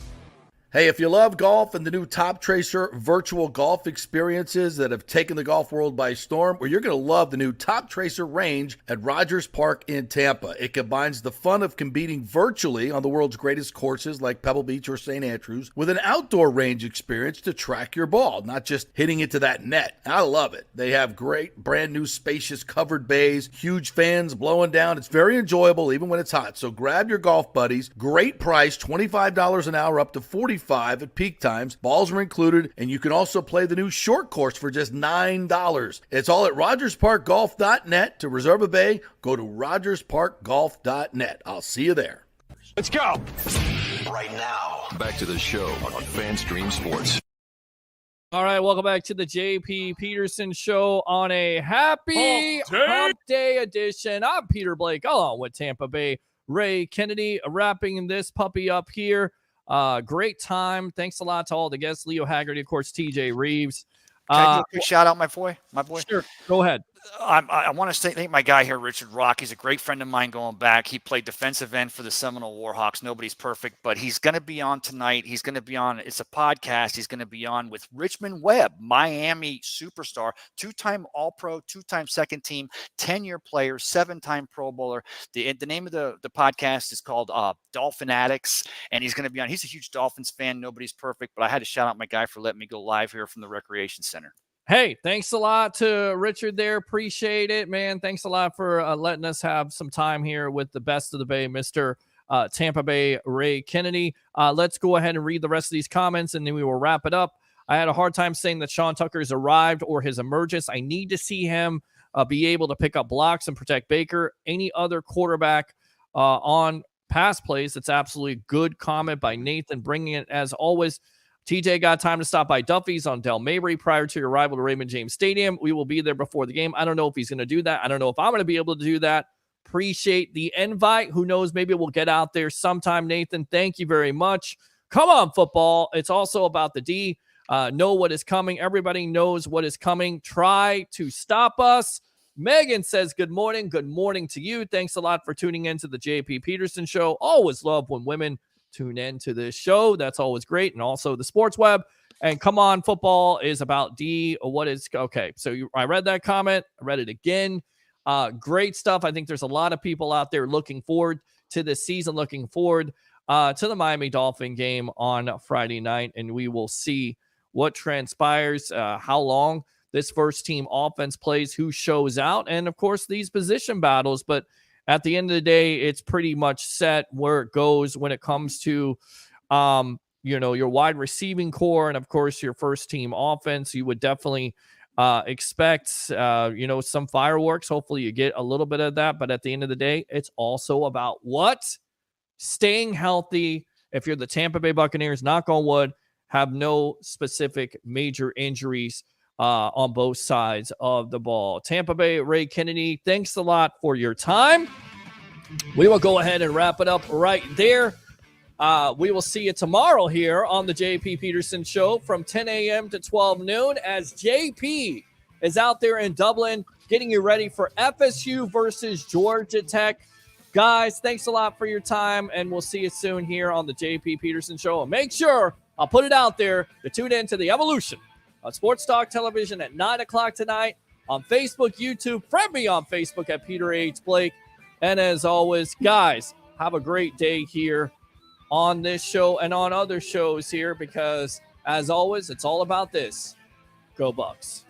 Hey, if you love golf and the new Top Tracer virtual golf experiences that have taken the golf world by storm, well, you're going to love the new Top Tracer range at Rogers Park in Tampa. It combines the fun of competing virtually on the world's greatest courses like Pebble Beach or St. Andrews with an outdoor range experience to track your ball, not just hitting it to that net. I love it. They have great brand new spacious covered bays, huge fans blowing down. It's very enjoyable even when it's hot. So grab your golf buddies. Great price, $25 an hour up to $45 at peak times. Balls are included, and you can also play the new short course for just $9. It's all at rogersparkgolf.net. To reserve a bay, go to rogersparkgolf.net. I'll see you there. Let's go. Right now, back to the show on FanStream Sports. All right, welcome back to the JP Peterson Show on a happy Hump Day edition. I'm Peter Blake, along with Tampa Bay Ray Kennedy, wrapping this puppy up here. Great time. Thanks a lot to all the guests. Leo Haggerty, of course, TJ Reeves. Can I do a quick shout out, my boy? Sure, go ahead. I want to thank my guy here, Richard Rock. He's a great friend of mine going back. He played defensive end for the Seminole Warhawks. Nobody's perfect, but he's going to be on tonight. He's going to be on. It's a podcast. He's going to be on with Richmond Webb, Miami superstar, two-time All-Pro, two-time second team, 10-year player, 7-time Pro Bowler. The name of the podcast is called Dolphin Addicts, and he's going to be on. He's a huge Dolphins fan. Nobody's perfect, but I had to shout out my guy for letting me go live here from the Recreation Center. Hey, thanks a lot to Richard there. Appreciate it, man. Thanks a lot for letting us have some time here with the best of the Bay, Mr. Tampa Bay Ray Kennedy. Let's go ahead and read the rest of these comments, and then we will wrap it up. I had a hard time saying that Sean Tucker's arrived or his emergence. I need to see him be able to pick up blocks and protect Baker. Any other quarterback on pass plays, that's absolutely good comment by Nathan, bringing it as always. TJ got time to stop by Duffy's on Del Mabry prior to your arrival to Raymond James Stadium. We will be there before the game. I don't know if he's going to do that. I don't know if I'm going to be able to do that. Appreciate the invite. Who knows? Maybe we'll get out there sometime, Nathan. Thank you very much. Come on, football. It's also about the D. Know what is coming. Everybody knows what is coming. Try to stop us. Megan says, good morning. Good morning to you. Thanks a lot for tuning in to the JP Peterson Show. Always love when women tune in to this show. That's always great. And also the Sports Web. And come on, football is about D. What is okay? So I read that comment. I read it again. Great stuff. I think there's a lot of people out there looking forward to this season, looking forward to the Miami Dolphin game on Friday night. And we will see what transpires, how long this first team offense plays, who shows out, and of course these position battles. But at the end of the day, it's pretty much set where it goes when it comes to, your wide receiving core and, of course, your first team offense. You would definitely expect, some fireworks. Hopefully you get a little bit of that. But at the end of the day, it's also about what? Staying healthy. If you're the Tampa Bay Buccaneers, knock on wood, have no specific major injuries on both sides of the ball. Tampa Bay, Ray Kennedy, thanks a lot for your time. We will go ahead and wrap it up right there. We will see you tomorrow here on the JP Peterson Show from 10 a.m. to 12 noon as JP is out there in Dublin getting you ready for FSU versus Georgia Tech. Guys, thanks a lot for your time, and we'll see you soon here on the JP Peterson Show. And make sure, I'll put it out there, to tune in to the Evolution on Sports Talk Television at 9 o'clock tonight on Facebook, YouTube. Friend me on Facebook at Peter H. Blake. And as always, guys, have a great day here on this show and on other shows here because, as always, it's all about this. Go Bucks.